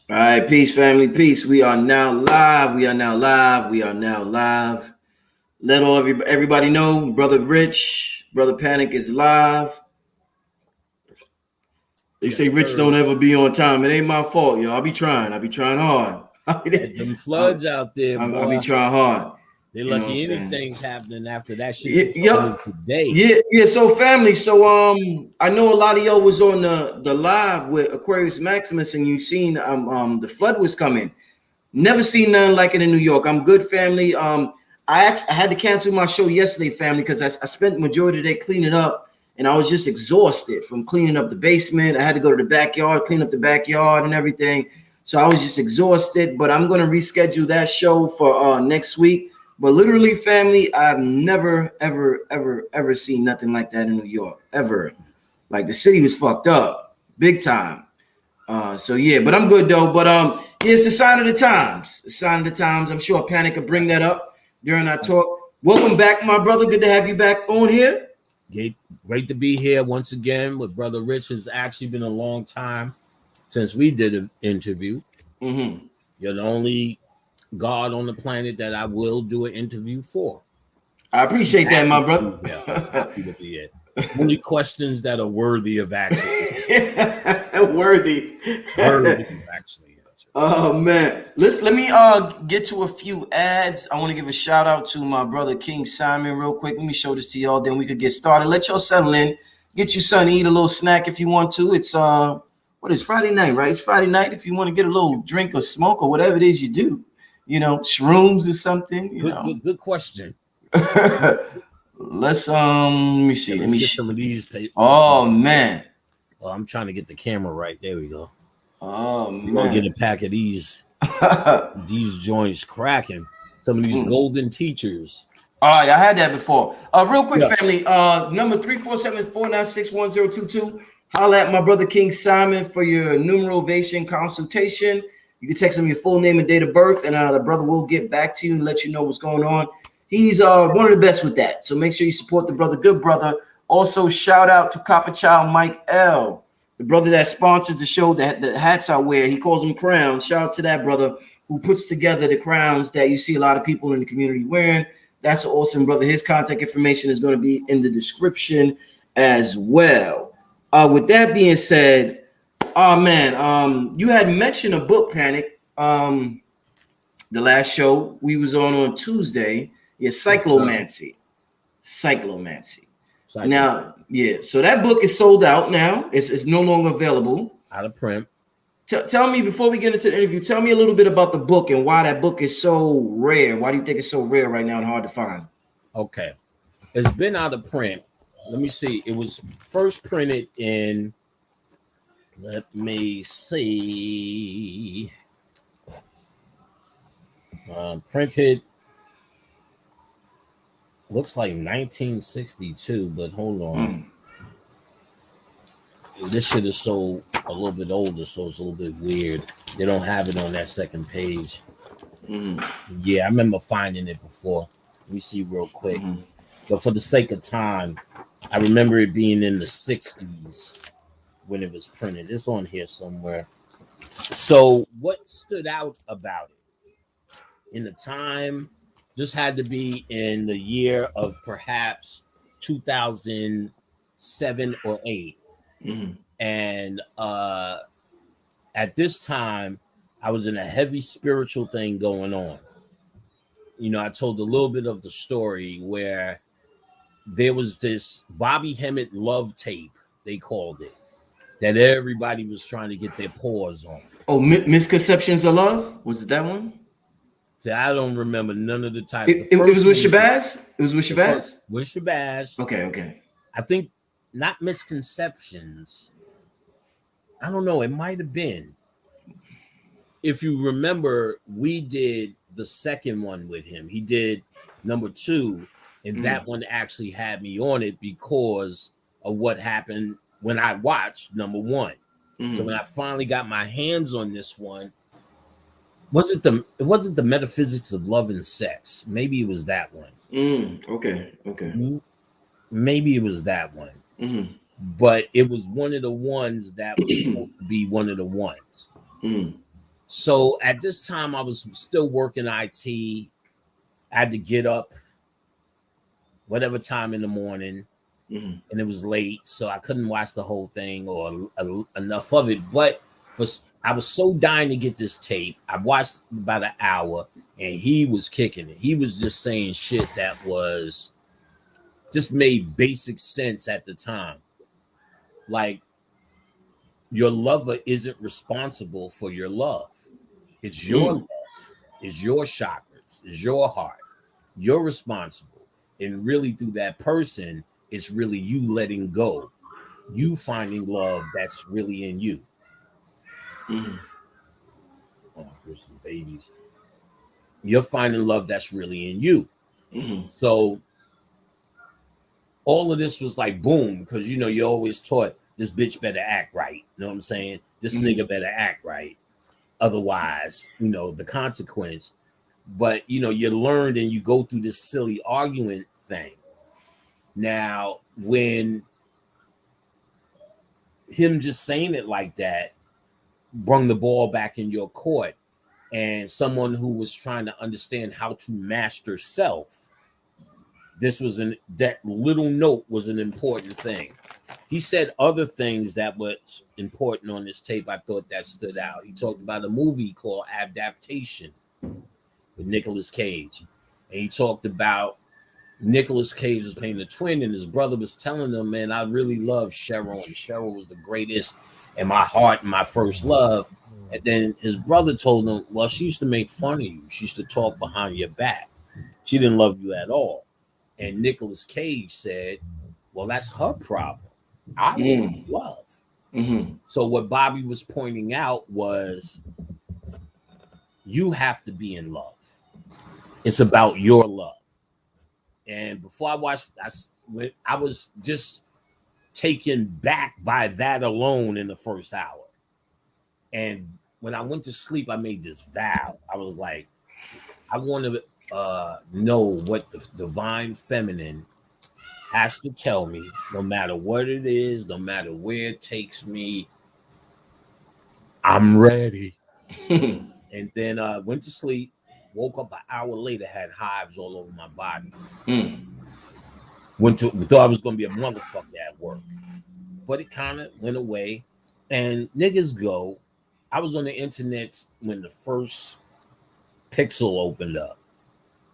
All right, peace, family, peace. We are now live. We are now live. We are now live. Let everybody know, Brother Rich, Brother Panic is live. They say Rich don't ever be on time. It ain't my fault, yo. I be trying hard. Them floods out there, boy. I be trying hard. They're lucky anything's happening after that shit. Today. Yeah. So family, I know a lot of y'all was on the live with Aquarius Maximus, and you seen the flood was coming. Never seen nothing like it in New York. I'm good, family. I had to cancel my show yesterday, family, because I spent the majority of the day cleaning up, and I was just exhausted from cleaning up the basement. I had to go to the backyard, clean up the backyard and everything. So I was just exhausted, but I'm going to reschedule that show for next week. But literally, family, I've never, ever seen nothing like that in New York, ever. Like, the city was fucked up, big time. So yeah, but I'm good though. But yeah, it's a sign of the times. A sign of the times. I'm sure Panic will bring that up during our talk. Welcome back, my brother. Good to have you back on here. Great to be here once again with Brother Rich. It's actually been a long time since we did an interview. Mm-hmm. You're the only God on the planet that I will do an interview for. I appreciate that, my brother. Happy to be it. Only questions that are worthy of action. Worthy of action. Oh man, let me get to a few ads. I want to give a shout out to my brother King Simon real quick. Let me show this to y'all, then we could get started. Let y'all settle in. Get you something to eat, a little snack if you want to. It's what is Friday night, right? It's Friday night. If you want to get a little drink or smoke or whatever it is you do, shrooms or something. Good question. Let me see. Let me get some of these. Oh man. Well, I'm trying to get the camera right. There we go. Oh man. We're gonna get a pack of these joints cracking. Some of these golden teachers. All right, I had that before. Real quick, family. Number 347-496-1022. Holla at my brother King Simon for your numerovation consultation. You can text him your full name and date of birth, and the brother will get back to you and let you know what's going on. He's one of the best with that. So make sure you support the brother, good brother. Also, shout out to Copper Child Mike L, the brother that sponsors the show, that the hats I wear. He calls them crowns. Shout out to that brother who puts together the crowns that you see a lot of people in the community wearing. That's an awesome brother. His contact information is going to be in the description as well. With that being said, you had mentioned a book, Panic. The last show we was on Tuesday. Yeah, cyclomancy. Now, yeah, so that book is sold out now. It's no longer available. Out of print. Tell me, before we get into the interview, tell me a little bit about the book and why that book is so rare. Why do you think it's so rare right now and hard to find? Okay. It's been out of print. Let me see. It was first printed in, let me see. Printed, looks like 1962, but hold on. This shit is so a little bit older, so it's a little bit weird. They don't have it on that second page. Yeah, I remember finding it before. Let me see real quick. But for the sake of time, I remember it being in the 60s when it was printed. It's on here somewhere. So what stood out about it? In the time, this had to be in the year of perhaps 2007 or 8. And at this time, I was in a heavy spiritual thing going on. I told a little bit of the story where there was this Bobby Hemmett love tape, they called it, that everybody was trying to get their paws on. Oh, Misconceptions of Love? Was it that one? See, I don't remember none of the type. It was with Shabazz? It was with Shabazz? With Shabazz. Okay. I think not Misconceptions. I don't know. It might have been. If you remember, we did the second one with him. He did number 2, and that one actually had me on it because of what happened when I watched number 1. So when I finally got my hands on this one, it wasn't the Metaphysics of Love and Sex. Maybe it was that one. Okay. Maybe it was that one. But it was one of the ones that was supposed to be one of the ones. So at this time, I was still working IT. I had to get up whatever time in the morning, and it was late, so I couldn't watch the whole thing or enough of it. But I was so dying to get this tape. I watched about an hour, and he was kicking it. He was just saying shit that was just made basic sense at the time. Like, your lover isn't responsible for your love. It's your love. It's your chakras. It's your heart. You're responsible. And really, through that person, it's really you letting go. You finding love that's really in you. Oh, here's some babies. You're finding love that's really in you. So all of this was like boom, because you're always taught this bitch better act right. You know what I'm saying? This nigga better act right. Otherwise, the consequence. But you learned and you go through this silly argument thing. Now, when him just saying it like that brung the ball back in your court, and someone who was trying to understand how to master self, that little note was an important thing. He said other things that was important on this tape. I thought that stood out. He talked about a movie called Adaptation with Nicolas Cage, and he talked about Nicolas Cage was playing the twin, and his brother was telling him, "Man, I really love Cheryl, and Cheryl was the greatest in my heart and my first love." And then his brother told him, "Well, she used to make fun of you. She used to talk behind your back. She didn't love you at all." And Nicolas Cage said, "Well, that's her problem. I was in love." So what Bobby was pointing out was, you have to be in love. It's about your love. And before I watched, I was just taken back by that alone in the first hour. And when I went to sleep, I made this vow. I was like, I want to know what the divine feminine has to tell me, no matter what it is, no matter where it takes me. I'm ready. And then went to sleep, woke up an hour later, had hives all over my body. Thought I was going to be a motherfucker at work. But it kind of went away. And niggas go. I was on the internet when the first Pixel opened up.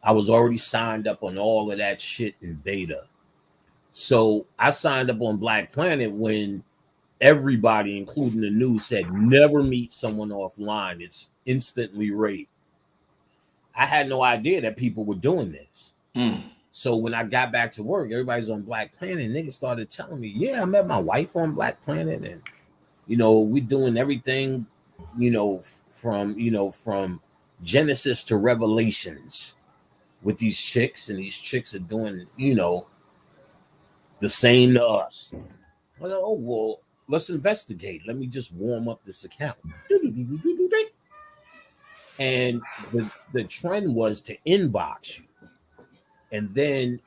I was already signed up on all of that shit in beta. So I signed up on Black Planet when everybody, including the news, said never meet someone offline. It's instantly rape. I had no idea that people were doing this. So when I got back to work, everybody's on Black Planet, and niggas started telling me, yeah, I met my wife on Black Planet, and we're doing everything, from Genesis to Revelations with these chicks, and these chicks are doing, the same to us. I was like, oh, well, let's investigate. Let me just warm up this account. And the trend was to inbox you. And then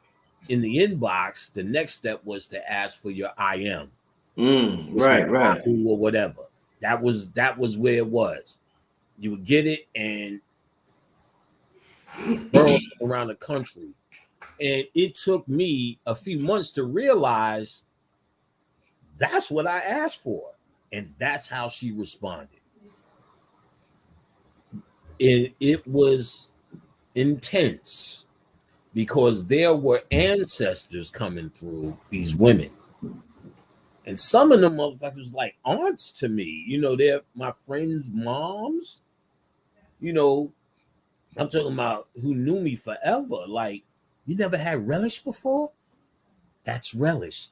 in the inbox, the next step was to ask for your IM. Right. Or whatever. That was where it was. You would get it and burn around the country. And it took me a few months to realize that's what I asked for. And that's how she responded. And it was intense because there were ancestors coming through these women. And some of them motherfuckers like aunts to me. They're my friends' moms. I'm talking about who knew me forever. Like, you never had relish before? That's relish.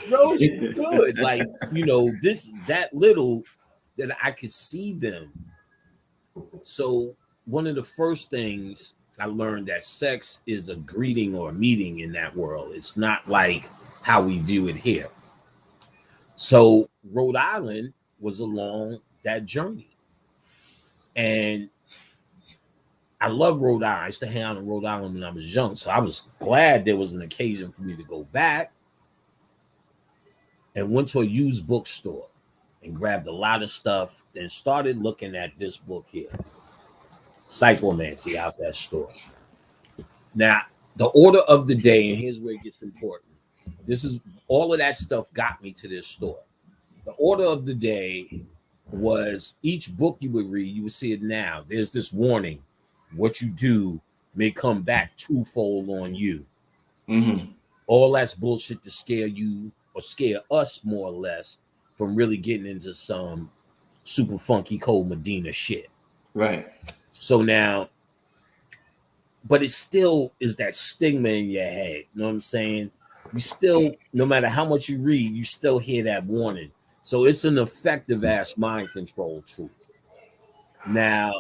No, you good. Like, that little that I could see them. So one of the first things I learned that sex is a greeting or a meeting in that world. It's not like how we view it here. So Rhode Island was along that journey. And I love Rhode Island. I used to hang out in Rhode Island when I was young. So I was glad there was an occasion for me to go back, and went to a used bookstore. and grabbed a lot of stuff, then started looking at this book here, Cyclomancy, out that store. Now, the order of the day, and here's where it gets important. This is all of that stuff got me to this store. The order of the day was each book you would read, you would see it now. There's this warning: what you do may come back twofold on you. Mm-hmm. All that's bullshit to scare you or scare us more or less from really getting into some super funky cold Medina shit. Right. So now, but it still is that stigma in your head. You know what I'm saying? You still, no matter how much you read, you still hear that warning. So it's an effective ass mind control tool. Now,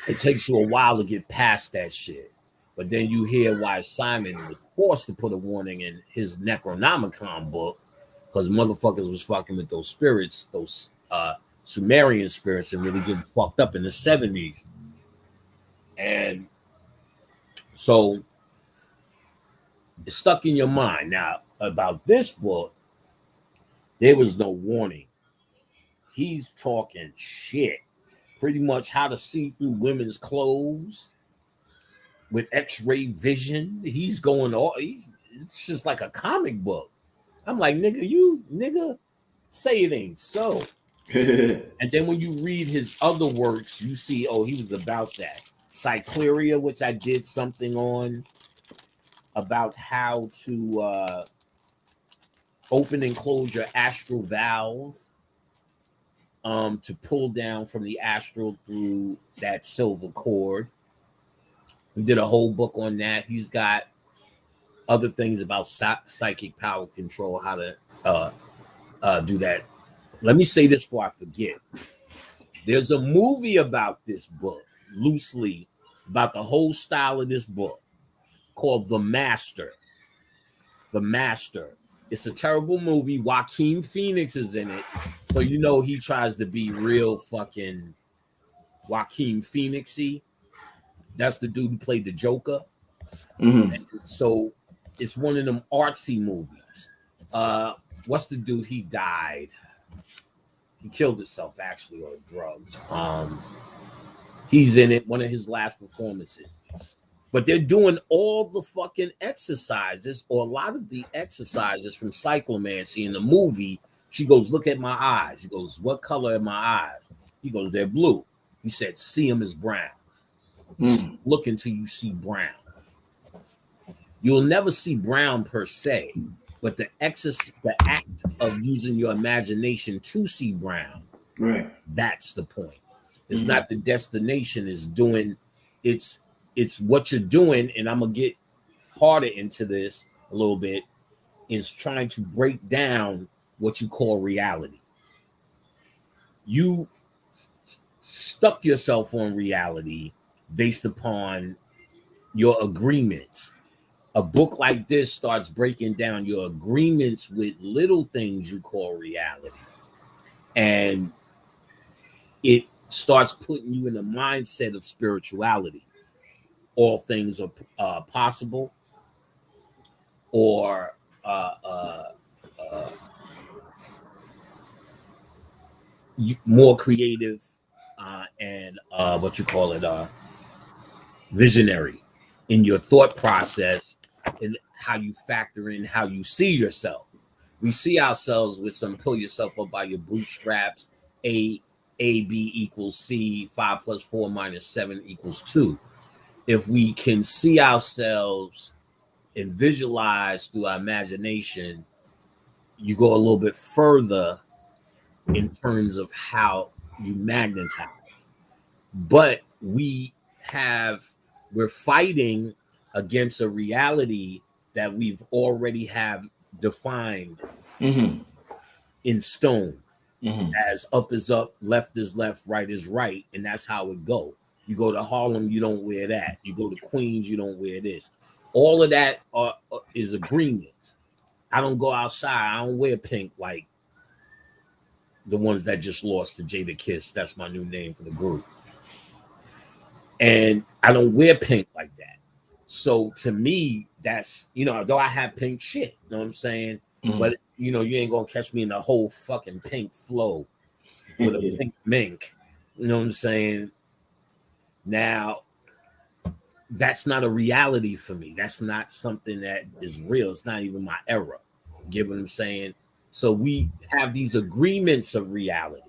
it takes you a while to get past that shit. But then you hear why Simon was forced to put a warning in his Necronomicon book, because motherfuckers was fucking with those spirits, those Sumerian spirits, and really getting fucked up in the 70s. And so it's stuck in your mind. Now, about this book, there was no warning. He's talking shit. Pretty much how to see through women's clothes with X-ray vision. He's going all, it's just like a comic book. I'm like, nigga, say it ain't so. And then when you read his other works, you see, oh, he was about that. Cycleria, which I did something on about how to open and close your astral valve to pull down from the astral through that silver cord. We did a whole book on that. He's got other things about psychic power control, how to do that. Let me say this before I forget. There's a movie about this book, loosely, about the whole style of this book, called The Master. The Master. It's a terrible movie. Joaquin Phoenix is in it. So you know he tries to be real fucking Joaquin Phoenix-y. That's the dude who played the Joker. Mm-hmm. So it's one of them artsy movies. What's the dude? He died. He killed himself, actually, on drugs. He's in it, one of his last performances. But they're doing all the fucking exercises, or a lot of the exercises from cyclomancy in the movie. She goes, look at my eyes. He goes, what color are my eyes? He goes, they're blue. He said, see them as brown. Look until you see brown. You'll never see brown per se, but the act of using your imagination to see brown, right? That's the point. It's not the destination. It's doing. It's what you're doing, and I'm gonna get harder into this a little bit. Is trying to break down what you call reality. You stuck yourself on reality based upon your agreements. A book like this starts breaking down your agreements with little things you call reality. And it starts putting you in a mindset of spirituality. All things are possible, or more creative and what you call it, visionary in your thought process and how you factor in how you see yourself. We see ourselves with some pull yourself up by your bootstraps. A B equals C, 5 + 4 - 7 = 2. If we can see ourselves and visualize through our imagination, you go a little bit further in terms of how you magnetize. But we're fighting against a reality that we've already have defined in stone. As up is up, left is left, right is right, and that's how it go. You go to Harlem, you don't wear that. You go to Queens, you don't wear this. All of that is agreement. I don't go outside. I don't wear pink like the ones that just lost to Jada Kiss. That's my new name for the group. And I don't wear pink like that. So to me, that's, though I have pink shit, you know what I'm saying? But you know, you ain't gonna catch me in the whole fucking pink flow with a pink mink. You know what I'm saying? Now, that's not a reality for me. That's not something that is real. It's not even my era. You get what I'm saying? So we have these agreements of reality.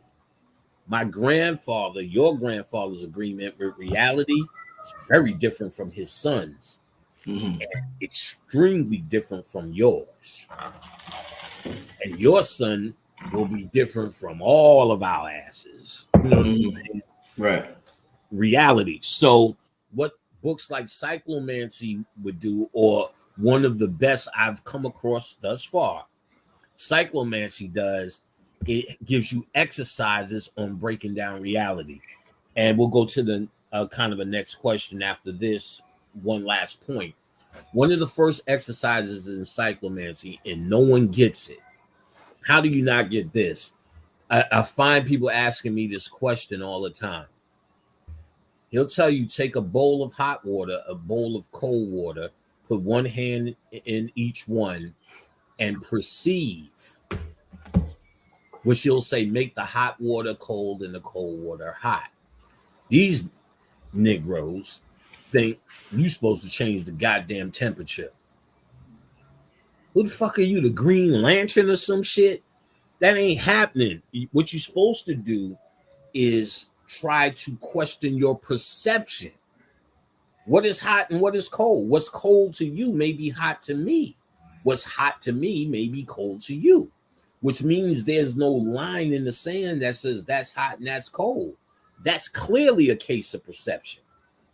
My grandfather, your grandfather's agreement with reality is very different from his son's. And extremely different from yours. And your son will be different from all of our asses. You know what I'm saying? Right. Reality. So what books like Cyclomancy would do, or one of the best I've come across thus far, Cyclomancy does, it gives you exercises on breaking down reality. And we'll go to the kind of a next question after this one last point. One of the first exercises in Cyclomancy, and no one gets it. How do you not get this? I find people asking me this question all the time. He'll tell you, take a bowl of hot water, a bowl of cold water, put one hand in each one, and perceive, which he'll say, make the hot water cold and the cold water hot. These Negroes think you're supposed to change the goddamn temperature. Who the fuck are you, the Green Lantern or some shit? That ain't happening. What you're supposed to do is try to question your perception. What is hot and what is cold? What's cold to you may be hot to me. What's hot to me may be cold to you, which means there's no line in the sand that says that's hot and that's cold. That's clearly a case of perception.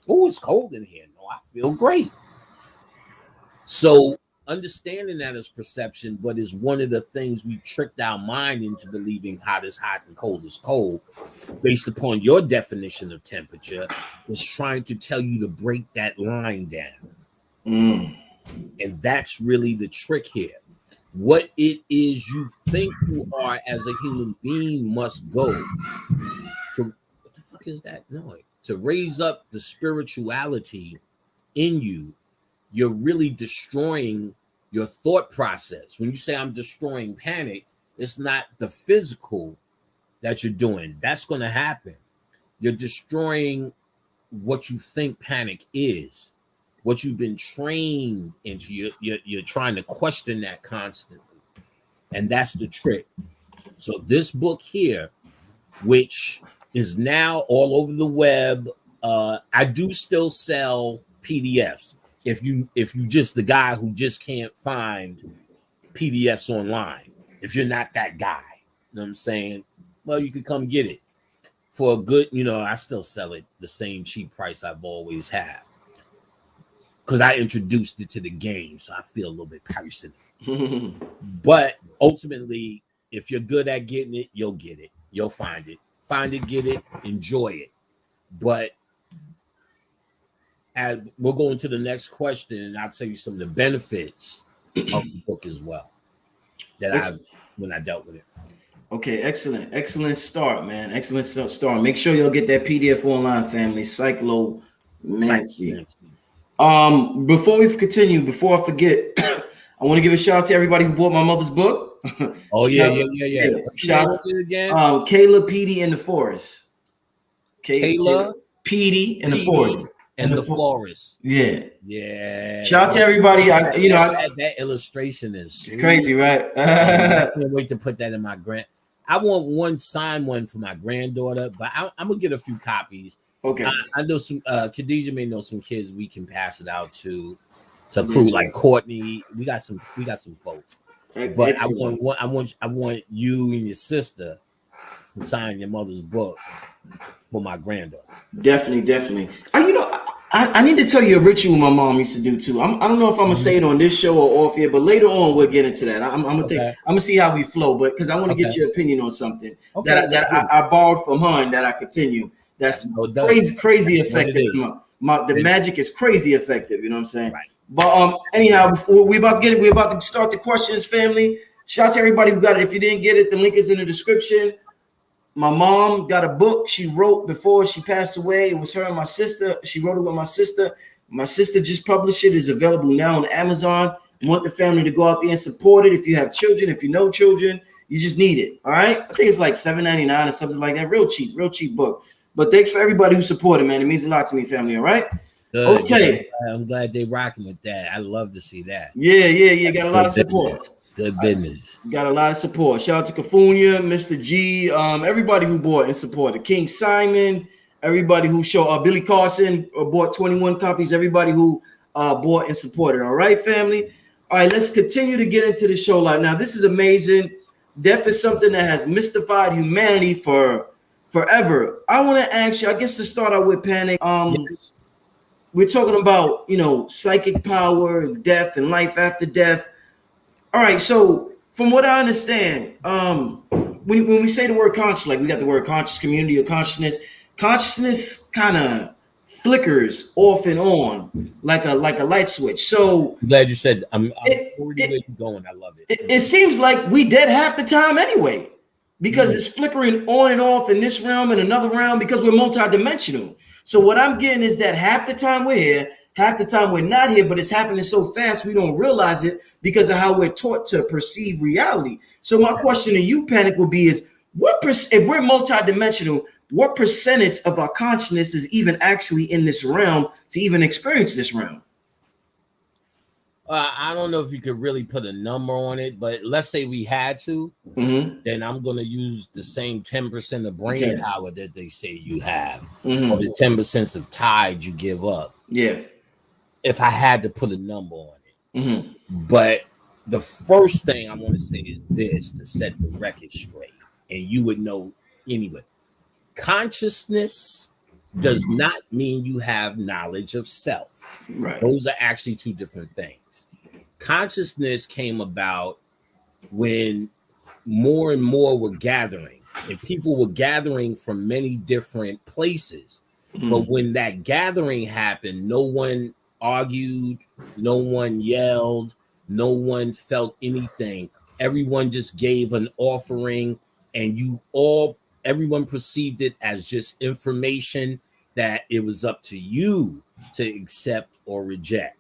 Oh, it's cold in here. No, I feel great. So understanding that as perception, but is one of the things we tricked our mind into believing hot is hot and cold is cold, based upon your definition of temperature, is trying to tell you to break that line down. And that's really the trick here. What it is you think you are as a human being must go to, what the fuck is that noise? To raise up the spirituality in you. You're really destroying your thought process. When you say I'm destroying panic, it's not the physical that you're doing. That's going to happen. You're destroying what you think panic is, what you've been trained into. You're trying to question that constantly. And that's the trick. So this book here, which is now all over the web, I do still sell PDFs. If you just the guy who just can't find PDFs online, if you're not that guy, you know what I'm saying? Well, you could come get it for a good, I still sell it the same cheap price I've always had, because I introduced it to the game, so I feel a little bit personal. But ultimately, if you're good at getting it, you'll get it. You'll find it, get it, enjoy it. But we'll go into the next question, and I'll tell you some of the benefits of the book as well that when I dealt with it. Okay, excellent start, man. Excellent start. Make sure you'll get that PDF online, family. Cyclomancy. Before we continue, before I forget, I want to give a shout out to everybody who bought my mother's book. Oh yeah. Shout out again. Kayla Petey in the Forest. Kayla Petey in the Forest. And the florist. Yeah. Shout out to everybody. That illustration is it's crazy, right? I can't wait to put that in my I want one signed one for my granddaughter, but I'm gonna get a few copies. Okay. I know some Khadijah may know some kids we can pass it out to crew like Courtney. We got some folks. But excellent. I want you and your sister to sign your mother's book for my granddaughter. Definitely. I need to tell you a ritual my mom used to do too. I don't know if I'm gonna say it on this show or off here, but later on we'll get into that. I'm gonna see how we flow, but because I want to get your opinion on something that I borrowed from her and that I continue. That's crazy effective. The magic is crazy effective. You know what I'm saying? Right. But anyhow, before we're about to start the questions, family. Shout out to everybody who got it. If you didn't get it, the link is in the description. My mom got a book she wrote before she passed away. It was her and my sister. She wrote it with my sister. My sister just published it. It's available now on Amazon. You want the family to go out there and support it. If you have children, if you know children, you just need it. All right. I think it's like $7.99 or something like that. Real cheap book. But thanks for everybody who supported, man. It means a lot to me, family. All right. Good. Okay. I'm glad they rocking with that. I love to see that. Yeah. Got a lot of support. Good business. Got a lot of support. Shout out to Cafunia, Mr. G, everybody who bought and supported. King Simon, everybody who showed Billy Carson bought 21 copies. Everybody who bought and supported. All right, family. All right, let's continue to get into the show. Now, this is amazing. Death is something that has mystified humanity for forever. I want to ask you, I guess to start out with Panic, Yes. we're talking about, psychic power, death, and life after death. All right, so from what I understand, when we say the word conscious, like we got the word conscious community or consciousness kind of flickers off and on like a light switch. So I'm glad you said. I'm where you going. I love it. It seems like we dead half the time anyway, because it's flickering on and off in this realm and another realm because we're multidimensional. So what I'm getting is that half the time we're here, half the time we're not here, but it's happening so fast we don't realize it because of how we're taught to perceive reality. So my question to you, Panic, would be is if we're multidimensional, what percentage of our consciousness is even actually in this realm to even experience this realm? I don't know if you could really put a number on it, but let's say we had to, then I'm going to use the same 10% of brain power that they say you have, or the 10% of tide you give up. Yeah. If I had to put a number on it. But the first thing I want to say is this to set the record straight, and you would know anyway. Consciousness does not mean you have knowledge of self. Right. Those are actually two different things. Consciousness came about when more and more were gathering, and people were gathering from many different places. But when that gathering happened, no one argued, no one yelled, no one felt anything. Everyone just gave an offering, and everyone perceived it as just information that it was up to you to accept or reject.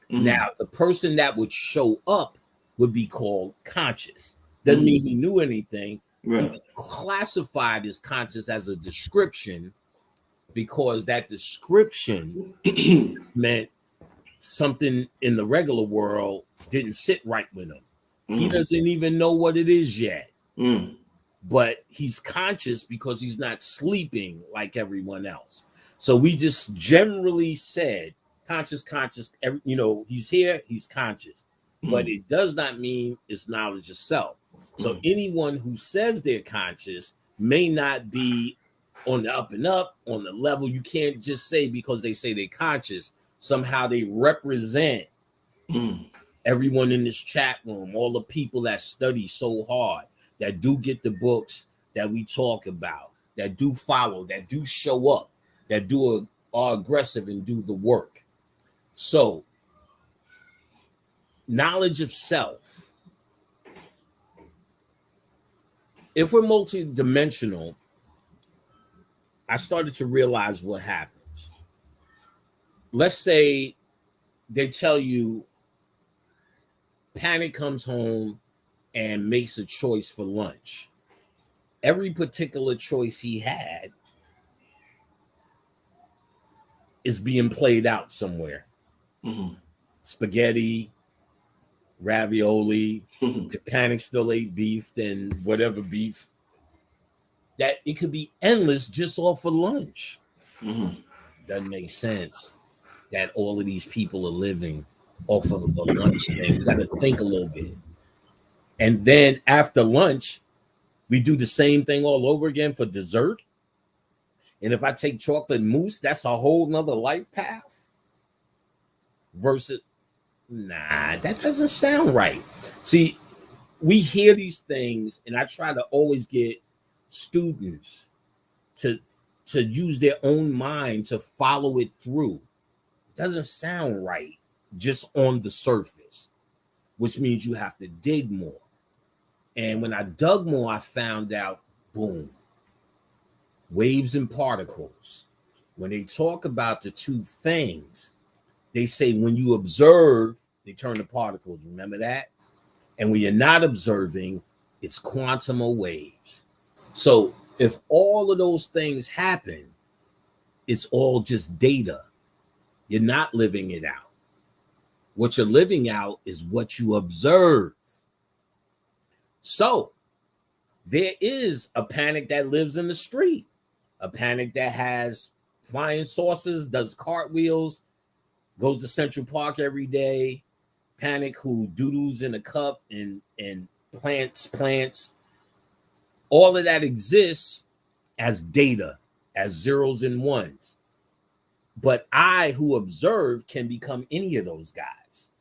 Now, the person that would show up would be called conscious. Doesn't mean he knew anything. Right. He was classified as conscious as a description because that description meant something in the regular world didn't sit right with him. He doesn't even know what it is yet. But he's conscious because he's not sleeping like everyone else. So we just generally said conscious, he's here, he's conscious. But it does not mean it's knowledge of self. So anyone who says they're conscious may not be on the up and up, on the level. You can't just say because they say they're conscious, somehow they represent everyone in this chat room, all the people that study so hard, that do get the books that we talk about, that do follow, that do show up, that are aggressive and do the work. So, knowledge of self. If we're multidimensional, I started to realize what happens. Let's say they tell you Panic comes home and makes a choice for lunch. Every particular choice he had is being played out somewhere. Spaghetti, ravioli. If Panic still ate beef, then whatever beef. That it could be endless just off of lunch. Doesn't make sense that all of these people are living off of a lunch thing. We got to think a little bit. And then after lunch, we do the same thing all over again for dessert. And if I take chocolate mousse, that's a whole nother life path. Versus, nah, that doesn't sound right. See, we hear these things, and I try to always get students to use their own mind to follow it through. It doesn't sound right just on the surface, which means you have to dig more. And when I dug more, I found out, boom, waves and particles. When they talk about the two things, they say when you observe They turn to particles. Remember that? And when you're not observing, it's quantum waves. So if all of those things happen, it's all just data. You're not living it out. What you're living out is what you observe. So there is a panic that lives in the street, a panic that has flying saucers, does cartwheels, goes to Central Park every day, panic who doodles in a cup and plants. All of that exists as data, as zeros and ones. But I, who observe, can become any of those guys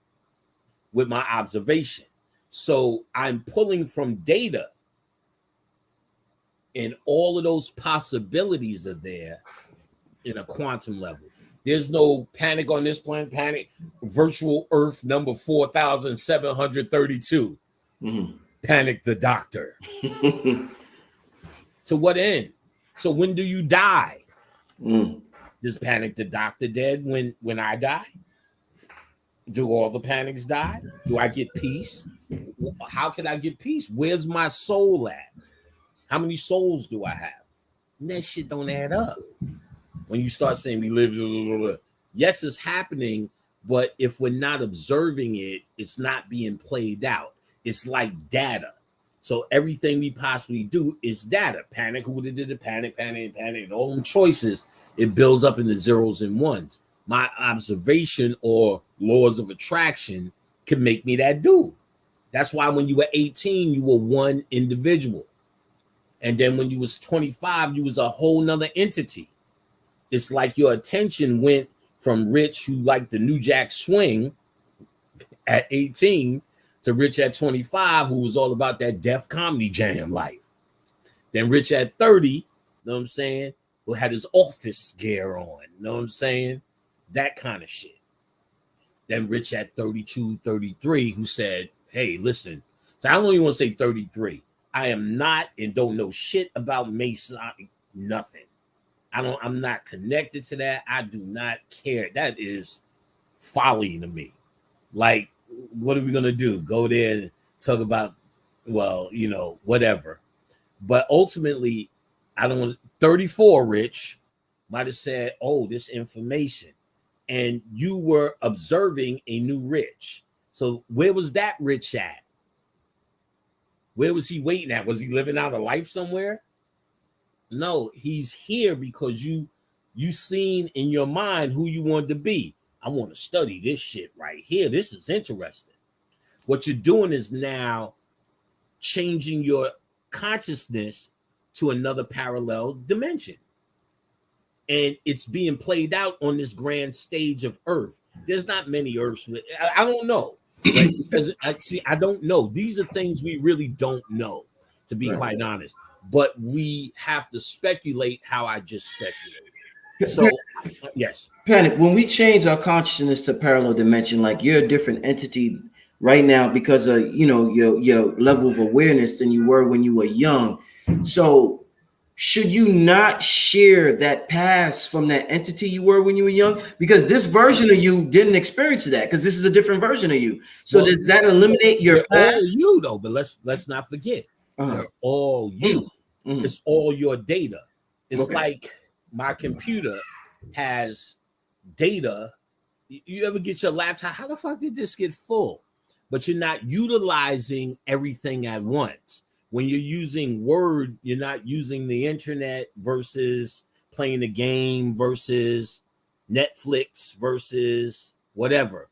with my observation. So I'm pulling from data, and all of those possibilities are there in a quantum level. There's no panic on this planet, panic, virtual Earth number 4,732. Panic the doctor. To what end? So when do you die? Does Panic the Doctor dead when I die? Do all the panics die? Do I get peace? How can I get peace? Where's my soul at? How many souls do I have? And that shit don't add up. When you start saying we live, yes, it's happening, but if we're not observing it, it's not being played out. It's like data. So everything we possibly do is data. Panic, who did the panic, and all them choices, it builds up into zeros and ones. My observation or laws of attraction can make me that dude. That's why when you were 18, you were one individual. And then when you was 25, you was a whole nother entity. It's like your attention went from Rich, who liked the New Jack Swing at 18, to Rich at 25, who was all about that Def Comedy Jam life. Then Rich at 30, you know what I'm saying, who had his office gear on, you know what I'm saying? That kind of shit. Then Rich at 32, 33, who said, hey, listen, so I don't even want to say 33. I am not and don't know shit about Mason, nothing. I'm not connected to that. I do not care. That is folly to me. Like, what are we going to do? Go there and talk about, well, you know, whatever. But ultimately, I don't want 34, Rich, might have said, oh, this information. And you were observing a new Rich. So where was that Rich at? Where was he waiting at? Was he living out a life somewhere? No, he's here because you seen in your mind who you wanted to be. I want to study this shit right here. This is interesting. What you're doing is now changing your consciousness to another parallel dimension. And it's being played out on this grand stage of Earth. There's not many Earths. I don't know. Right? Because I don't know. These are things we really don't know, to be quite honest. But we have to speculate how I just speculated. So, yes. Panic, when we change our consciousness to parallel dimension, like you're a different entity right now because of, you know, your level of awareness than you were when you were young. So should you not share that past from that entity you were when you were young? Because this version of you didn't experience that, because this is a different version of you. So well, does that eliminate your past? All you though, but let's not forget. They're all you. It's all your data. It's like my computer has data. You ever get your laptop? How the fuck did this get full? But you're not utilizing everything at once. When you're using Word, you're not using the internet versus playing a game versus Netflix versus whatever.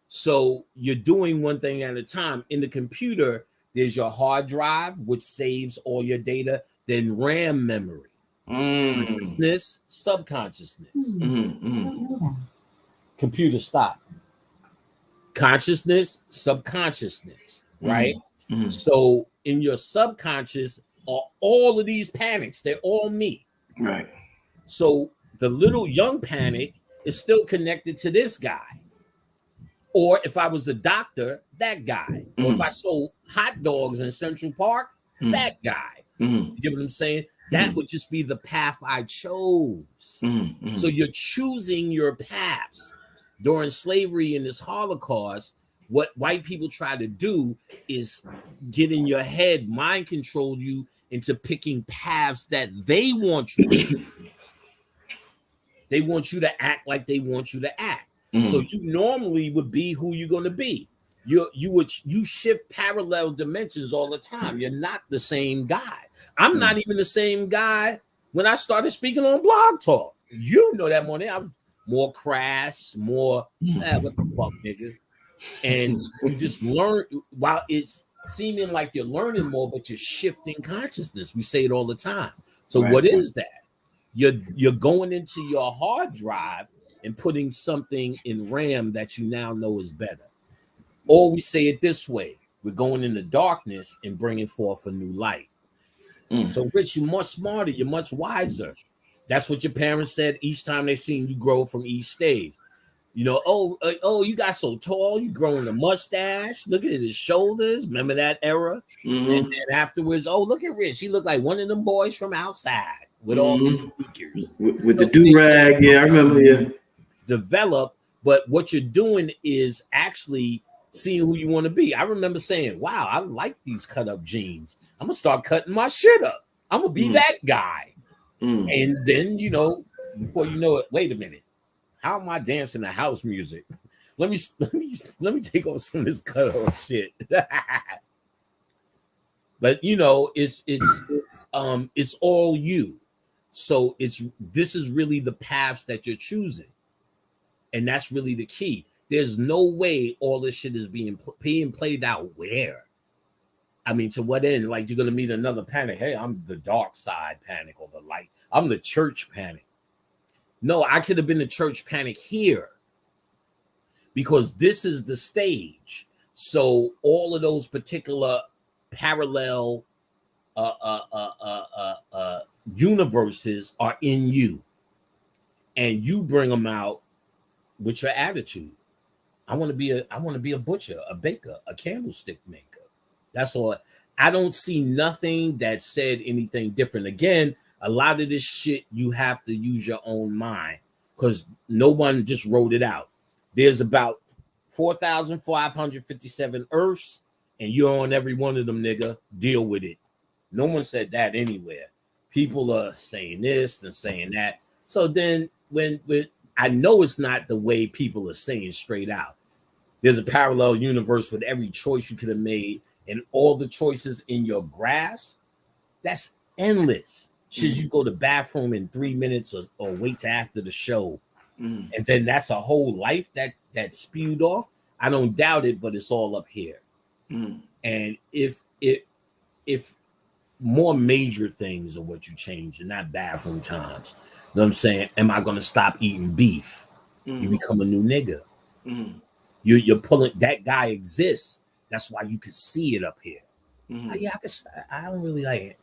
So you're doing one thing at a time. In the computer, there's your hard drive, which saves all your data, then RAM memory, consciousness, subconsciousness. Computer stop. Consciousness, subconsciousness, right? So in your subconscious are all of these panics. They're all me. Right. So the little young panic is still connected to this guy. Or if I was a doctor, that guy. Or if I sold hot dogs in Central Park, that guy. You get what I'm saying? That would just be the path I chose. So you're choosing your paths. During slavery and this Holocaust, What white people try to do is get in your head, mind control you into picking paths that they want you to choose. They want you to act like they want you to act. So you normally would be who you're going to be. You shift parallel dimensions all the time. You're not the same guy. I'm not even the same guy when I started speaking on Blog Talk. You know that morning. I'm more crass, more what the fuck, nigga. And you just learn while it's seeming like you're learning more, but you're shifting consciousness. We say it all the time. So what is that? You're going into your hard drive and putting something in RAM that you now know is better. Or we say it this way: we're going into darkness and bringing forth a new light. So, Rich, you're much smarter, you're much wiser. That's what your parents said each time they seen you grow from each stage. You know, oh, you got so tall, you growing a mustache. Look at his shoulders. Remember that era? And then afterwards, oh, look at Rich. He looked like one of them boys from outside with all these sneakers. With the do-rag, yeah, I remember, yeah. Develop, but what you're doing is actually seeing who you want to be. I remember saying, wow, I like these cut-up jeans. I'm going to start cutting my shit up. I'm going to be that guy. And then, you know, before you know it, wait a minute. How am I dancing to house music? Let me take off some of this cut off shit. But you know, it's all you. So this is really the paths that you're choosing, and that's really the key. There's no way all this shit is being played out. Where? I mean, to what end? Like you're gonna meet another panic. Hey, I'm the dark side panic or the light. I'm the church panic. No, I could have been the church panic here because this is the stage. So all of those particular parallel universes are in you, and you bring them out with your attitude. I want to be a butcher, a baker, a candlestick maker. That's all. I don't see nothing that said anything different. Again, a lot of this shit, you have to use your own mind because no one just wrote it out. There's about 4,557 Earths, and you're on every one of them, nigga. Deal with it. No one said that anywhere. People are saying this and saying that. So then when I know it's not the way people are saying straight out. There's a parallel universe with every choice you could have made and all the choices in your grasp. That's endless. Should you go to the bathroom in 3 minutes or wait till after the show? And then that's a whole life that spewed off. I don't doubt it, but it's all up here. And if more major things are what you change and not bathroom times, you know what I'm saying? Am I going to stop eating beef? You become a new nigga. You're pulling, that guy exists. That's why you can see it up here. Yeah, I don't really like it.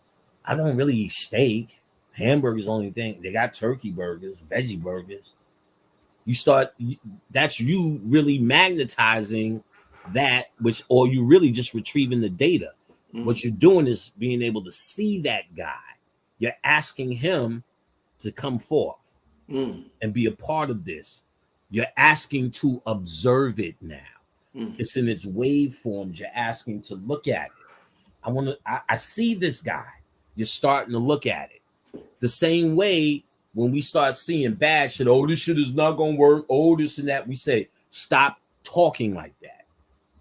I don't really eat steak. Hamburgers, the only thing. They got turkey burgers, veggie burgers. That's you really magnetizing that, or you really just retrieving the data. What you're doing is being able to see that guy. You're asking him to come forth and be a part of this. You're asking to observe it now. It's in its waveforms. You're asking to look at it. I see this guy. You're starting to look at it. The same way when we start seeing bad shit, oh, this shit is not going to work, oh, this and that, we say, stop talking like that.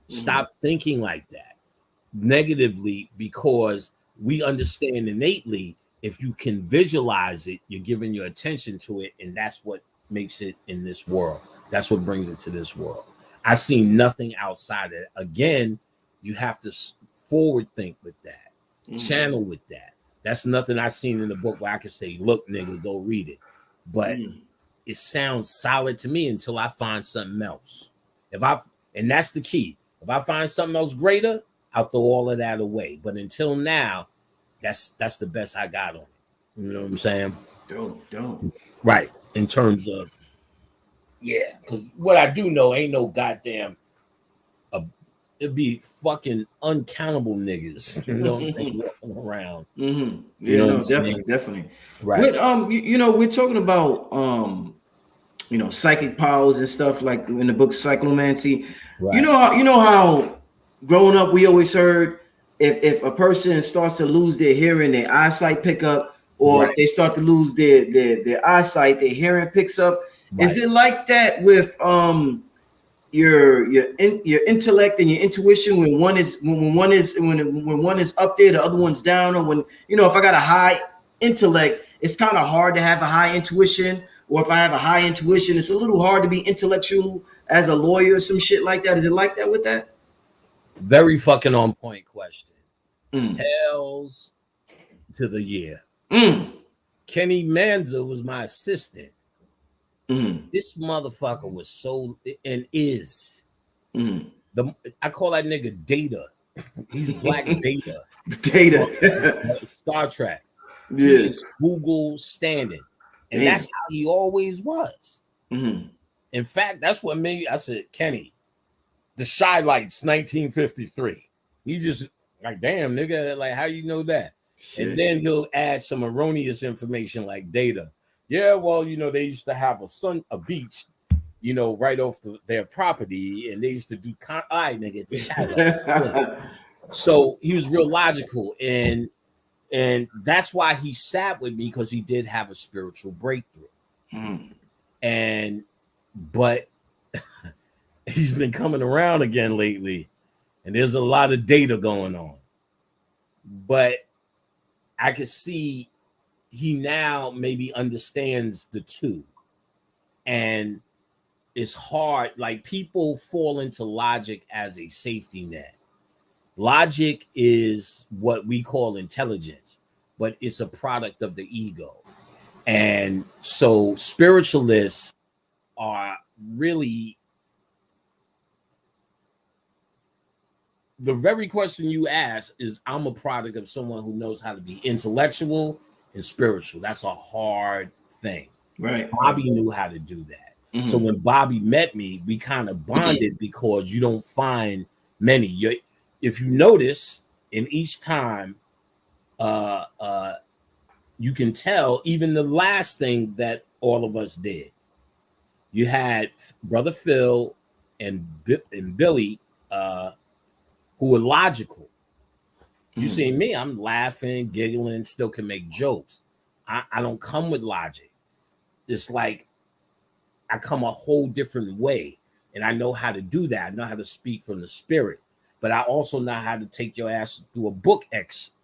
Stop thinking like that negatively, because we understand innately if you can visualize it, you're giving your attention to it, and that's what makes it in this world. That's what brings it to this world. I see nothing outside of it. Again, you have to forward think with that, channel with that. That's nothing I've seen in the book where I can say, look, nigga, go read it. But it sounds solid to me until I find something else. And that's the key. If I find something else greater, I'll throw all of that away. But until now, that's the best I got on it. You know what I'm saying? Dope. Right. In terms of, yeah, because what I do know ain't no goddamn, it'd be fucking uncountable niggas, you know what I'm saying, walking around. Yeah, no, definitely. Right. But, you know, we're talking about psychic powers and stuff like in the book Cyclomancy. Right. You know how growing up we always heard if a person starts to lose their hearing, their eyesight pick up, or Right. if they start to lose their eyesight, their hearing picks up. Right. Is it like that with your intellect and your intuition when one is up there, the other one's down, or when if I got a high intellect, it's kind of hard to have a high intuition, or if I have a high intuition, it's a little hard to be intellectual as a lawyer or some shit like that. Is it like that with that? Very fucking on point question. Hells to the year. Kenny Manza was my assistant. This motherfucker was so and is I call that nigga Data. He's Black Data. Data. Star Trek. Yes. Google standing. And that's how he always was. In fact, that's what made I said, Kenny, the Shy Lights 1953. He just like, damn, nigga, like, how you know that? Shit. And then he'll add some erroneous information like Data. Yeah, well, they used to have a beach, right off their property, and they used to do nigga. So he was real logical, and that's why he sat with me, because he did have a spiritual breakthrough. But he's been coming around again lately, and there's a lot of data going on. But I could see he now maybe understands the two. And it's hard, like people fall into logic as a safety net. Logic is what we call intelligence, but it's a product of the ego. And so spiritualists are really the very question you ask is, I'm a product of someone who knows how to be intellectual and spiritual. That's a hard thing. Right. Bobby knew how to do that. So when Bobby met me, we kind of bonded because you don't find many. If you notice, in each time, you can tell even the last thing that all of us did. You had Brother Phil and Billy, who were logical. You see me, I'm laughing, giggling, still can make jokes. I don't come with logic. It's like I come a whole different way, and I know how to do that. I know how to speak from the spirit, but I also know how to take your ass through a book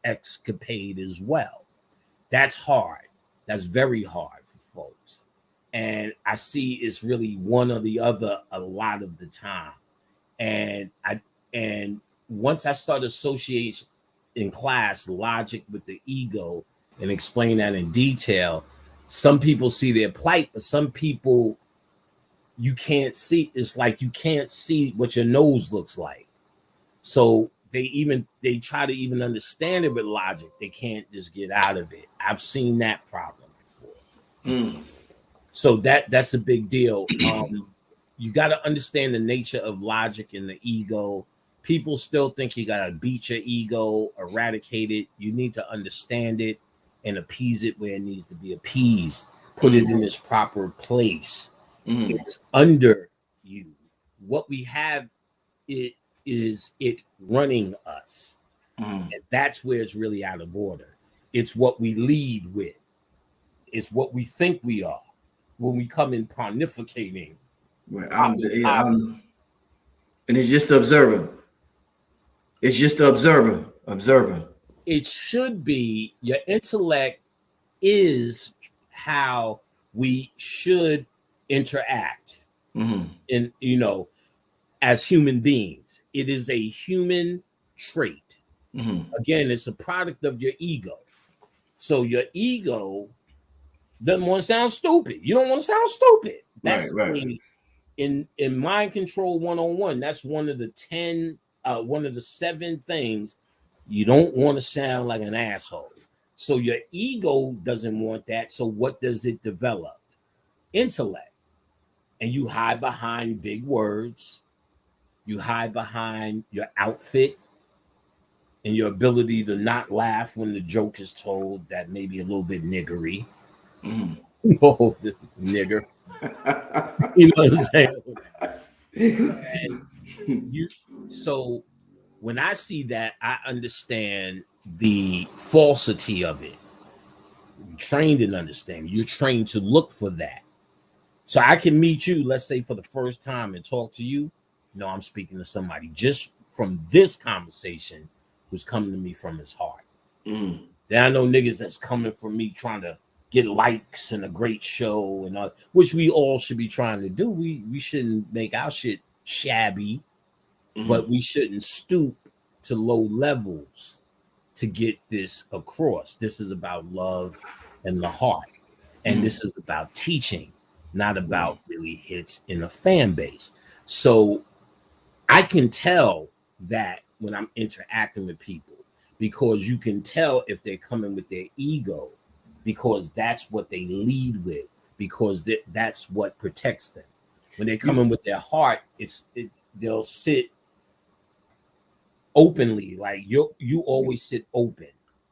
escapade as well. That's hard. That's very hard for folks. And I see it's really one or the other a lot of the time. And once I start associating in class logic with the ego and explain that in detail, some people see their plight, but some people you can't see. It's like you can't see what your nose looks like. So they try to even understand it with logic. They can't just get out of it. I've seen that problem before. So that's a big deal. You got to understand the nature of logic and the ego. People still think you got to beat your ego, eradicate it. You need to understand it and appease it where it needs to be appeased. Put it in its proper place. It's under you. What we have is it running us. And that's where it's really out of order. It's what we lead with. It's what we think we are when we come in pontificating. And it's just the observer. It's just the observer. It should be your intellect is how we should interact in as human beings. It is a human trait. Again, it's a product of your ego. So your ego doesn't want to sound stupid. You don't want to sound stupid. That's right. In Mind Control 101, that's one of the 7 things. You don't want to sound like an asshole. So your ego doesn't want that. So what does it develop? Intellect. And you hide behind big words. You hide behind your outfit and your ability to not laugh when the joke is told that may be a little bit niggery. Oh, this nigger. You know what I'm saying? And so when I see that, I understand the falsity of it. You're trained in understanding. You're trained to look for that. So I can meet you, let's say, for the first time and talk to you. No, I'm speaking to somebody just from this conversation who's coming to me from his heart. Mm. Then I know niggas that's coming from me trying to get likes and a great show and all, which we all should be trying to do. We shouldn't make our shit shabby, but we shouldn't stoop to low levels to get this across. This is about love and the heart. And this is about teaching, not about really hits in a fan base. So I can tell that when I'm interacting with people, because you can tell if they're coming with their ego, because that's what they lead with, because that's what protects them. When they come in with their heart, they'll sit openly, like you always sit open.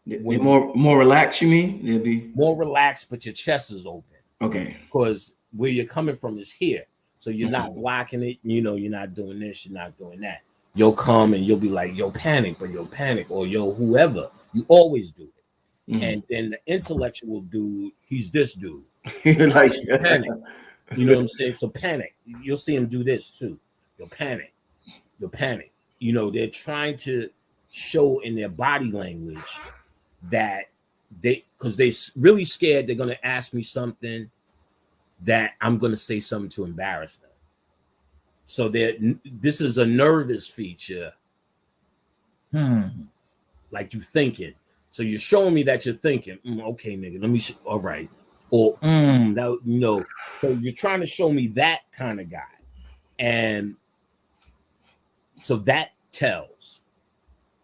When more relaxed, you mean? They'll be more relaxed, but your chest is open. Okay. Because where you're coming from is here. So you're not blocking it, you're not doing this, you're not doing that. You'll come and you'll be like, yo, panic, but yo, panic, or yo, whoever. You always do it. And then the intellectual dude, he's this dude. Like panic. You know what I'm saying? So panic. You'll see him do this too. You'll panic. You'll panic. They're trying to show in their body language that because they're really scared they're going to ask me something that I'm going to say something to embarrass them. So this is a nervous feature. Like you thinking. So you're showing me that you're thinking, okay, nigga, let me, all right. Or, that, so you're trying to show me that kind of guy. And so that tells.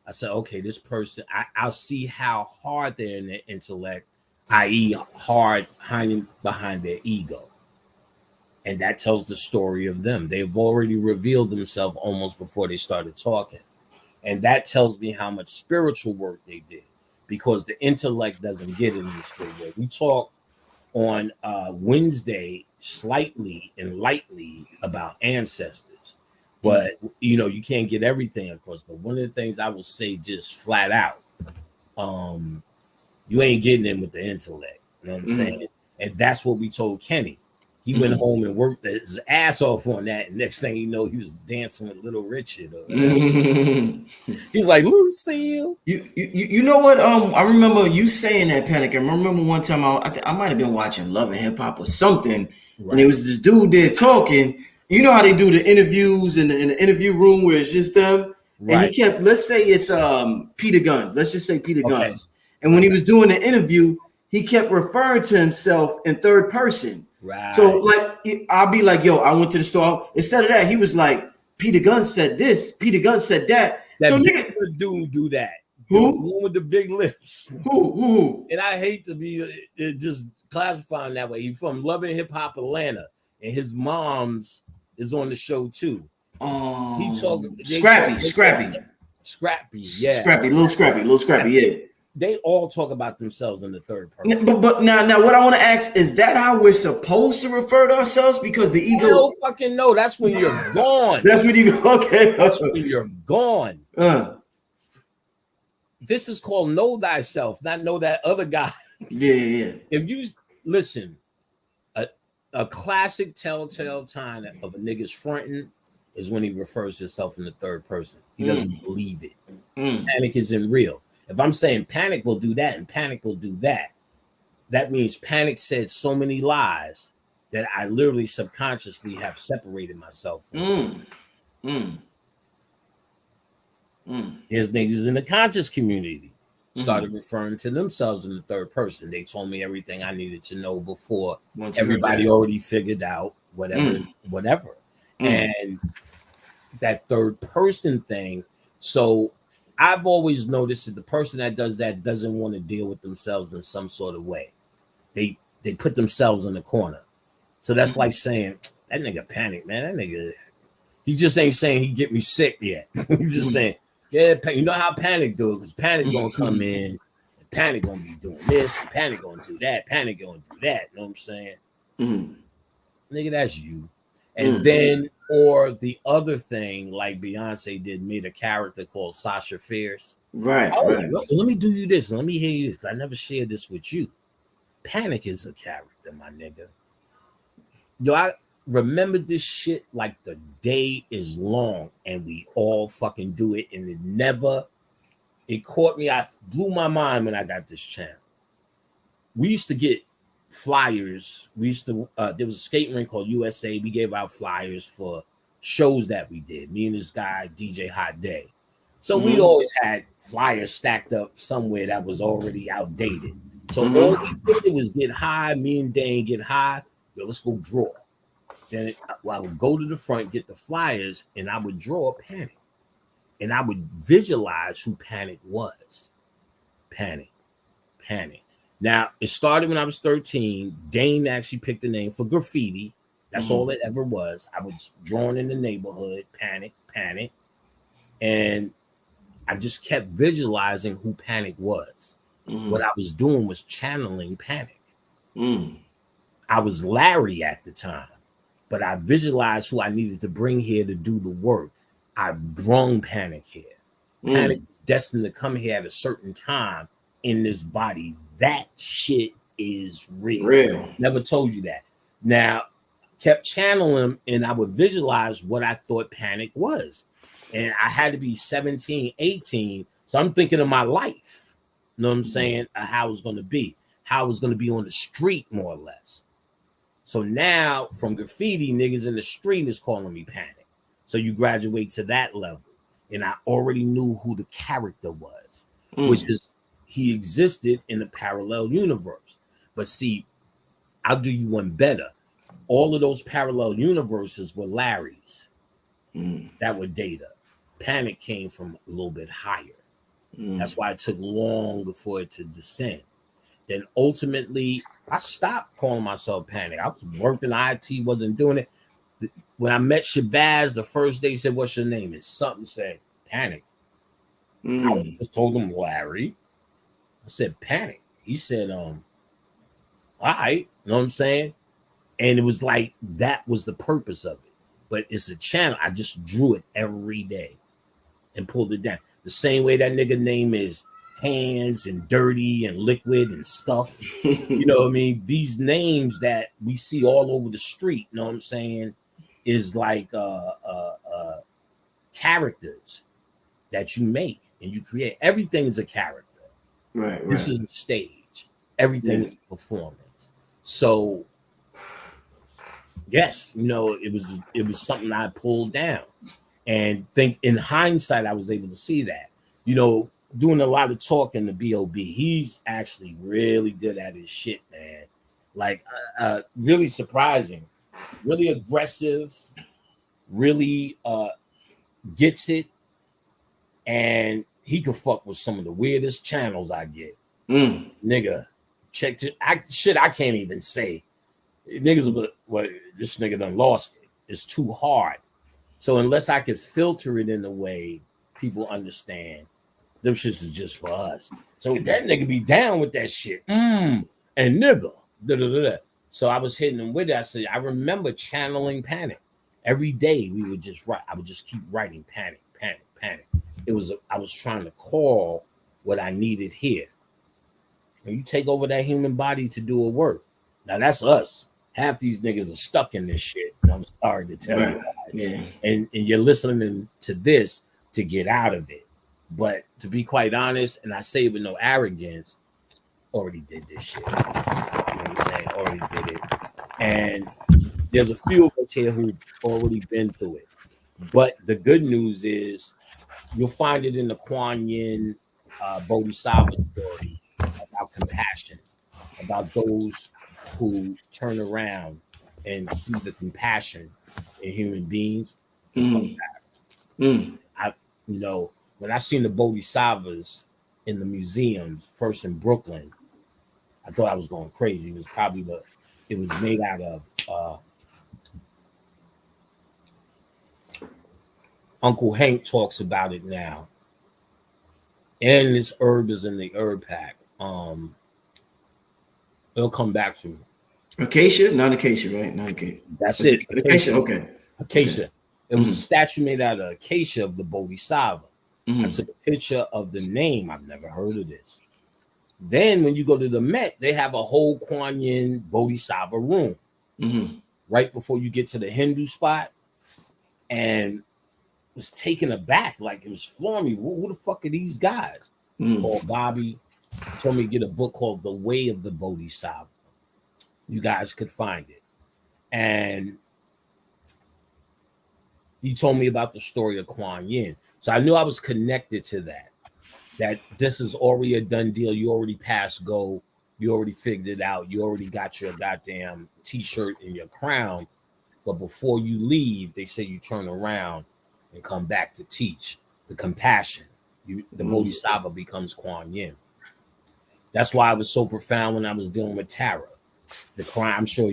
I said, okay, this person, I'll see how hard they're in their intellect, i.e. hard hiding behind their ego. And that tells the story of them. They've already revealed themselves almost before they started talking. And that tells me how much spiritual work they did, because the intellect doesn't get in the spiritual work. We talked on Wednesday slightly and lightly about ancestors, but you can't get everything across. But one of the things I will say just flat out, you ain't getting in with the intellect. You know what I'm saying? And that's what we told Kenny. He went home and worked his ass off on that. And next thing you know, he was dancing with Little Richard. He's like, Lucille. You know what? I remember you saying that, Panic. I remember one time I might have been watching Love and Hip Hop or something, right. And there was this dude there talking. You know how they do the interviews in the interview room where it's just them, right. And he kept. Let's say it's Peter Guns. Let's just say Peter Guns. And when he was doing the interview, he kept referring to himself in third person. Right. So like I'll be like, yo, I went to the store. Instead of that, he was like, Peter Gunn said this, Peter Gunn said that. So nigga, dude do that. Who? The one with the big lips. Who? And I hate to be just classifying that way. He's from Love and Hip Hop Atlanta, and his mom's is on the show too. He talking Scrappy, yeah. Little Scrappy, yeah. They all talk about themselves in the third person. But now what I want to ask is that how we're supposed to refer to ourselves? Because the ego. I don't fucking know. That's when you're gone. That's when you go. Okay. That's when you're gone. This is called know thyself, not know that other guy. Yeah. If you listen, a classic telltale sign of a nigga's fronting is when he refers to himself in the third person. He doesn't believe it. Panic isn't real. If I'm saying Panic will do that and Panic will do that, that means Panic said so many lies that I literally subconsciously have separated myself from. There's niggas in the conscious community started referring to themselves in the third person. They told me everything I needed to know before everybody already figured out whatever. And that third person thing. So I've always noticed that the person that does that doesn't want to deal with themselves in some sort of way. They put themselves in the corner. So that's like saying, that nigga Panic, man. That nigga, he just ain't saying he get me sick yet. He's just saying, yeah, you know how Panic do it, because Panic gonna come in and Panic gonna be doing this, Panic gonna do that, Panic gonna do that. You know what I'm saying? Nigga, that's you. And then, or the other thing, like Beyonce did, made a character called Sasha Fierce. Right. Let me do you this. Let me hear you this. I never shared this with you. Panic is a character, my nigga. Yo, I remember this shit like the day is long, and we all fucking do it, and it caught me. I blew my mind when I got this channel. We used to get flyers. We used to there was a skating rink called USA. We gave out flyers for shows that we did. Me and this guy, DJ Hot Day. So we always had flyers stacked up somewhere that was already outdated. So all we did was get high. Me and Dane get high. Yo, let's go draw. Then I would go to the front, get the flyers, and I would draw Panic. And I would visualize who Panic was. Panic. Now, it started when I was 13. Dane actually picked the name for graffiti. That's all it ever was. I was drawing in the neighborhood, Panic. And I just kept visualizing who Panic was. What I was doing was channeling Panic. I was Larry at the time, but I visualized who I needed to bring here to do the work. I brung Panic here. Panic is destined to come here at a certain time in this body. That shit is real. Never told you that. Now, kept channeling him, and I would visualize what I thought Panic was. And I had to be 17, 18. So I'm thinking of my life. You know what I'm saying? How it was going to be. How it was going to be on the street, more or less. So now, from graffiti, niggas in the street is calling me Panic. So you graduate to that level. And I already knew who the character was, which is he existed in a parallel universe. But see, I'll do you one better. All of those parallel universes were Larry's. That were Data. Panic came from a little bit higher. That's why it took long for it to descend. Then ultimately, I stopped calling myself Panic. I was working IT, wasn't doing it. When I met Shabazz the first day, he said, "What's your name?" And something said Panic. I just told him Larry. I said Panic. He said, all right, you know what I'm saying? And it was like that was the purpose of it. But it's a channel. I just drew it every day and pulled it down. The same way that nigga name is Hands and Dirty and Liquid and Stuff. You know what I mean? These names that we see all over the street, you know what I'm saying, is like characters that you make and you create. Everything is a character. Right. This is a stage. Everything is a performance. So yes, you know, it was something I pulled down. And think in hindsight, I was able to see that, you know, doing a lot of talking to B.O.B. He's actually really good at his shit, man. Like, really surprising, really aggressive, really gets it. And he could fuck with some of the weirdest channels I get. Nigga, check it. I can't even say. Niggas, what this nigga done lost it. It's too hard. So unless I could filter it in a way people understand, them shits is just for us. So that nigga be down with that shit. And nigga. Da-da-da-da. So I was hitting him with that. So I remember channeling Panic. Every day we would just write. I would just keep writing Panic. I was trying to call what I needed here. When you take over that human body to do a work, now that's us. Half these niggas are stuck in this shit. And I'm sorry to tell you guys. And you're listening to this to get out of it. But to be quite honest, and I say it with no arrogance, already did this shit. You know what I'm saying? Already did it. And there's a few of us here who've already been through it. But the good news is you'll find it in the Kuan Yin Bodhisattva story about compassion, about those who turn around and see the compassion in human beings. You know, when I seen the Bodhisattvas in the museums, first in Brooklyn, I thought I was going crazy. It was made out of Uncle Hank talks about it now. And this herb is in the herb pack. It'll come back to me. Acacia, not acacia, right? Not acacia. That's it. Acacia. Okay. Acacia. Okay. It was a statue made out of acacia of the Bodhisattva. I took a picture of the name. I've never heard of this. Then when you go to the Met, they have a whole Kuan Yin Bodhisattva room right before you get to the Hindu spot, and was taken aback, like it was flooring me. Who the fuck are these guys? Called Bobby, told me to get a book called The Way of the Bodhisattva. You guys could find it. And he told me about the story of Kuan Yin. So I knew I was connected to that this is already a done deal. You already passed go. You already figured it out. You already got your goddamn t-shirt and your crown. But before you leave, they say you turn around and come back to teach the compassion. The Bodhisattva becomes Kuan Yin. That's why it was so profound when I was dealing with Tara. The crying, I'm sure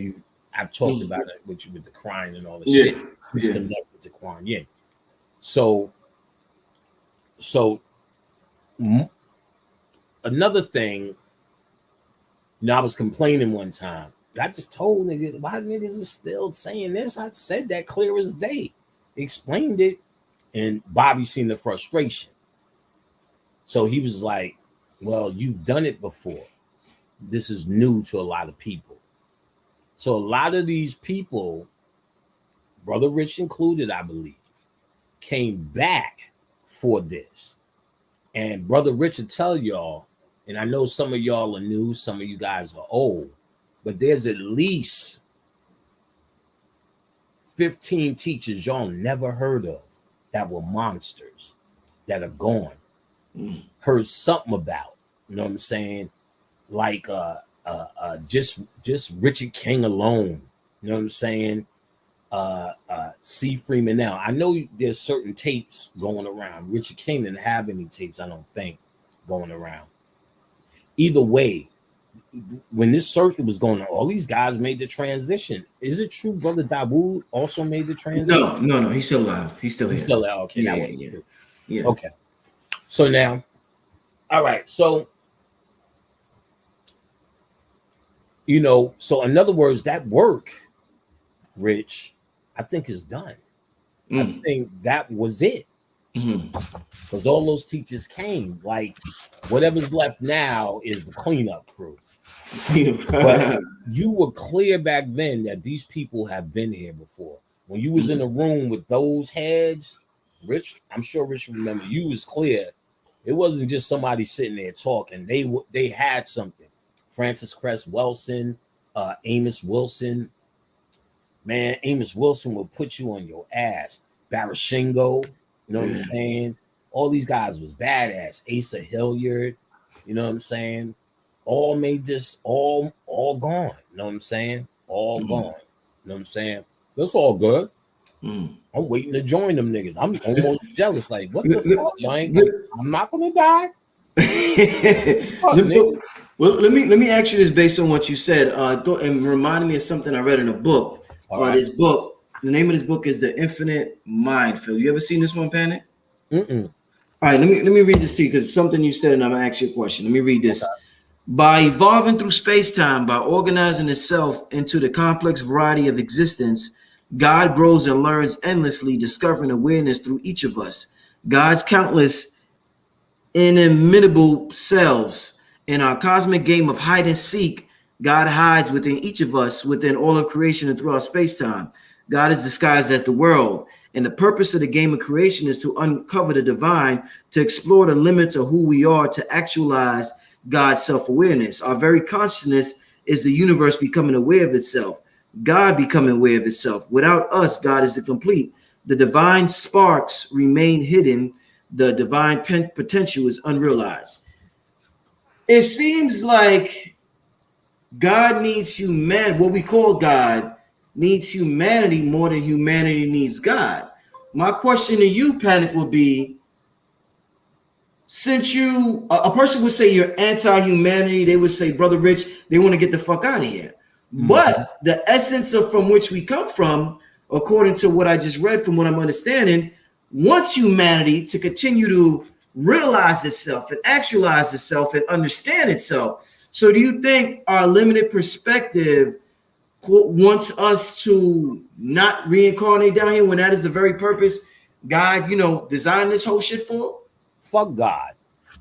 I've talked about it with you with the crying and all the shit. It's connected to Kuan Yin. So another thing, I was complaining one time. I just told niggas, why niggas is still saying this? I said that clear as day. Explained it, and Bobby seen the frustration. So he was like, well, you've done it before. This is new to a lot of people. So a lot of these people, Brother Rich included, I believe, came back for this. And Brother Rich will tell y'all, and I know some of y'all are new, some of you guys are old, but there's at least 15 teachers y'all never heard of that were monsters that are gone. Heard something about, you know what I'm saying? Like just Richard King alone, you know what I'm saying? C. Freeman now. I know there's certain tapes going around. Richard King didn't have any tapes, I don't think, going around. Either way, when this circuit was going on, all these guys made the transition. Is it true Brother Dawood also made the transition? No, he's still alive. He's still here. He's still alive. Okay, yeah. Okay. So now, all right. So, so in other words, that work, Rich, I think is done. I think that was it. Because all those teachers came. Like, whatever's left now is the cleanup crew. But you were clear back then that these people have been here before. When you was in a room with those heads, Rich, I'm sure Rich remember, you was clear. It wasn't just somebody sitting there talking. They had something. Francis Cress Wilson, Amos Wilson. Man, Amos Wilson will put you on your ass. Barashingo, you know what I'm saying? All these guys was badass. Asa Hilliard, you know what I'm saying? All made this all gone. You know what I'm saying? All gone. You know what I'm saying? That's all good. I'm waiting to join them niggas. I'm almost jealous. Like, what the fuck, man? I'm not gonna die. Well, let me ask you this based on what you said. And reminded me of something I read in a book. This book, the name of this book is The Infinite Mind Field. You ever seen this one, Panic? All right, let me read this to you because it's something you said, and I'm gonna ask you a question. Let me read this. Okay. By evolving through space-time, by organizing itself into the complex variety of existence, God grows and learns endlessly, discovering awareness through each of us. God's countless inimitable selves. In our cosmic game of hide and seek, God hides within each of us, within all of creation and throughout space-time. God is disguised as the world. And the purpose of the game of creation is to uncover the divine, to explore the limits of who we are, to actualize God's self-awareness. Our very consciousness is the universe becoming aware of itself. God becoming aware of itself. Without us, God is incomplete. The divine sparks remain hidden. The divine potential is unrealized. It seems like God needs humanity. What we call God needs humanity more than humanity needs God. My question to you, Panic, will be, since a person would say you're anti-humanity, they would say, Brother Rich, they want to get the fuck out of here. But the essence of from which we come from, according to what I just read, from what I'm understanding, wants humanity to continue to realize itself and actualize itself and understand itself. So do you think our limited perspective wants us to not reincarnate down here when that is the very purpose God, designed this whole shit for? Fuck God.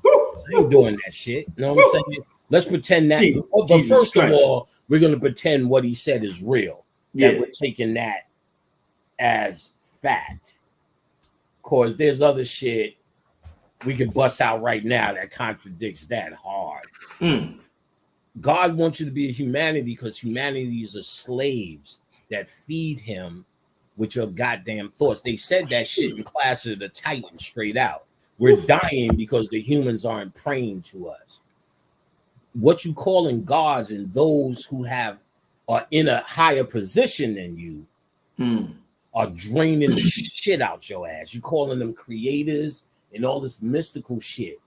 I ain't doing that shit. You know what I'm saying? Let's pretend that. But first of all, we're going to pretend what he said is real. That we're taking that as fact. Because there's other shit we can bust out right now that contradicts that hard. God wants you to be a humanity because humanities are slaves that feed him with your goddamn thoughts. They said that shit in Clash of the Titans straight out. We're dying because the humans aren't praying to us. What you calling gods and those who are in a higher position than you are draining the shit out your ass. You calling them creators and all this mystical shit.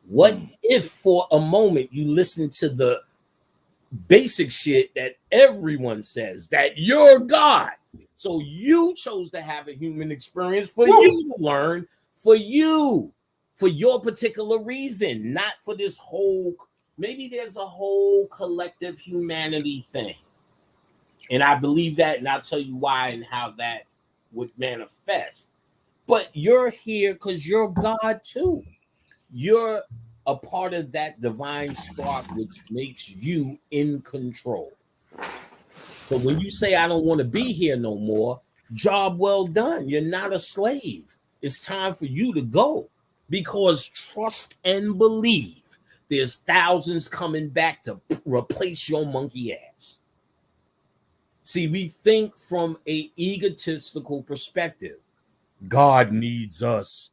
What if for a moment you listen to the basic shit that everyone says, that you're God? So you chose to have a human experience for you to learn, for your particular reason, not for this whole, maybe there's a whole collective humanity thing. And I believe that, and I'll tell you why and how that would manifest. But you're here because you're God too. You're a part of that divine spark which makes you in control. So when you say, I don't want to be here no more, job well done. You're not a slave. It's time for you to go, because trust and believe there's thousands coming back to replace your monkey ass. See, we think from a egotistical perspective. God needs us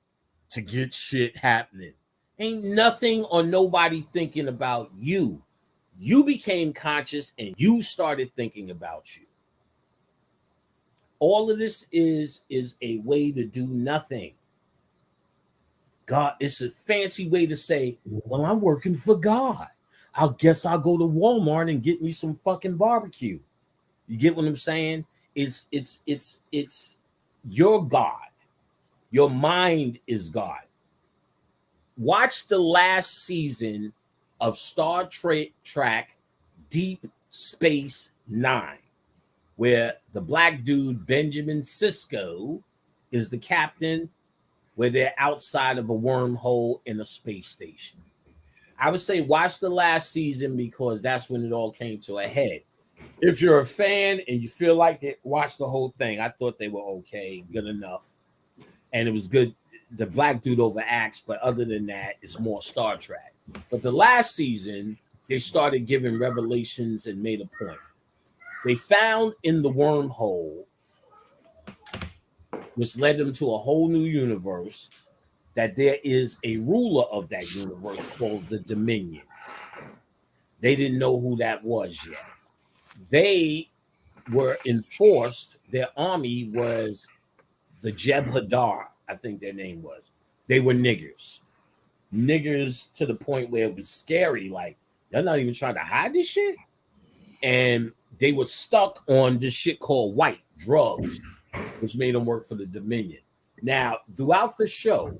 to get shit happening. Ain't nothing or nobody thinking about you. You became conscious and you started thinking about you. All of this is a way to do nothing. God, it's a fancy way to say, well, I'm working for God. I guess I'll go to Walmart and get me some fucking barbecue. You get what I'm saying? It's your God. Your mind is God. Watch the last season of Star Trek Deep Space Nine, where the black dude Benjamin Sisko is the captain, where they're outside of a wormhole in a space station. I would say watch the last season because that's when it all came to a head. If you're a fan and you feel like it, watch the whole thing. I thought they were okay, good enough. And it was good. The black dude overacts, but other than that, it's more Star Trek. But the last season, they started giving revelations and made a point. They found in the wormhole, which led them to a whole new universe, that there is a ruler of that universe called the Dominion. They didn't know who that was yet. They were enforced. Their army was the Jebhadar, I think their name was. They were niggers to the point where it was scary. Like, they're not even trying to hide this shit. And they were stuck on this shit called white drugs, which made them work for the Dominion. Now, throughout the show,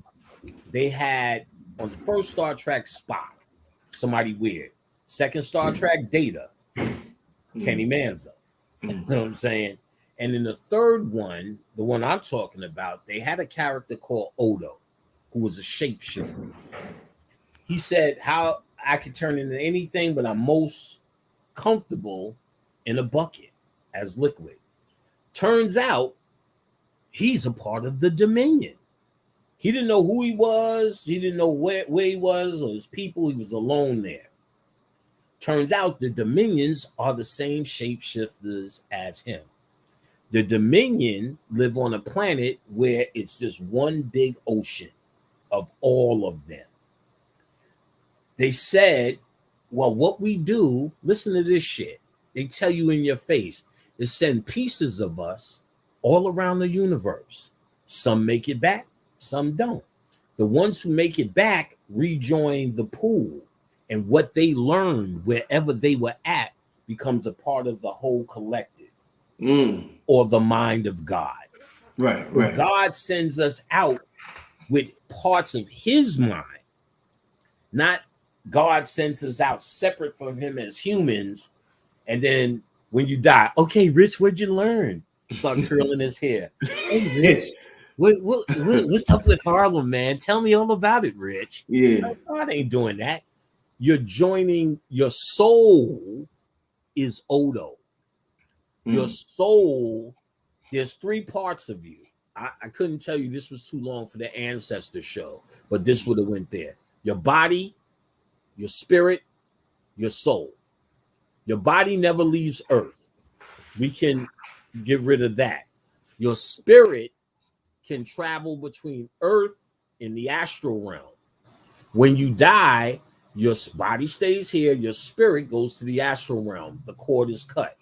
they had on the first Star Trek Spock, somebody weird. Second Star Trek Data, Kenny Manza. You know what I'm saying? And in the third one, the one I'm talking about, they had a character called Odo, who was a shapeshifter. He said how I could turn into anything, but I'm most comfortable in a bucket as liquid. Turns out he's a part of the Dominion. He didn't know who he was. He didn't know where he was or his people. He was alone there. Turns out the Dominions are the same shapeshifters as him. The Dominion live on a planet where it's just one big ocean of all of them. They said, well, what we do, listen to this shit. They tell you in your face, is send pieces of us all around the universe. Some make it back, some don't. The ones who make it back rejoin the pool, and what they learned wherever they were at becomes a part of the whole collective. Or the mind of God. Right. God sends us out. with parts of his mind, not God sends us out separate from him as humans. And then when you die, okay, Rich, what'd you learn? Start curling his hair. Hey, Rich, what's up with Harlem, man? Tell me all about it, Rich. Yeah. God ain't doing that. You're joining, your soul is Odo. Your soul, there's 3 parts of you. I couldn't tell you, this was too long for the ancestor show, but this would have went there. Your body, your spirit, your soul. Your body never leaves Earth. We can get rid of that. Your spirit can travel between Earth and the astral realm. When you die, your body stays here. Your spirit goes to the astral realm. The cord is cut.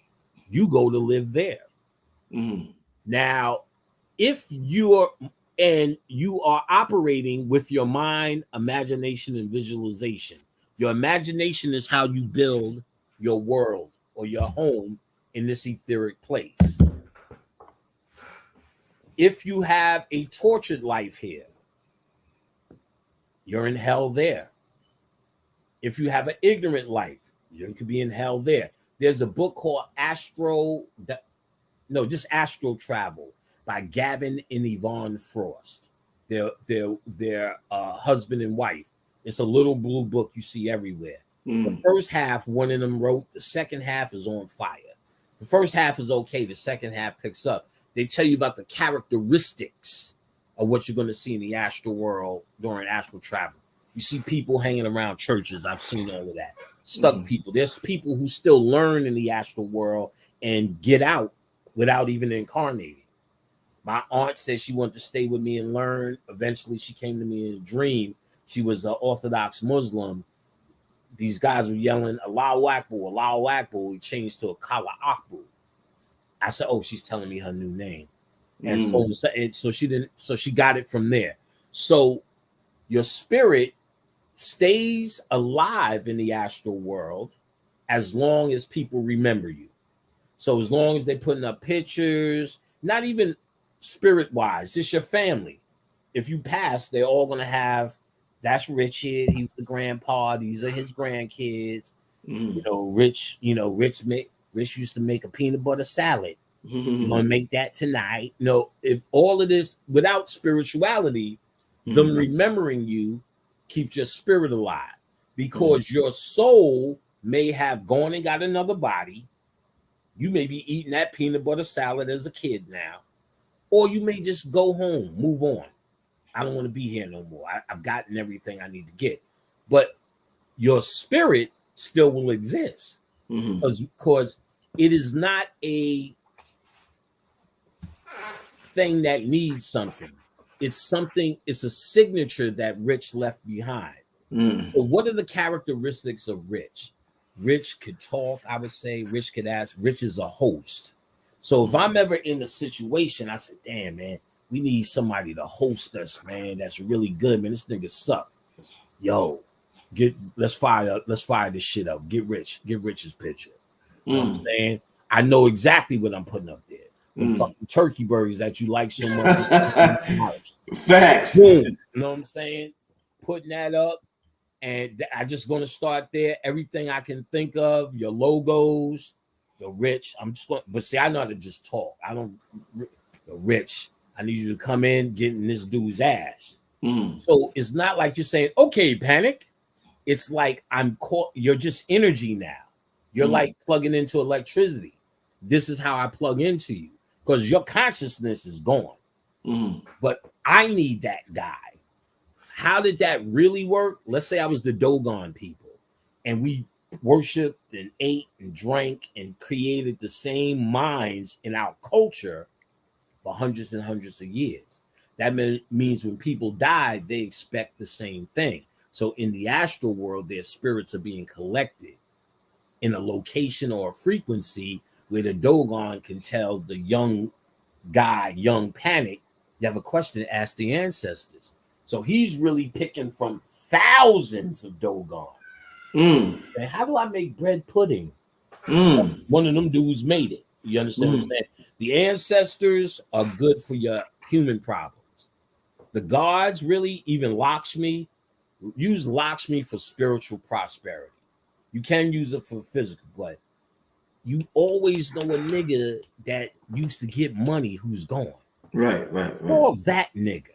You go to live there. Now, if you are operating with your mind, imagination, and visualization, your imagination is how you build your world or your home in this etheric place. If you have a tortured life here, you're in hell there. If you have an ignorant life, you could be in hell there. There's a book called Astral Travel by Gavin and Yvonne Frost. They're husband and wife. It's a little blue book you see everywhere. The first half, one of them wrote. The second half is on fire. The first half is okay. The second half picks up. They tell you about the characteristics of what you're going to see in the astral world during astral travel. You see people hanging around churches. I've seen all of that. Stuck people. There's people who still learn in the astral world and get out without even incarnating. My aunt said she wanted to stay with me and learn. Eventually, she came to me in a dream. She was an Orthodox Muslim. These guys were yelling, Allahu Akbar, Allahu Akbar. He changed to a Kala Akbar. I said, oh, she's telling me her new name. And so she got it from there. So your spirit stays alive in the astral world as long as people remember you. So as long as they're putting up pictures, not even spirit-wise, just your family. If you pass, they're all going to have, that's Richard, he was the grandpa, these are his grandkids. Rich used to make a peanut butter salad. You're going to make that tonight. If all of this, without spirituality, them remembering you keeps your spirit alive, because your soul may have gone and got another body. You may be eating that peanut butter salad as a kid now, or you may just go home, move on. I don't want to be here no more. I've gotten everything I need to get. But your spirit still will exist, because it is not a thing that needs something. It's a signature that Rich left behind. So what are the characteristics of Rich? Rich could talk, I would say. Rich could ask. Rich is a host. So if I'm ever in a situation, I said, damn, man, we need somebody to host us, man. That's really good, man. This nigga suck. Yo, let's fire this shit up. Get Rich's picture. You know what I'm saying? I know exactly what I'm putting up there. The fucking turkey burgers that you like so much. Facts. Boom. You know what I'm saying? Putting that up. And I'm just going to start there. Everything I can think of, your logos, your Rich. I'm just going, but see, I know how to just talk. I don't, Rich, I need you to come in, get in this dude's ass. So it's not like you're saying, okay, Panic. It's like you're just energy now. You're like plugging into electricity. This is how I plug into you, because your consciousness is gone. But I need that guy. How did that really work? Let's say I was the Dogon people and we worshiped and ate and drank and created the same minds in our culture for hundreds and hundreds of years. That means when people die, they expect the same thing. So in the astral world, their spirits are being collected in a location or a frequency where the Dogon can tell the young guy, young Panic, you have a question, ask the ancestors. So he's really picking from thousands of Dogon. Say, how do I make bread pudding? So one of them dudes made it. You understand what I'm saying? The ancestors are good for your human problems. The gods really, even Lakshmi, use Lakshmi for spiritual prosperity. You can use it for physical, but you always know a nigga that used to get money who's gone. Right. Or that nigga.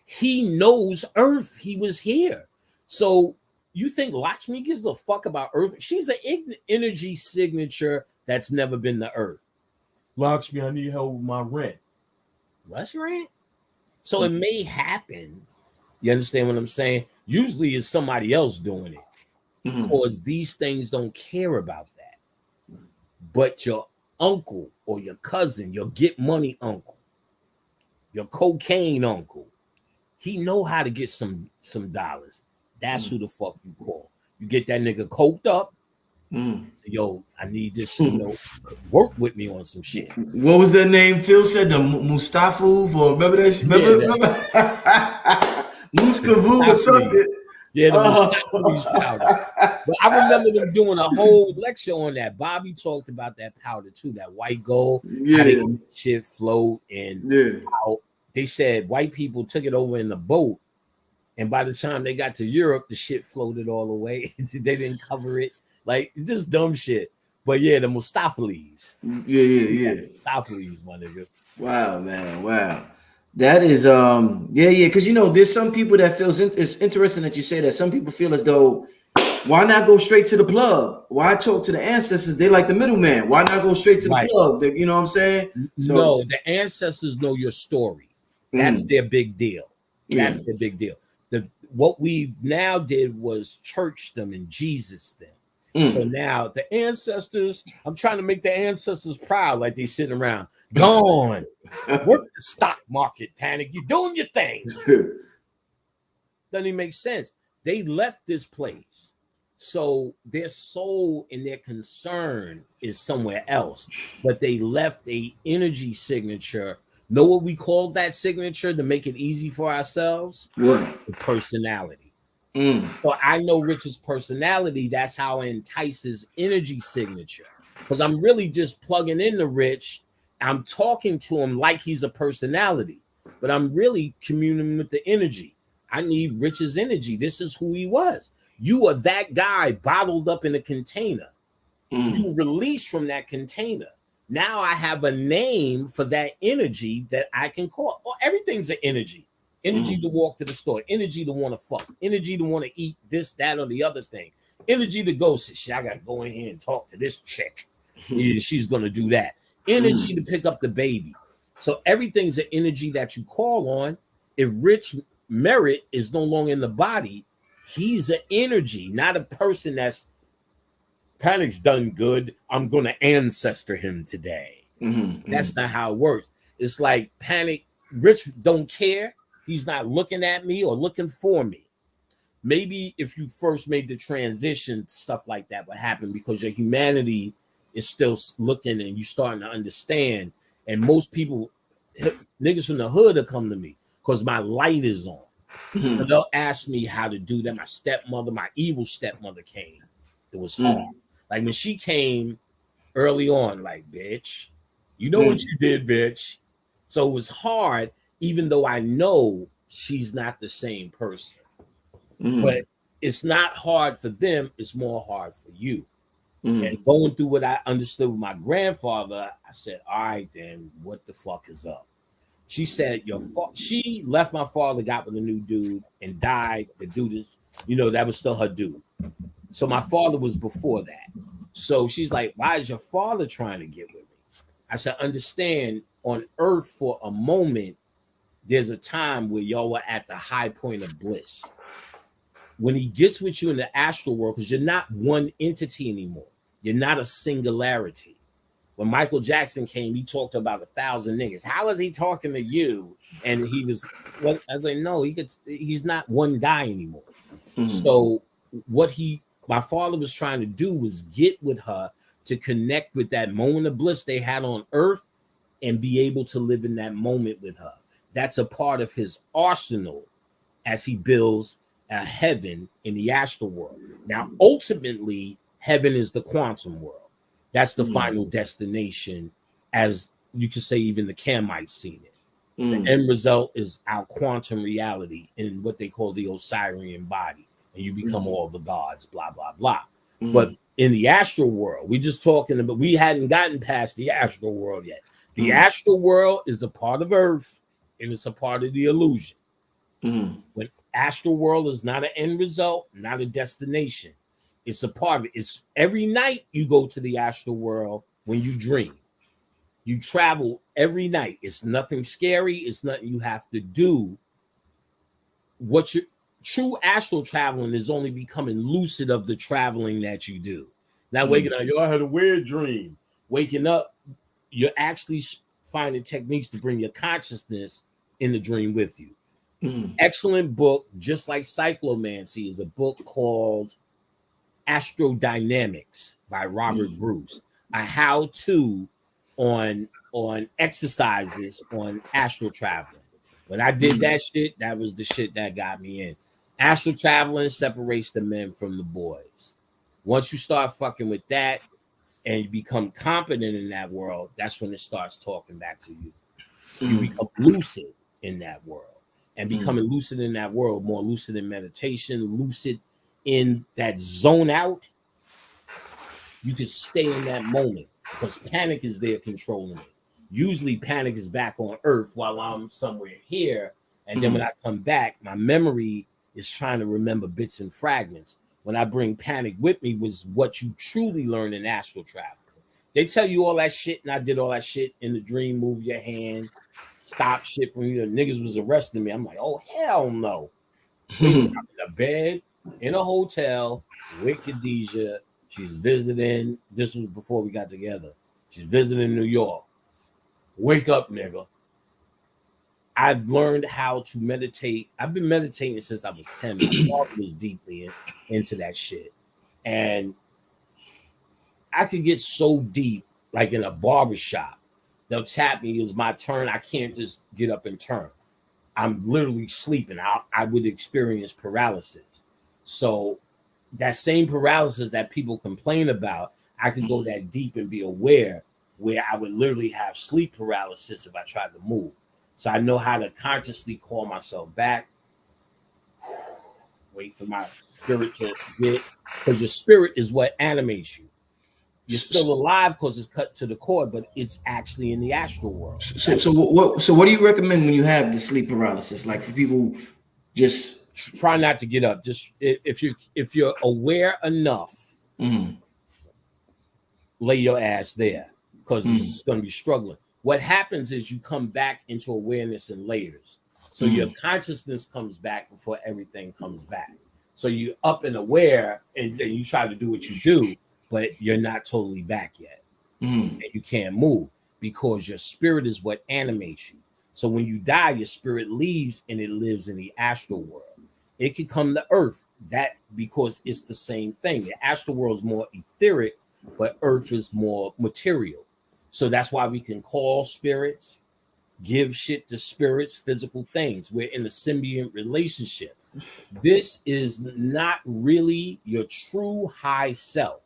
He knows Earth. He was here. So you think Lakshmi gives a fuck about Earth? She's an energy signature that's never been to Earth. Lakshmi, I need help with my rent. What's rent? So it may happen. You understand what I'm saying? Usually it's somebody else doing it because these things don't care about that. But your uncle or your cousin, your get money uncle, your cocaine uncle, he know how to get some dollars. That's who the fuck you call. You get that nigga coked up. So, yo, I need this, work with me on some shit. What was that name? Phil said the Mustafa, or remember that? Remember? Muskavu or something. Yeah, the Mustafa powder. But I remember them doing a whole lecture on that. Bobby talked about that powder too, that white gold. How they can shit float, and how they said white people took it over in the boat, and by the time they got to Europe, the shit floated all the way. They didn't cover it. Like, just dumb shit. But yeah, the Mustafa'lis. Yeah. Mustafa'lis, my nigga. Wow, man. Wow. That is because there's some people that feels it's interesting that you say that. Some people feel as though, why not go straight to the plug? Why talk to the ancestors? They like the middleman. Why not go straight to the plug? You know what I'm saying? So, no, the ancestors know your story. That's their big deal. That's their big deal. What we've now did was church them and Jesus them. So now the ancestors, I'm trying to make the ancestors proud, like they sitting around. Gone. Work the stock market, Panic. You're doing your thing. Doesn't even make sense. They left this place. So their soul and their concern is somewhere else. But they left a energy signature. Know what we call that signature to make it easy for ourselves? What? The personality. So I know Rich's personality. That's how I entice his energy signature. Because I'm really just plugging into Rich. I'm talking to him like he's a personality, but I'm really communing with the energy. I need Rich's energy. This is who he was. You are that guy bottled up in a container. You release from that container. Now I have a name for that energy that I can call. Well, everything's an energy. Energy to walk to the store, energy to want to fuck, energy to want to eat this, that, or the other thing, energy to go, shit, I got to go in here and talk to this chick. She's going to do that. Energy to pick up the baby. So everything's an energy that you call on. If Rich Merritt is no longer in the body, he's an energy, not a person that's Panic's done good. I'm going to ancestor him today. That's not how it works. It's like Panic, Rich don't care. He's not looking at me or looking for me. Maybe if you first made the transition, stuff like that would happen because your humanity is still looking and you're starting to understand. And most people, niggas from the hood, will come to me because my light is on. So they'll ask me how to do that. My stepmother, my evil stepmother came. It was hard. Like when she came early on, like, bitch, you know what you did, bitch. So it was hard. Even though I know she's not the same person. But it's not hard for them, it's more hard for you. And going through what I understood with my grandfather, I said, all right, then what the fuck is up? She said, she left my father, got with a new dude and died. The dude is, that was still her dude. So my father was before that. So she's like, why is your father trying to get with me? I said, understand, on earth for a moment, there's a time where y'all were at the high point of bliss. When he gets with you in the astral world, because you're not one entity anymore. You're not a singularity. When Michael Jackson came, he talked about 1,000 niggas. How is he talking to you? And he was, I was like, no, he's not one guy anymore. So my father was trying to do was get with her to connect with that moment of bliss they had on earth and be able to live in that moment with her. That's a part of his arsenal as he builds a heaven in the astral world. Now, ultimately, heaven is the quantum world. That's the final destination, as you could say, even the Kamites seen it. The end result is our quantum reality in what they call the Osirian body, and you become all the gods, blah, blah, blah. But in the astral world, we just talking about, we hadn't gotten past the astral world yet. The astral world is a part of Earth, and it's a part of the illusion. When astral world is not an end result, not a destination, it's a part of it. It's every night you go to the astral world when you dream. You travel every night. It's nothing scary. It's nothing you have to do. What your true astral traveling is only becoming lucid of the traveling that you do. Now, waking up, I had a weird dream. Waking up, you're actually finding techniques to bring your consciousness in the dream with you. Excellent book, just like cyclomancy, is a book called Astrodynamics by Robert Bruce. A how-to on exercises on astral traveling. When I did that shit, that was the shit that got me in. Astral traveling separates the men from the boys. Once you start fucking with that and you become competent in that world, that's when it starts talking back to you. You become lucid in that world. And becoming lucid in that world, more lucid in meditation, lucid in that zone out, you can stay in that moment because panic is there controlling it. Usually panic is back on Earth while I'm somewhere here. And then when I come back, my memory is trying to remember bits and fragments. When I bring panic with me was what you truly learn in astral travel. They tell you all that shit, and I did all that shit in the dream, move your hand, stop shit from you. Niggas was arresting me. I'm like, oh, hell no. I'm in a bed in a hotel with Khadijah. She's visiting. This was before we got together. She's visiting New York. Wake up, nigga. I've learned how to meditate. I've been meditating since I was 10. My father was deeply into that shit. And I could get so deep, like in a barbershop. They'll tap me. It's my turn. I can't just get up and turn. I'm literally sleeping. I would experience paralysis. So that same paralysis that people complain about, I could go that deep and be aware where I would literally have sleep paralysis if I tried to move. So I know how to consciously call myself back, wait for my spirit to get, because your spirit is what animates you. You're still alive because it's cut to the core, but it's actually in the astral world. So what do you recommend when you have the sleep paralysis? Like for people, just try not to get up. Just if you're aware enough, lay your ass there because it's going to be struggling. What happens is you come back into awareness in layers. So your consciousness comes back before everything comes back. So you're up and aware, and then you try to do what you do, but you're not totally back yet. And you can't move because your spirit is what animates you. So when you die, your spirit leaves and it lives in the astral world. It can come to Earth, that because it's the same thing. The astral world is more etheric, but Earth is more material. So that's why we can call spirits, give shit to spirits, physical things. We're in a symbiont relationship. This is not really your true high self.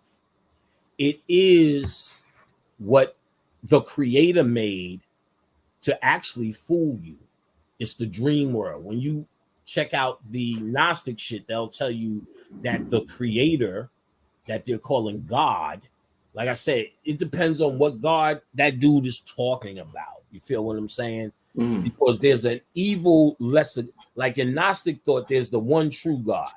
It is what the creator made to actually fool you. It's the dream world. When you check out the Gnostic shit, they'll tell you that the creator that they're calling God, like I said, it depends on what God that dude is talking about. You feel what I'm saying? Because there's an evil lesson. Like in Gnostic thought, there's the one true God.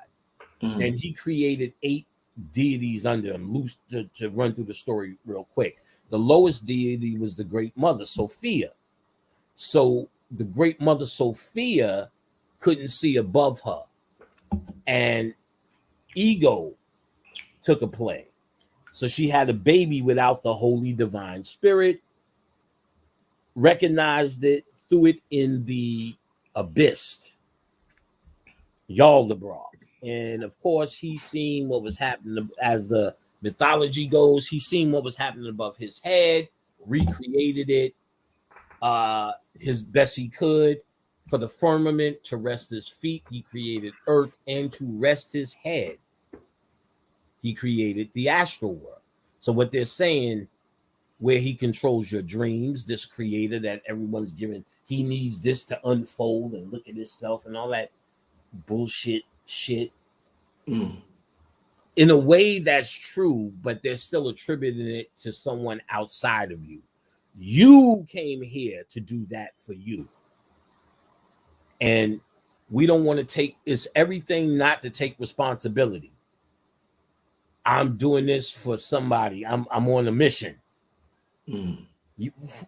And he created 8 deities under him. Loose to run through the story real quick. The lowest deity was the Great Mother, Sophia. So the Great Mother Sophia couldn't see above her. And ego took a play. So she had a baby without the Holy Divine Spirit, recognized it, threw it in the abyss, Yaldabaoth. And of course, he seen what was happening as the mythology goes. He seen what was happening above his head, recreated it his best he could. For the firmament to rest his feet, he created earth, and to rest his head, he created the astral world. So what they're saying, where he controls your dreams, this creator that everyone's given. He needs this to unfold and look at himself and all that bullshit shit. In a way, that's true, but they're still attributing it to someone outside of you. You came here to do that for you. And we don't want to take, it's everything not to take responsibility. I'm doing this for somebody. I'm on a mission.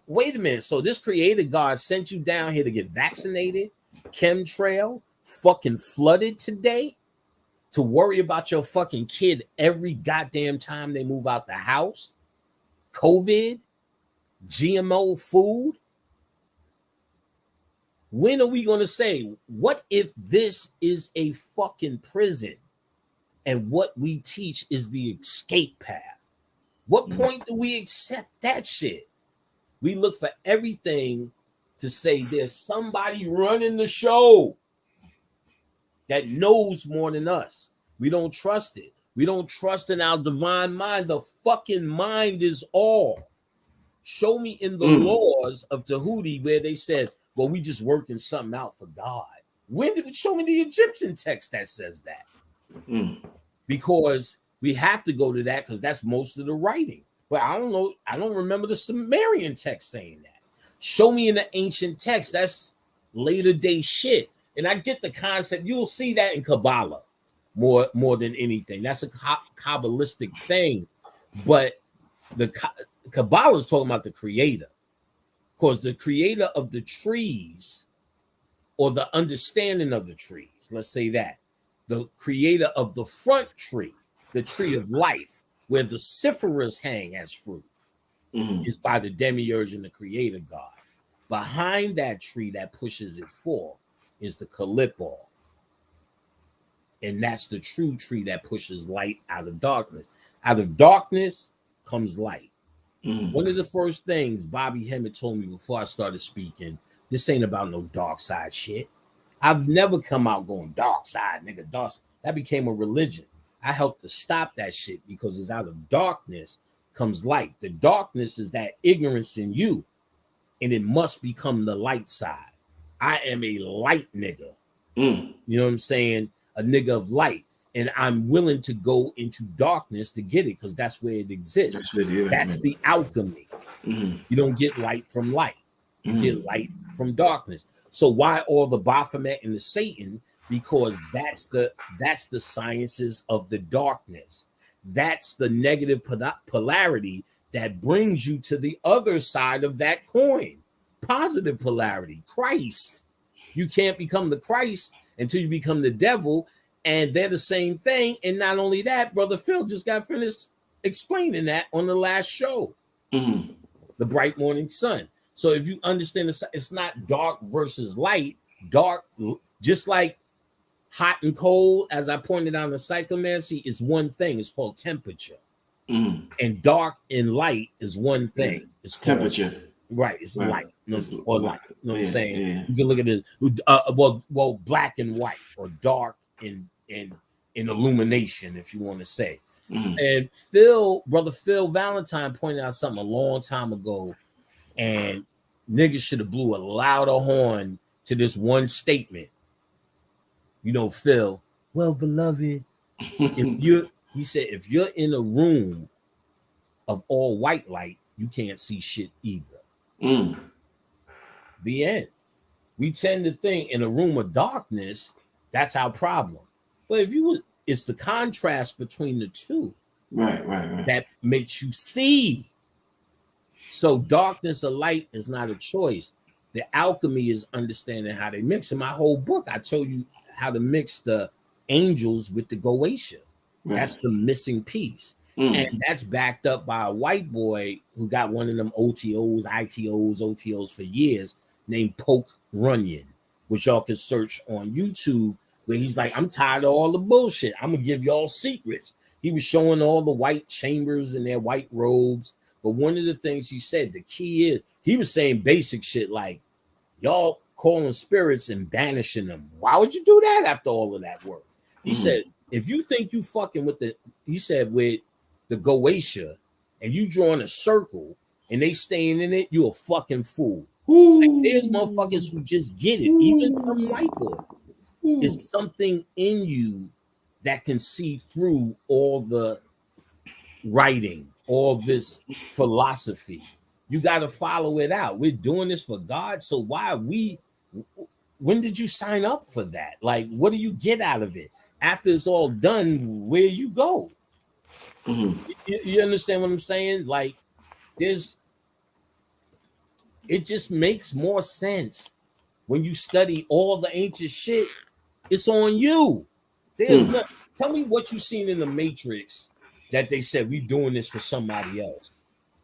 Wait a minute. So this creator God sent you down here to get vaccinated, chemtrail, fucking flooded today, to worry about your fucking kid every goddamn time they move out the house, COVID, GMO food. When are we going to say, what if this is a fucking prison and what we teach is the escape path? What point do we accept that shit? We look for everything to say there's somebody running the show that knows more than us. We don't trust it. We don't trust in our divine mind. The fucking mind is all. Show me in the laws of Tahuti where they said, well, we just working something out for God. When did it show me the Egyptian text that says that? Because we have to go to that because that's most of the writing. But I don't know. I don't remember the Sumerian text saying that. Show me in the ancient text. That's later day shit. And I get the concept. You'll see that in Kabbalah more than anything. That's a Kabbalistic thing. But the Kabbalah is talking about the creator. Because the creator of the trees, or the understanding of the trees, let's say that, the creator of the front tree, the tree of life, where the Cypherus hang as fruit, is by the demiurge and the creator God. Behind that tree that pushes it forth is the Kalipov. And that's the true tree that pushes light out of darkness. Out of darkness comes light. One of the first things Bobby Hemmett told me before I started speaking, this ain't about no dark side shit. I've never come out going dark side, nigga, dark. That became a religion. I helped to stop that shit because it's out of darkness comes light. The darkness is that ignorance in you, and it must become the light side. I am a light nigga. You know what I'm saying? A nigga of light. And I'm willing to go into darkness to get it because that's where it exists. That's the alchemy. You don't get light from light. You get light from darkness. So why all the Baphomet and the Satan? Because that's the sciences of the darkness. That's the negative polarity that brings you to the other side of that coin. Positive polarity, Christ. You can't become the Christ until you become the devil. And they're the same thing. And not only that, Brother Phil just got finished explaining that on the last show, the bright morning sun. So if you understand, it's not dark versus light. Dark, just like hot and cold, as I pointed out in the cyclomancy, is one thing. It's called temperature. And dark and light is one thing. It's called temperature. Right, it's light. Or light. You know what I'm saying? Yeah. You can look at this. Well, black and white, or dark in illumination, if you want to say. And Brother Phil Valentine pointed out something a long time ago, and niggas should have blew a louder horn to this one statement. You know, Phil, well, beloved, he said, if you're in a room of all white light, you can't see shit either. The end. We tend to think in a room of darkness, that's our problem. But it's the contrast between the two, right, that makes you see. So darkness or light is not a choice. The alchemy is understanding how they mix. In my whole book, I told you how to mix the angels with the Goetia. That's the missing piece. And that's backed up by a white boy who got one of them OTOs for years, named Poke Runyon, which y'all can search on YouTube, where he's like, I'm tired of all the bullshit. I'm gonna give y'all secrets. He was showing all the white chambers and their white robes. But one of the things he said, the key is, he was saying basic shit like, y'all calling spirits and banishing them. Why would you do that after all of that work? He said, if you think you fucking with with the Goetia, and you drawing a circle and they staying in it, you're a fucking fool. Like, there's motherfuckers who just get it, even some white boys. It's something in you that can see through all the writing, all this philosophy. You got to follow it out. We're doing this for God. So why when did you sign up for that? Like, what do you get out of it? After it's all done, where you go? You understand what I'm saying? Like, it just makes more sense when you study all the ancient shit. It's on you. There's no, tell me what you seen in the Matrix that they said we doing this for somebody else.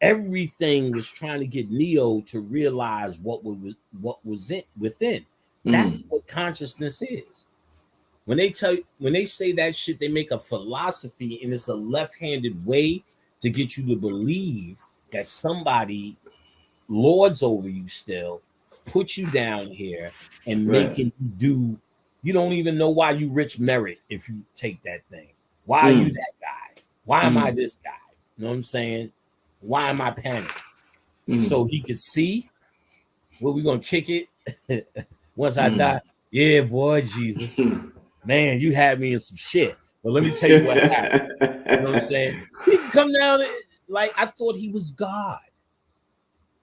Everything was trying to get Neo to realize what was within. That's what consciousness is. When they say that shit, they make a philosophy, and it's a left-handed way to get you to believe that somebody lords over you still, put you down here, and making you do. You don't even know why you rich merit if you take that thing. Why are you that guy? Why am I this guy? You know what I'm saying? Why am I panicked? So he could see where we gonna kick it once I die. Yeah, boy, Jesus. Man, you had me in some shit. But let me tell you what happened. You know what I'm saying? He can come down like I thought he was God.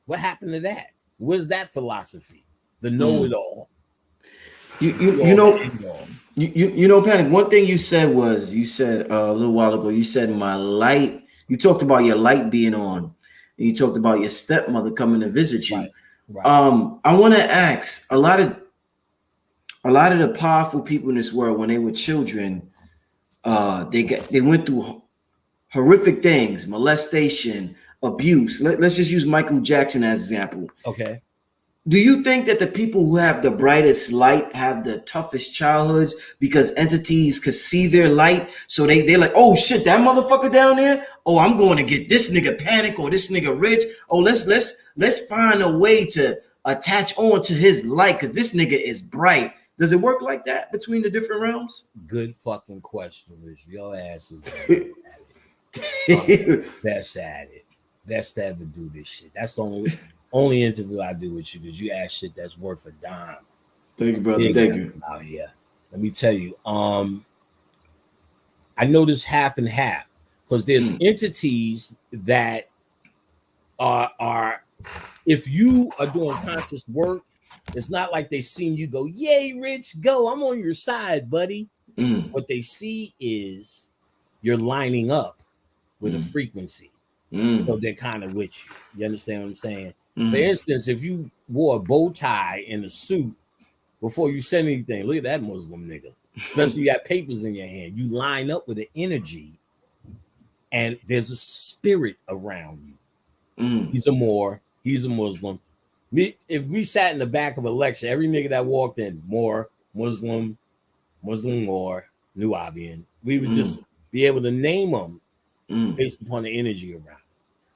What happened to that? Where's that philosophy? The know-it-all. You know, Panic. One thing you said a little while ago. You said my light. You talked about your light being on, and you talked about your stepmother coming to visit you. Right. I want to ask a lot of the powerful people in this world when they were children, they went through horrific things, molestation, abuse. Let's just use Michael Jackson as an example. Okay. Do you think that the people who have the brightest light have the toughest childhoods because entities could see their light? So they're like, oh shit, that motherfucker down there. Oh, I'm going to get this nigga Panic or this nigga Rich. Oh, let's find a way to attach on to his light because this nigga is bright. Does it work like that between the different realms? Good fucking question, Rich. Your ass is at it. Best at it. Best to ever do this shit. That's the only interview I do with you because you ask shit that's worth a dime. Thank you, brother. Thank you. Out here. Let me tell you. I know this half and half because there's entities that are if you are doing conscious work, it's not like they seen you go, yay, Rich, go. I'm on your side, buddy. What they see is you're lining up with a frequency. So they're kind of with you. You understand what I'm saying? For instance, if you wore a bow tie and a suit before you said anything, look at that Muslim nigga. Especially you got papers in your hand. You line up with the energy, and there's a spirit around you. He's a Moor. He's a Muslim. If we sat in the back of a lecture, every nigga that walked in, Moor, Muslim, Moor, Nubian, we would just be able to name them based upon the energy around.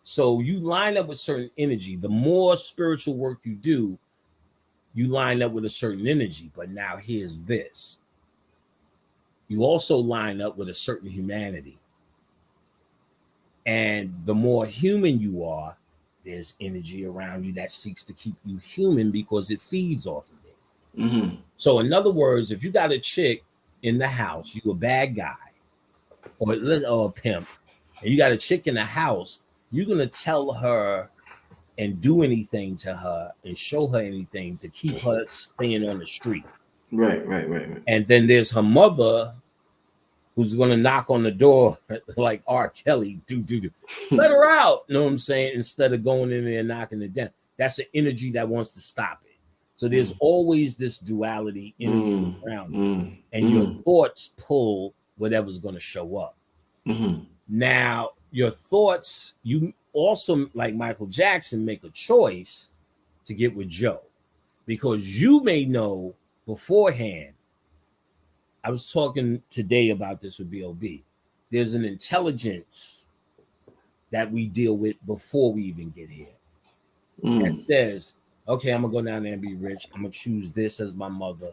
So you line up with certain energy. The more spiritual work you do, you line up with a certain energy. But now here's this. You also line up with a certain humanity. And the more human you are, there's energy around you that seeks to keep you human because it feeds off of it. So in other words, if you got a chick in the house, you a bad guy or a pimp, and you got a chick in the house, you're going to tell her and do anything to her and show her anything to keep her staying on the street. Right. And then there's her mother who's going to knock on the door like R. Kelly, do. Let her out. You know what I'm saying? Instead of going in there and knocking it down. That's an energy that wants to stop it. So there's always this duality energy around you. And your thoughts pull whatever's going to show up. Now, your thoughts, you also, like Michael Jackson, make a choice to get with Joe because you may know beforehand. I was talking today about this with B.O.B. There's an intelligence that we deal with before we even get here that says, okay, I'm going to go down there and be rich. I'm going to choose this as my mother.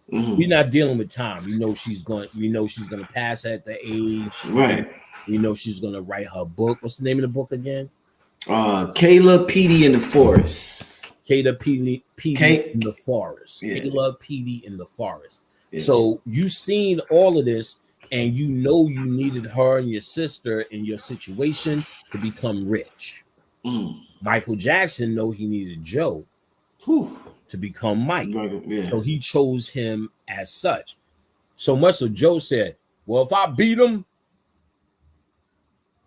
We're not dealing with time. We know she's going to pass at the age. Right. We know she's going to write her book. What's the name of the book again? Kayla, Petey in the forest. Kayla, Petey in the forest. Yeah. Kayla, Petey in the forest. Yes. So you seen all of this, and you know you needed her and your sister in your situation to become rich. Michael Jackson know he needed Joe to become Mike. Yeah. So he chose him as such. So much so Joe said, well, if I beat him,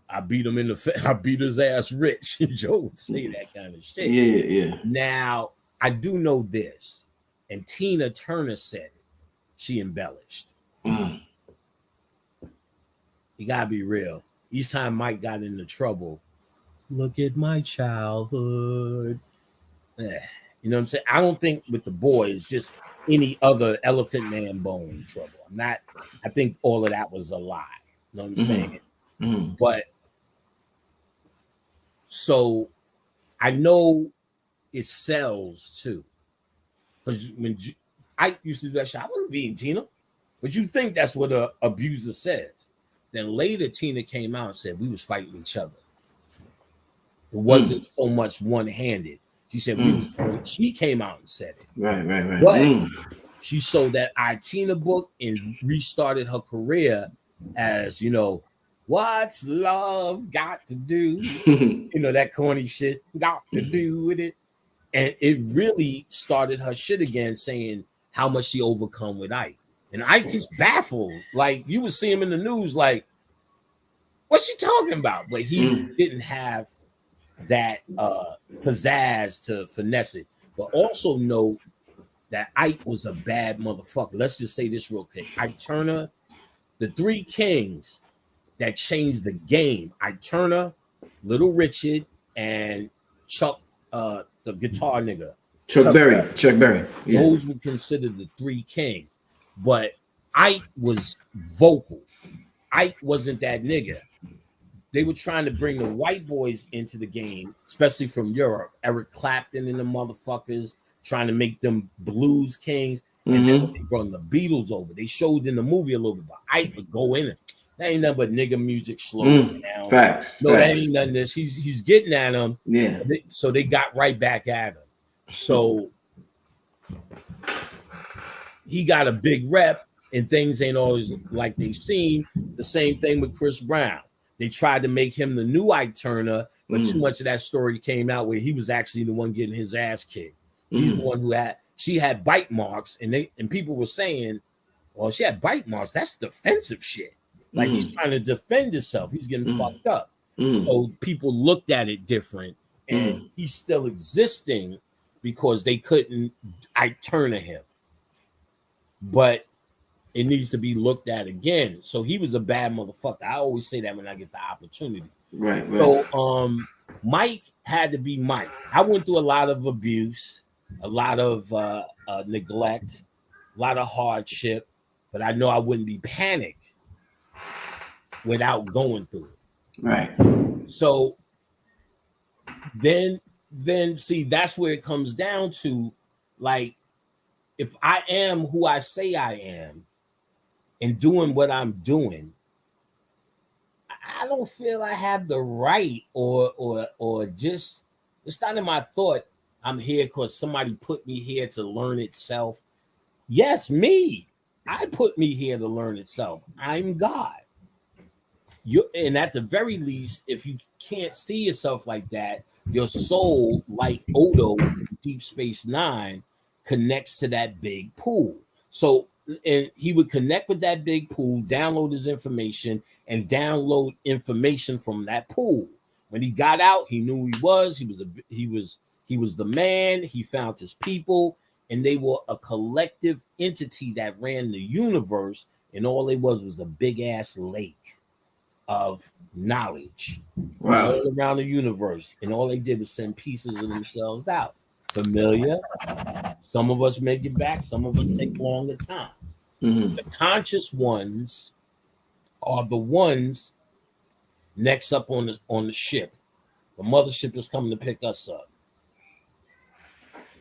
I beat his ass rich. Joe would say that kind of shit. Yeah. Now, I do know this, and Tina Turner said it. She embellished. You gotta be real. Each time Mike got into trouble, look at my childhood. You know what I'm saying? I don't think with the boys, just any other Elephant Man bone trouble. I think all of that was a lie. You know what I'm saying? But so I know it sells too. Because when I used to do that shit, I wasn't beating Tina. But you think that's what an abuser says. Then later Tina came out and said we was fighting each other. It wasn't so much one-handed. She said she came out and said it. Right. But she sold that Tina book and restarted her career as, what's love got to do? That corny shit got to do with it. And it really started her shit again, saying how much she overcome with Ike. And Ike is baffled. Like, you would see him in the news, like, what's she talking about? But he didn't have that pizzazz to finesse it. But also know that Ike was a bad motherfucker. Let's just say this real quick. Ike Turner, the three kings that changed the game. Ike Turner, Little Richard, and Chuck, the guitar nigga. Chuck Berry. Yeah. Those were considered the three kings. But Ike was vocal. Ike wasn't that nigga. They were trying to bring the white boys into the game, especially from Europe. Eric Clapton and the motherfuckers trying to make them blues kings. And then they brought the Beatles over. They showed in the movie a little bit, but Ike would go in it. That ain't nothing but nigga music slowing down. Facts. That ain't nothing. This he's getting at them. Yeah. So they got right back at him. So he got a big rep, and things ain't always like they seem. The same thing with Chris Brown. They tried to make him the new Ike Turner, but too much of that story came out where he was actually the one getting his ass kicked. He's the one who she had bite marks, and people were saying, well, she had bite marks. That's defensive shit. Like he's trying to defend himself. He's getting fucked up. So people looked at it different, and he's still existing because they couldn't Ike Turner him. But it needs to be looked at again. So he was a bad motherfucker. I always say that when I get the opportunity. Right. So Mike had to be Mike. I went through a lot of abuse, a lot of neglect, a lot of hardship, but I know I wouldn't be panicked without going through it. Right. So then see, that's where it comes down to, like, if I am who I say I am and doing what I'm doing, I don't feel I have the right or just, it's not in my thought I'm here because somebody put me here to learn itself. Yes, me. I put me here to learn itself. I'm God. And at the very least, if you can't see yourself like that, your soul, like Odo, Deep Space Nine, connects to that big pool. So, and he would connect with that big pool, download his information, and download information from that pool. When he got out, he knew who he was. He was the man. He found his people, and they were a collective entity that ran the universe. And all they was a big ass lake of knowledge all around the universe, and all they did was send pieces of themselves out. Familiar? Some of us make it back, some of us take longer times. The conscious ones are the ones next up on the ship. The mothership is coming to pick us up.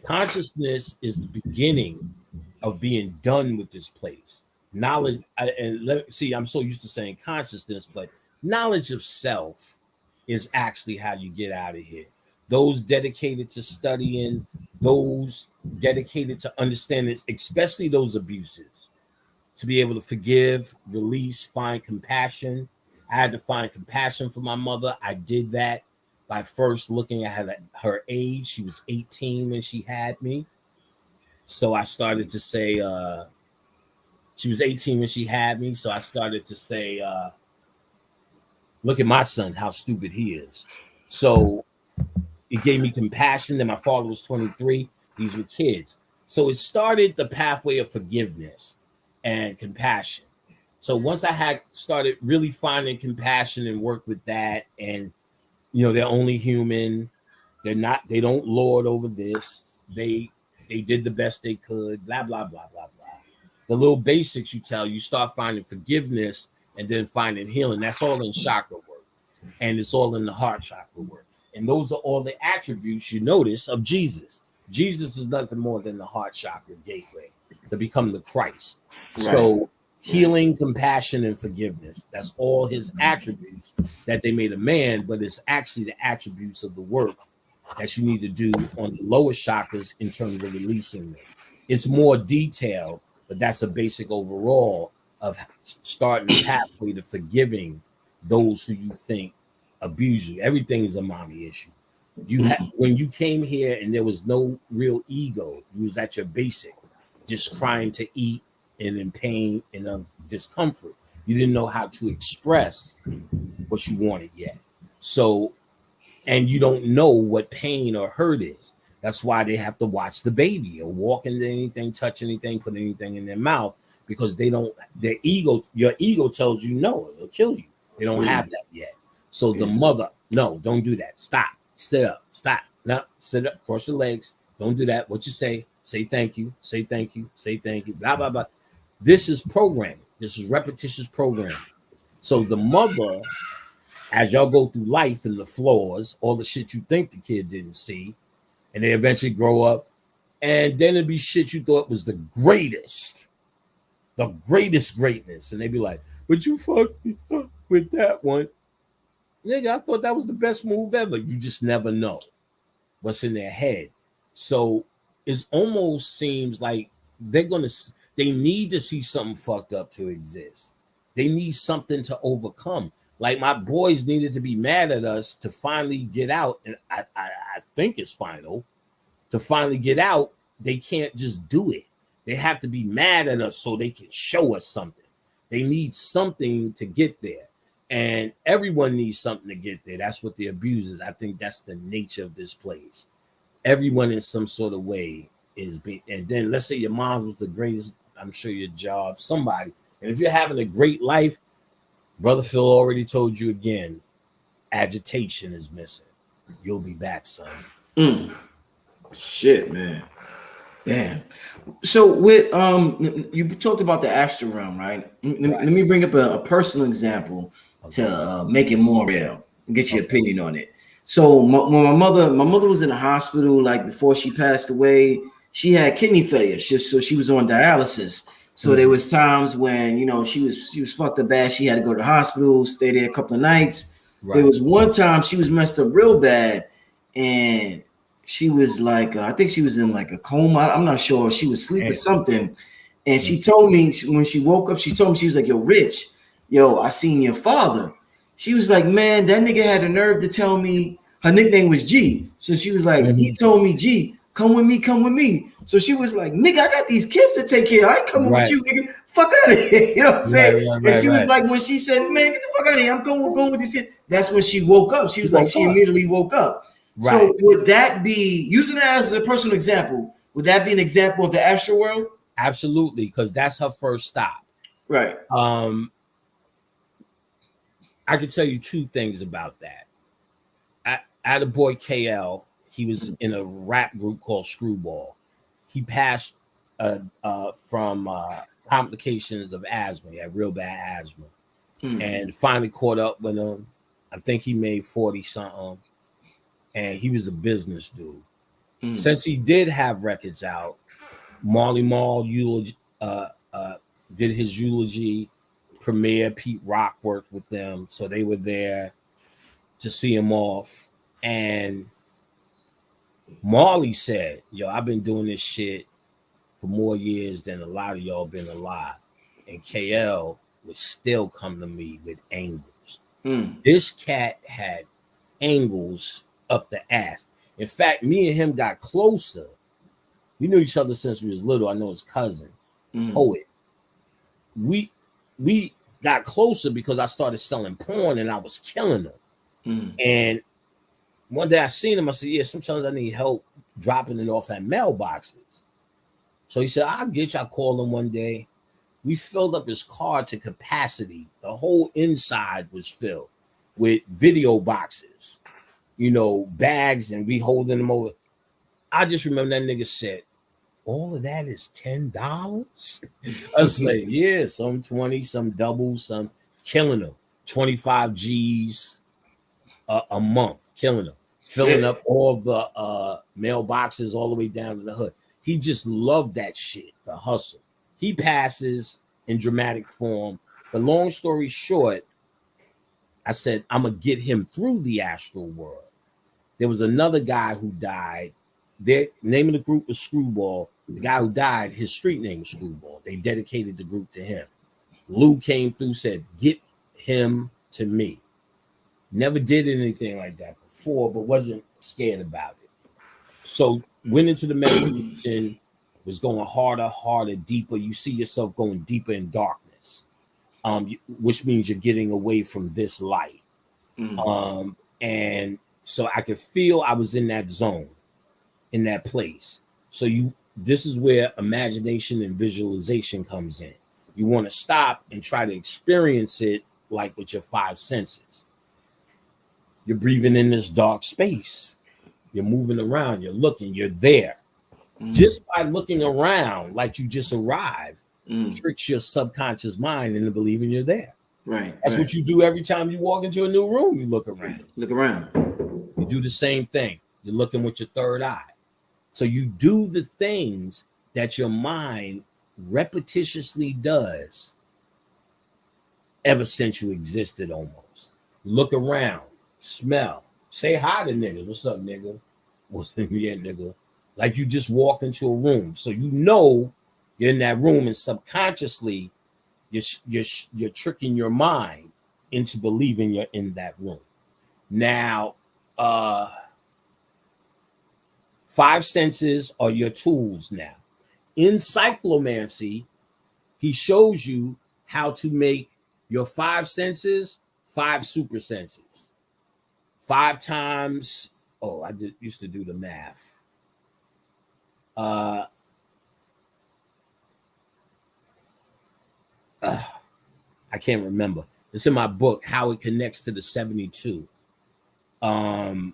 Consciousness is the beginning of being done with this place. Knowledge, I'm so used to saying consciousness, but knowledge of self is actually how you get out of here. Those dedicated to studying, those dedicated to understanding, especially those abuses, to be able to forgive, release, find compassion. I had to find compassion for my mother. I did that by first looking at her age. She was 18 when she had me. So I started to say, she was 18 when she had me. So I started to say, look at my son, how stupid he is. So it gave me compassion. Then my father was 23. These were kids. So it started the pathway of forgiveness and compassion. So once I had started really finding compassion and work with that, and they're only human. They don't lord over this. They did the best they could, blah, blah, blah, blah, blah. The little basics you start finding forgiveness and then finding healing. That's all in chakra work. And it's all in the heart chakra work. And those are all the attributes you notice of Jesus. Jesus is nothing more than the heart chakra gateway to become the Christ. Right. So healing, compassion, and forgiveness. That's all his attributes that they made a man, but it's actually the attributes of the work that you need to do on the lower chakras in terms of releasing them. It's more detailed, but that's a basic overall of starting the pathway to forgiving those who you think abuse you. Everything is a mommy issue. When you came here and there was no real ego, you was at your basic, just crying to eat and in pain and discomfort. You didn't know how to express what you wanted yet. So, and you don't know what pain or hurt is. That's why they have to watch the baby or walk into anything, touch anything, put anything in their mouth, because your ego tells you no, it'll kill you. They don't have that yet. So the mother, no, don't do that. Stop, sit up, stop. No, sit up, cross your legs. Don't do that. What you say thank you, say thank you, say thank you, blah, blah, blah. This is programming. This is repetitious programming. So the mother, as y'all go through life and the flaws, all the shit you think the kid didn't see, and they eventually grow up, and then it'd be shit you thought was the greatest greatness. And they'd be like, but you fucked me up with that one. Nigga, I thought that was the best move ever. You just never know what's in their head. So it almost seems like they need to see something fucked up to exist. They need something to overcome. Like my boys needed to be mad at us to finally get out. And I think it's final. To finally get out, they can't just do it. They have to be mad at us so they can show us something. They need something to get there. And everyone needs something to get there. That's what the abuse is. I think that's the nature of this place. Everyone in some sort of way is being, and then let's say your mom was the greatest, I'm sure your job, somebody. And if you're having a great life, Brother Phil already told you again, agitation is missing. You'll be back, son. Shit, man. Damn. So with you talked about the astral realm, right? Let me bring up a personal example to make it more real and get your opinion on it. So when my mother was in the hospital, like before she passed away, she had kidney failure. So she was on dialysis. So there was times when she was fucked up bad. She had to go to the hospital, stay there a couple of nights. Right. There was one time she was messed up real bad, and she was like, I think she was in like a coma. I'm not sure. She was asleep or something. And she told me when she woke up, she was like, yo, Rich, I seen your father. She was like, man, that nigga had the nerve to tell me, her nickname was G. So she was like, he told me, G, come with me. So she was like, nigga, I got these kids to take care of. I ain't coming with you, nigga. Fuck out of here. You know what I'm saying? And she was like, when she said, man, get the fuck out of here. I'm going with this kid. That's when she woke up. She was like, she immediately woke up. Right. So would that be, using that as a personal example, would that be an example of the astral world? Absolutely, because that's her first stop. Right. I can tell you two things about that. I had a boy, KL. He was in a rap group called Screwball. He passed from complications of asthma. He had real bad asthma. And finally caught up with him. I think he made 40-something. And he was a business dude. Since he did have records out, Marley Marl did his eulogy. Premier Pete Rock worked with them, so they were there. to see him off. And Marley said, yo, I've been doing this shit for more years than a lot of y'all been alive. And KL would still come to me with angles. This cat had angles up the ass. In fact, me and him got closer. We knew each other since we was little. I know his cousin, Poet. We got closer because I started selling porn and I was killing them. And one day I seen him. I said, yeah, sometimes I need help dropping it off at mailboxes. So he said, I'll get you. I called him one day. We filled up his car to capacity. The whole inside was filled with video boxes, you know, bags, and we holding them over. I just remember that nigga said, all of that is $10? I was like, yeah, some 20, some double, some killing them. 25 G's a month, killing them. Filling up all the mailboxes all the way down to the hood. He just loved that shit, the hustle. He passes in dramatic form. But long story short, I said, I'm going to get him through the astral world. There was another guy who died. Their name of the group was Screwball. The guy who died, his street name was Screwball. They dedicated the group to him. Lou came through, said, get him to me. Never did anything like that before, but wasn't scared about it. So went into the meditation, was going harder, deeper. You see yourself going deeper in darkness, which means you're getting away from this light. And so I could feel I was in that zone, in that place. So this is where imagination and visualization comes in. You want to stop and try to experience it like with your five senses. You're breathing in this dark space. You're moving around. You're looking. You're there. Just by looking around like you just arrived, tricks your subconscious mind into believing you're there. Right. That's what you do every time you walk into a new room. You look around. Look around. You do the same thing. You're looking with your third eye. So you do the things that your mind repetitiously does ever since you existed almost. Look around, smell, say hi to niggas. What's up, nigga? What's the nigga? Like you just walked into a room. So you know you're in that room and subconsciously you're tricking your mind into believing you're in that room. Now, five senses are your tools now. In cyclomancy, he shows you how to make your five senses 5 super senses. 5 times, used to do the math. I can't remember. It's in my book, how it connects to the 72. And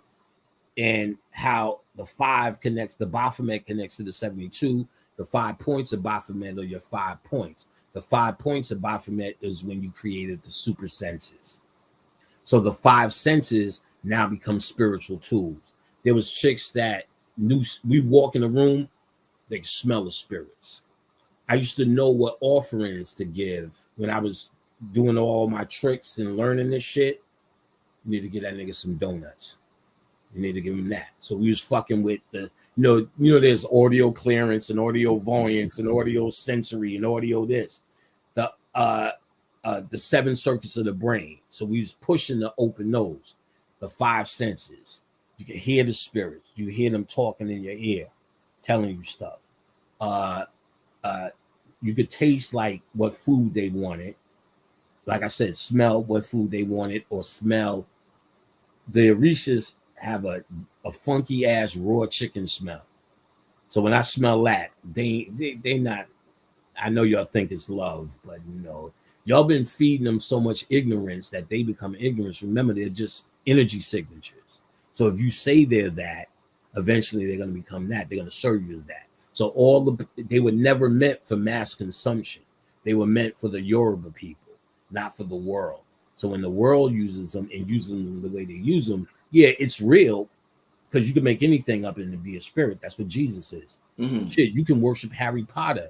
how the 5 connects, the Baphomet connects to the 72. The 5 points of Baphomet are your 5 points. The 5 points of Baphomet is when you created the super senses. So the 5 senses now become spiritual tools. There was chicks that knew, we walk in a room, they smell the spirits. I used to know what offerings to give when I was doing all my tricks and learning this shit. You need to get that nigga some donuts. You need to give him that. So we was fucking with the, you know, there's audio clearance and audio voyance and audio sensory and audio this, the 7 circuits of the brain. So we was pushing to open those, the 5 senses. You can hear the spirits. You hear them talking in your ear, telling you stuff. You could taste like what food they wanted. Like I said, smell what food they wanted, or smell. The Orishas have a funky ass raw chicken smell. So when I smell that, they not. I know y'all think it's love, but y'all been feeding them so much ignorance that they become ignorant. Remember, they're just energy signatures. So if you say they're that, eventually they're going to become that. They're going to serve you as that. So they were never meant for mass consumption. They were meant for the Yoruba people, not for the world. So when the world uses them and uses them the way they use them, yeah, it's real, because you can make anything up and be a spirit. That's what Jesus is. Mm-hmm. Shit, you can worship Harry Potter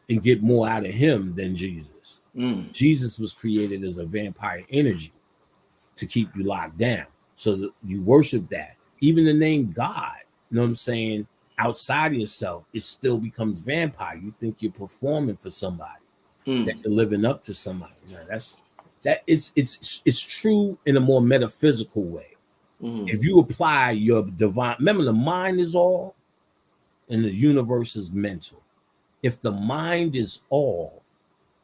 and get more out of him than Jesus. Jesus was created as a vampire energy. to keep you locked down. So you worship that. Even the name God, you know what I'm saying? Outside of yourself, it still becomes vampire. You think you're performing for somebody, that you're living up to somebody. No, it's true in a more metaphysical way. If you apply your divine, remember the mind is all and the universe is mental. If the mind is all,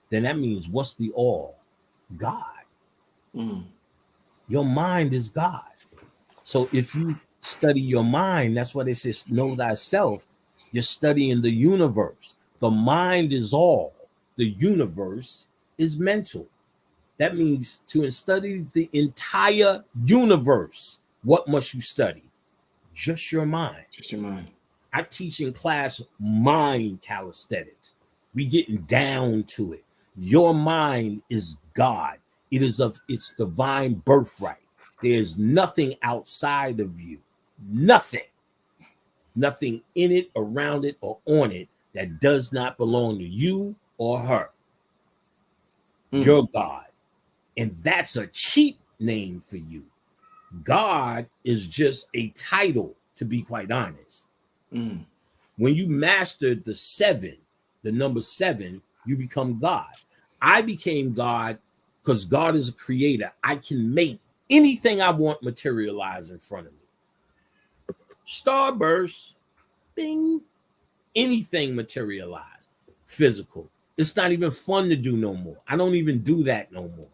then that means what's the all? God. Your mind is God. So if you study your mind, that's why they say know thyself. You're studying the universe. The mind is all. The universe is mental. That means to study the entire universe, what must you study? Just your mind. Just your mind. I teach in class mind calisthenics. We getting down to it. Your mind is God. It is of its divine birthright. There's nothing outside of you. Nothing in it, around it, or on it that does not belong to you or her. You're God. And that's a cheap name for you. God is just a title, to be quite honest. When you mastered the number 7, you become God. I became God because God is a creator. I can make anything I want materialize in front of me. Starburst, bing, anything materialize. Physical. It's not even fun to do no more. I don't even do that no more.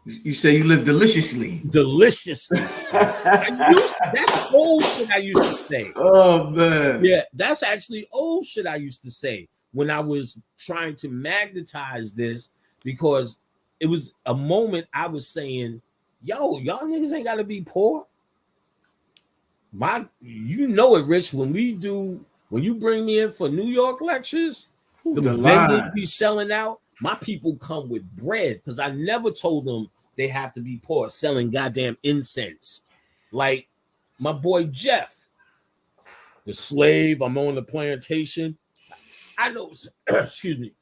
You say you live deliciously. Deliciously. That's old shit I used to say. Oh, man. Yeah, that's actually old shit I used to say when I was trying to magnetize this, because it was a moment I was saying, yo, y'all niggas ain't got to be poor. You know it, Rich, when you bring me in for New York lectures, the vendors be selling out. My people come with bread because I never told them they have to be poor selling goddamn incense. Like my boy Jeff, the slave, I'm on the plantation. I know, excuse me.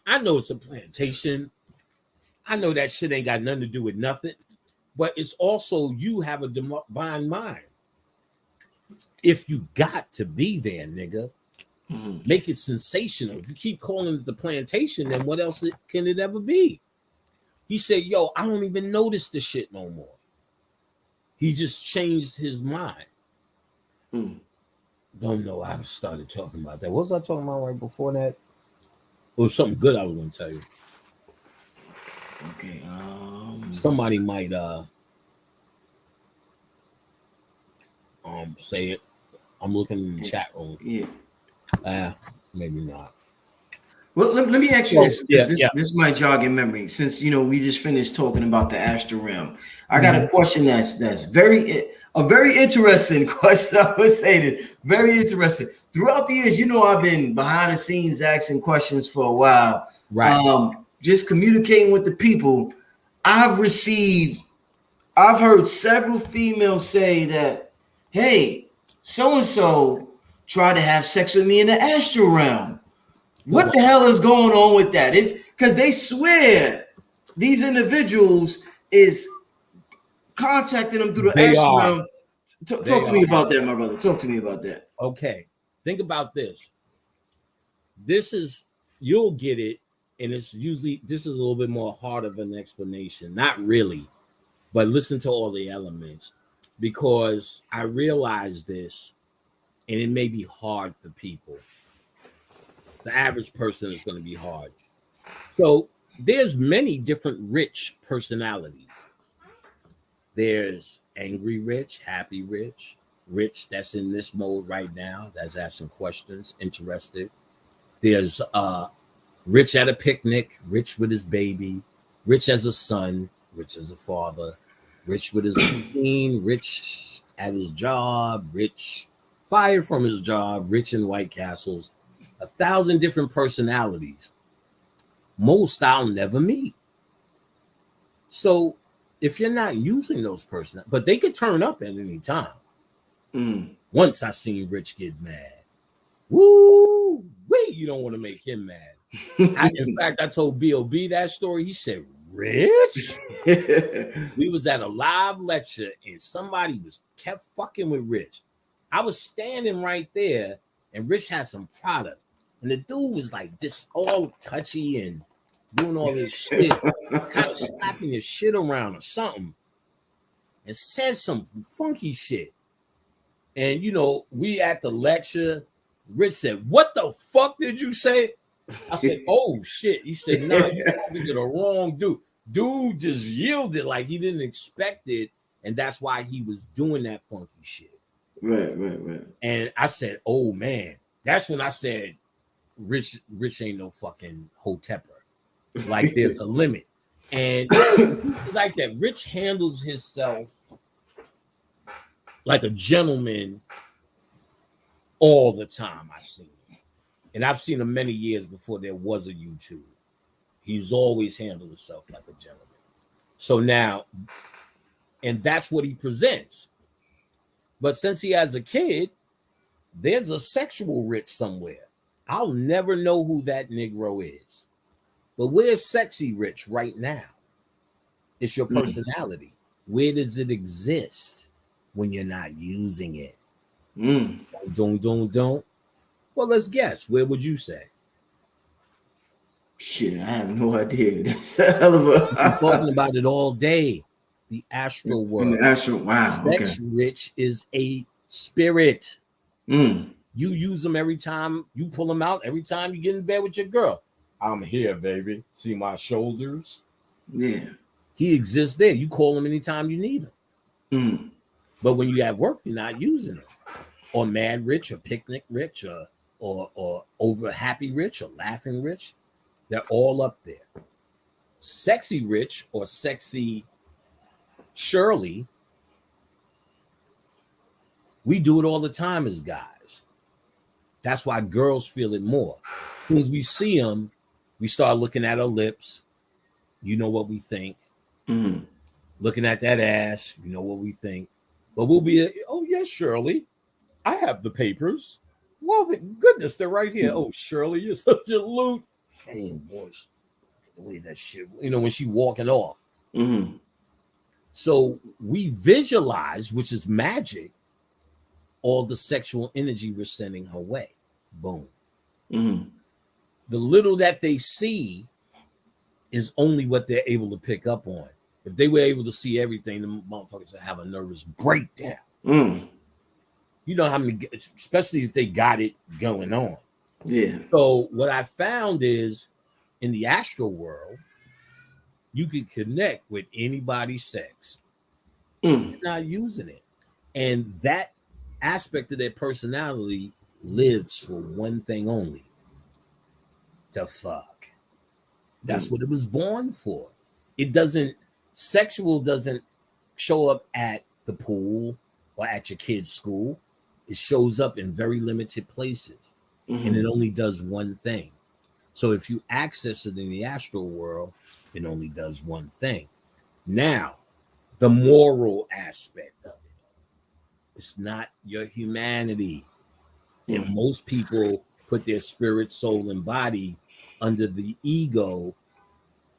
I know it's a plantation. I know that shit ain't got nothing to do with nothing, but it's also you have a divine mind. If you got to be there, nigga, make it sensational. If you keep calling it the plantation, then what else can it ever be? He said, yo, I don't even notice the shit no more. He just changed his mind. Don't know. I started talking about that. What was I talking about right before that? It was something good I was going to tell you. Okay. Somebody might say it. I'm looking in the chat room. Yeah. Maybe not. Well, let me ask you this. This This might jog in memory. Since we just finished talking about the astral realm, I got a question that's very interesting question. I would say this very interesting. Throughout the years, I've been behind the scenes asking questions for a while. Right. Just communicating with the people. I've heard several females say that, hey, so and so tried to have sex with me in the astral realm. What the hell is going on with that? It's because they swear these individuals is contacting them through the astral realm. Talk to me about that, my brother. Talk to me about that. Okay. Think about this. You'll get it, and this is a little bit more hard of an explanation. Not really, but listen to all the elements, because I realize this, and it may be hard for people. The average person is going to be hard. So there's many different rich personalities. There's angry rich, happy rich that's in this mode right now, that's asking questions, interested. There's rich at a picnic, rich with his baby, rich as a son, rich as a father, rich with his routine, rich at his job, rich fired from his job, rich in White Castles. 1,000 different personalities. Most I'll never meet. So if you're not using those personalities, but they could turn up at any time. Once I seen Rich get mad. Woo! Wait, you don't want to make him mad. In fact, I told B.O.B. that story. He said, Rich? We was at a live lecture and somebody kept fucking with Rich. I was standing right there and Rich had some product. And the dude was like just all touchy and doing all this shit, kind of slapping his shit around or something, and said some funky shit. And you know, we at the lecture, Rich said, "What the fuck did you say?" I said, "Oh shit." He said, "Nah, you talking to the wrong dude." Dude just yielded like he didn't expect it, and that's why he was doing that funky shit. Right. And I said, "Oh man," that's when I said, Rich ain't no fucking hotepper. Like there's a limit. And like that, Rich handles himself like a gentleman all the time. I've seen him. And I've seen him many years before there was a YouTube. He's always handled himself like a gentleman. So now, and that's what he presents. But since he has a kid, there's a sexual Rich somewhere. I'll never know who that Negro is. But where's sexy Rich right now? It's your personality. Where does it exist when you're not using it? Don't. Well, let's guess. Where would you say? Shit, I have no idea. That's a hell of a. I'm talking about it all day. The astral world. In the astral, wow. Sex Rich is a spirit. You use them every time you pull them out. Every time you get in bed with your girl. I'm here, baby. See my shoulders? Yeah. He exists there. You call him anytime you need him. But when you at work, you're not using him. Or mad Rich, or picnic Rich, or over happy Rich, or laughing Rich. They're all up there. Sexy Rich or sexy Shirley, we do it all the time as guys. That's why girls feel it more. As soon as we see them, we start looking at her lips. You know what we think. Looking at that ass, you know what we think. But we'll be, oh, yes, Shirley, I have the papers. Well, goodness, they're right here. Oh, Shirley, you're such a loot. Damn, boy, the way that shit, you know, when she walking off. So we visualize, which is magic, all the sexual energy we're sending her way. Boom. The little that they see is only what they're able to pick up on. If they were able to see everything, the motherfuckers would have a nervous breakdown. You know how many, especially if they got it going on. Yeah. So what I found is in the astral world, you can connect with anybody's sex. You're not using it. And that aspect of their personality lives for one thing only. To fuck. That's what it was born for. It doesn't, sexual doesn't show up at the pool or at your kid's school. It shows up in very limited places. And it only does one thing. So if you access it in the astral world, it only does one thing. Now, the moral aspect of it. It's not your humanity. And most people put their spirit, soul, and body under the ego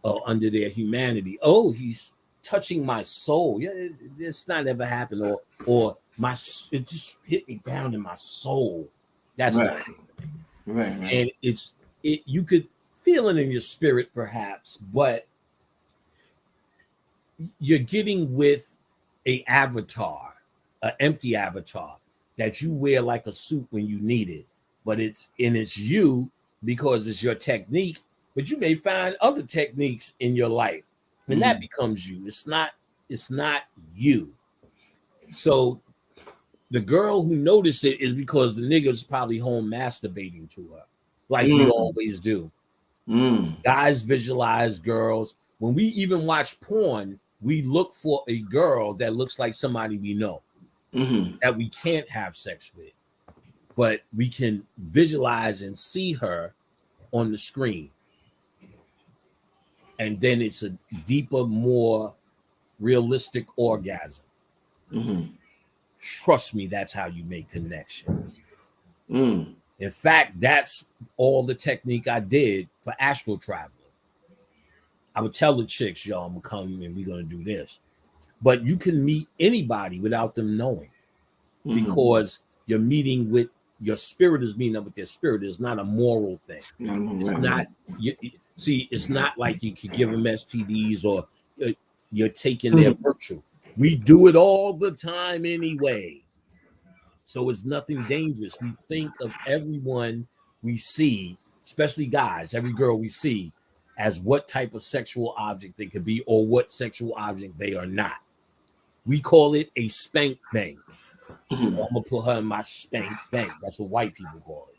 or under their humanity. Oh, he's touching my soul. Yeah, it's not ever happened. Or my, it just hit me down in my soul. That's not happening. Right. And you could feel it in your spirit, perhaps, but you're getting with an avatar, an empty avatar that you wear like a suit when you need it, but it's you because it's your technique. But you may find other techniques in your life, and that becomes you. It's not you. So the girl who noticed it is because the nigga's probably home masturbating to her, like we always do. Guys visualize girls. When we even watch porn, we look for a girl that looks like somebody we know that we can't have sex with, but we can visualize and see her on the screen. And then it's a deeper, more realistic orgasm. Trust me, that's how you make connections. In fact, that's all the technique I did for astral traveling. I would tell the chicks, y'all, I'm gonna come and we're gonna do this. But you can meet anybody without them knowing, because you're meeting with your spirit is meeting up with their spirit. It's not a moral thing. It's not. See, it's not like you could give them STDs or you're taking their virtue. We do it all the time anyway. So it's nothing dangerous. We think of everyone we see, especially guys, every girl we see, as what type of sexual object they could be or what sexual object they are not. We call it a spank bank. I'm gonna put her in my spank bank. That's what white people call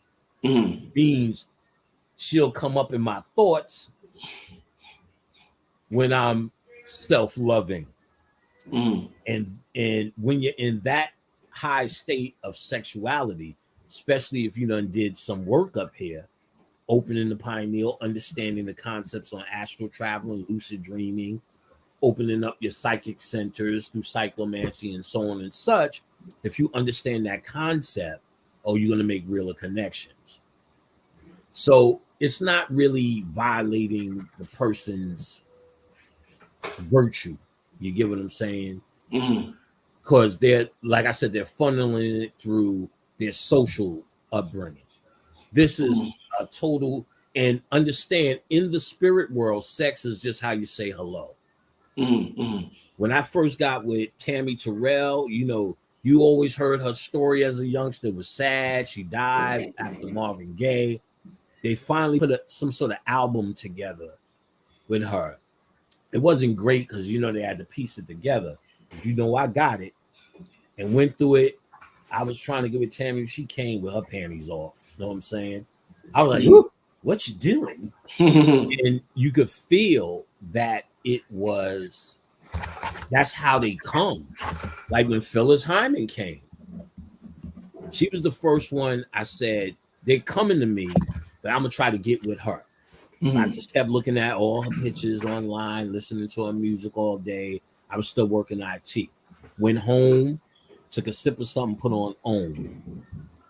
it. Which means she'll come up in my thoughts when I'm self-loving. And when you're in that high state of sexuality, especially if you done did some work up here, opening the pineal, understanding the concepts on astral travel and lucid dreaming, opening up your psychic centers through cyclomancy and so on and such, if you understand that concept, you're going to make realer connections. So it's not really violating the person's virtue. You get what I'm saying? Because they're, like I said, they're funneling it through their social upbringing. This is a total, and understand, in the spirit world, sex is just how you say hello. When I first got with Tammy Terrell, you always heard her story as a youngster. It was sad. She died after Marvin Gaye. They finally put some sort of album together with her. It wasn't great because, they had to piece it together. But I got it and went through it. I was trying to give it to Tammy. She came with her panties off. You know what I'm saying? I was like, what you doing? And you could feel that that's how they come. Like when Phyllis Hyman came. She was the first one I said, they're coming to me, but I'm going to try to get with her. So I just kept looking at all her pictures online, listening to her music all day. I was still working IT. Went home, took a sip of something, put on OWN.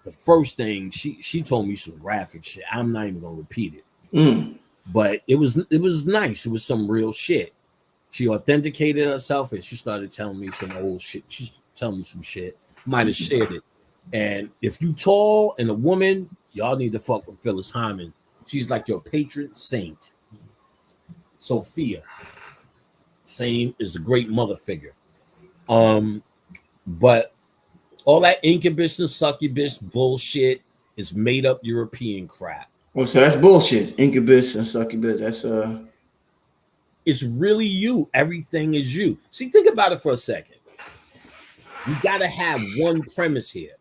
The first thing, she told me some graphic shit. I'm not even going to repeat it. But it was nice. It was some real shit. She authenticated herself and she started telling me some old shit. She's telling me some shit. Might have shared it. And if you tall and a woman, y'all need to fuck with Phyllis Hyman. She's like your patron saint. Sophia. Same is a great mother figure. But all that incubus and succubus bullshit is made up European crap. Oh, so that's bullshit. Incubus and succubus. That's It's really you. Everything is you. See, think about it for a second. You gotta have one premise here.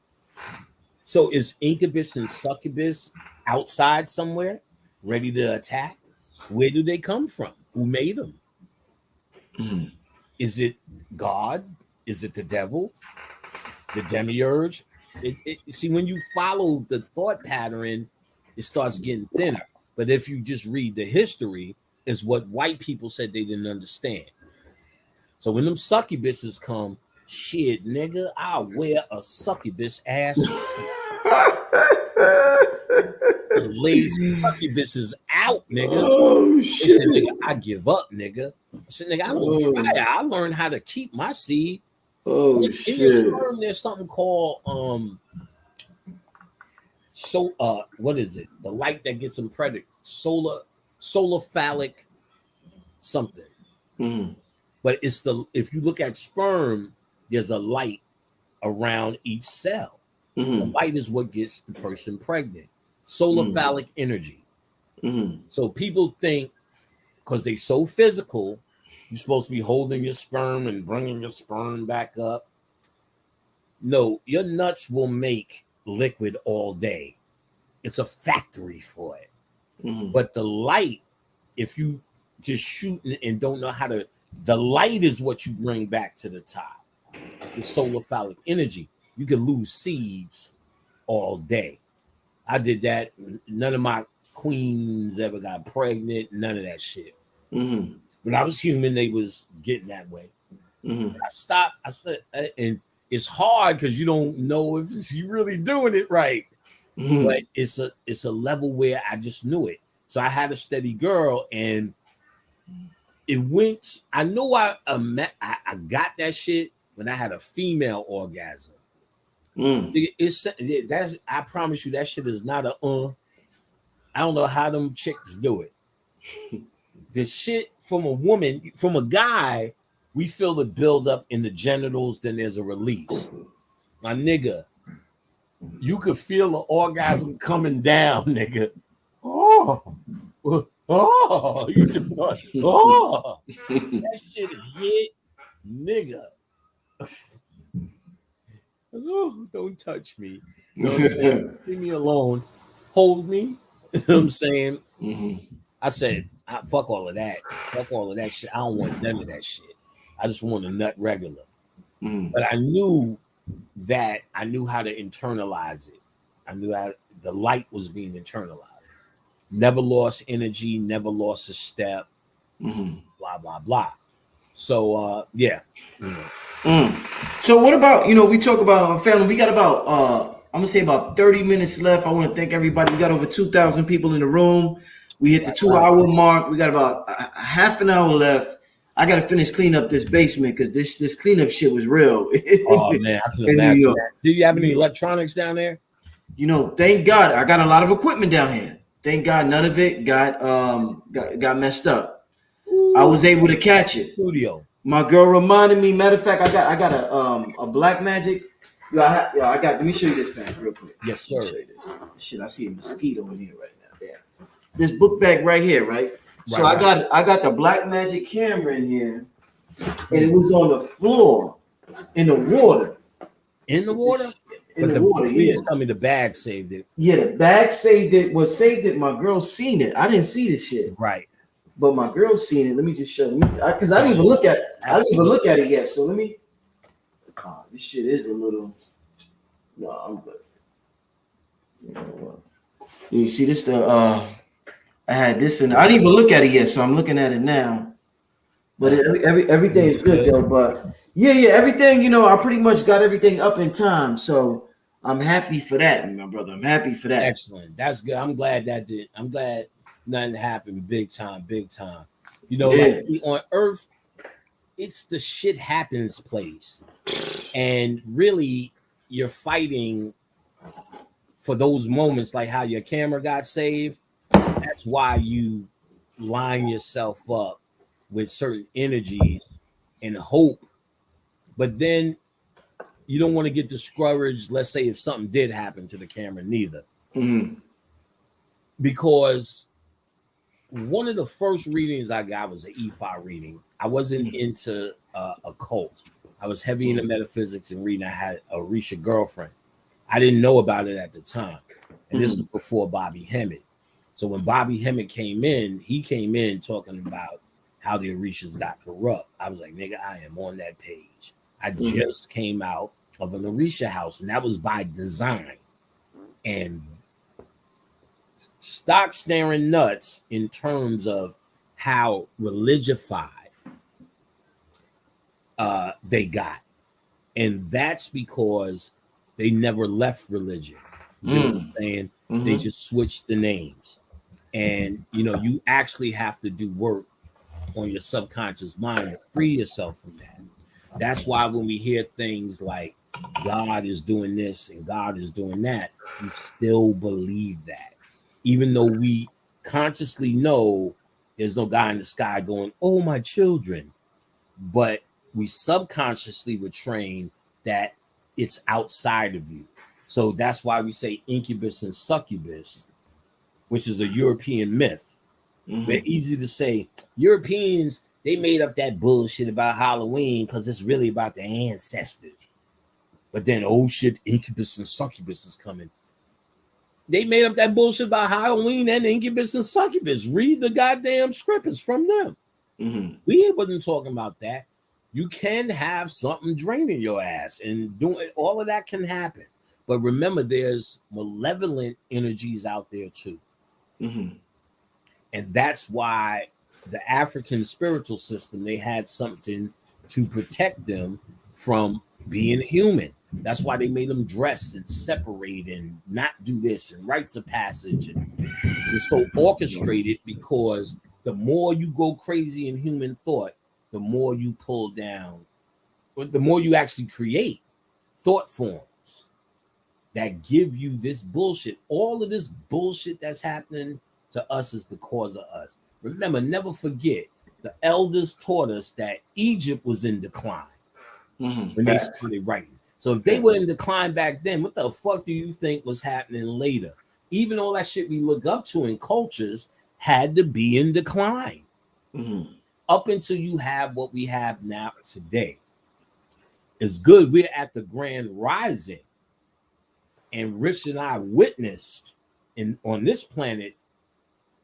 So is incubus and succubus outside somewhere, ready to attack? Where do they come from? Who made them? Is it God? Is it the devil? The demiurge? See, when you follow the thought pattern, it starts getting thinner. But if you just read the history, it's what white people said they didn't understand. So when them succubuses come, shit, nigga, I'll wear a succubus ass. Lay succubuses out, nigga. Oh shit. Said, nigga, I give up, nigga. I said, nigga, I don't try it. I learned how to keep my seed. In shit. your sperm, there's something called what is it? The light that gets impregnated. Solar phallic something. But if you look at sperm, there's a light around each cell. The light is what gets the person pregnant. Solar phallic energy. So people think because they're so physical, you're supposed to be holding your sperm and bringing your sperm back up. No, your nuts will make liquid all day. It's a factory for it. But the light, if you just shoot and don't know how to, the light is what you bring back to the top. The solar phallic energy. You can lose seeds all day. I did that. None of my queens ever got pregnant. None of that shit. When I was human, they was getting that way. I stopped. I said, and it's hard because you don't know if you really doing it right. But it's a level where I just knew it. So I had a steady girl, and it went. I know I got that shit when I had a female orgasm. That's I promise you that shit is not a I don't know how them chicks do it. The shit from a woman, from a guy, we feel the build up in the genitals, then there's a release. My nigga, you could feel the orgasm coming down, nigga. Oh, that shit hit, nigga. Oh, don't touch me. You know what I'm saying? Leave me alone. Hold me. You know what I'm saying? I said, fuck all of that. Fuck all of that shit. I don't want none of that shit. I just want a nut regular. But I knew how to internalize it. I knew how the light was being internalized. Never lost energy, never lost a step, blah, blah, blah. So, yeah. So what about, we talk about family. We got about, I'm going to say about 30 minutes left. I want to thank everybody. We got over 2,000 people in the room. We hit the 2-hour mark. We got about a half an hour left. I got to finish cleaning up this basement because this cleanup shit was real. Oh, man. I can imagine that. Do you have any electronics down there? Thank God. I got a lot of equipment down here. Thank God none of it got messed up. Ooh, I was able to catch it. Studio. My girl reminded me. Matter of fact, I got a black magic. Let me show you this bag real quick. Yes, sir. Let me show you this. Shit, I see a mosquito in here right now. Yeah. This book bag right here, right? So I got the black magic camera in here, and it was on the floor in the water. In the water? In the water. Please tell me the bag saved it. Yeah, the bag saved it. What saved it? My girl seen it. I didn't see this shit. Right. But my girl seen it. Let me just show you because I didn't even look at. I didn't even look at it yet. So let me. Oh, this shit is a little. No, I'm good. You see this? I had this and I didn't even look at it yet, so I'm looking at it now. But everything is good though. But yeah, everything. I pretty much got everything up in time, so I'm happy for that, my brother. I'm happy for that. Excellent. That's good. I'm glad nothing happened. Big time. Like on Earth, it's the shit happens place, and really, you're fighting for those moments, like how your camera got saved. That's why you line yourself up with certain energies and hope, but then you don't want to get discouraged. Let's say if something did happen to the camera, neither, because one of the first readings I got was an E5 reading. I wasn't into occult. I was heavy into metaphysics and reading. I had a Orisha girlfriend. I didn't know about it at the time, and this was before Bobby Hemmett. So when Bobby Hemmett came in, he came in talking about how the Orishas got corrupt. I was like, nigga, I am on that page. I just came out of an Orisha house, and that was by design. And stock staring nuts in terms of how religified they got. And that's because they never left religion. You know what I'm saying? They just switched the names. And, you actually have to do work on your subconscious mind to free yourself from that. That's why when we hear things like God is doing this and God is doing that, we still believe that. Even though we consciously know there's no guy in the sky going, oh, my children. But we subconsciously were trained that it's outside of you. So that's why we say incubus and succubus, which is a European myth. They're easy to say. Europeans, they made up that bullshit about Halloween because it's really about the ancestors. But then, oh shit, incubus and succubus is coming. They made up that bullshit about Halloween and incubus and succubus. Read the goddamn script. It's from them. We wasn't talking about that. You can have something draining your ass, and doing all of that can happen. But remember, there's malevolent energies out there too. And that's why the African spiritual system, they had something to protect them from being human. That's why they made them dress and separate and not do this and rites of passage. And it's so orchestrated because the more you go crazy in human thought, the more you pull down, or the more you actually create thought forms that give you this bullshit. All of this bullshit that's happening to us is because of us. Remember, never forget, the elders taught us that Egypt was in decline when they started writing. So if they were in decline back then, what the fuck do you think was happening later? Even all that shit we look up to in cultures had to be in decline up until you have what we have now today. It's good we're at the grand rising, and Rich and I witnessed on this planet,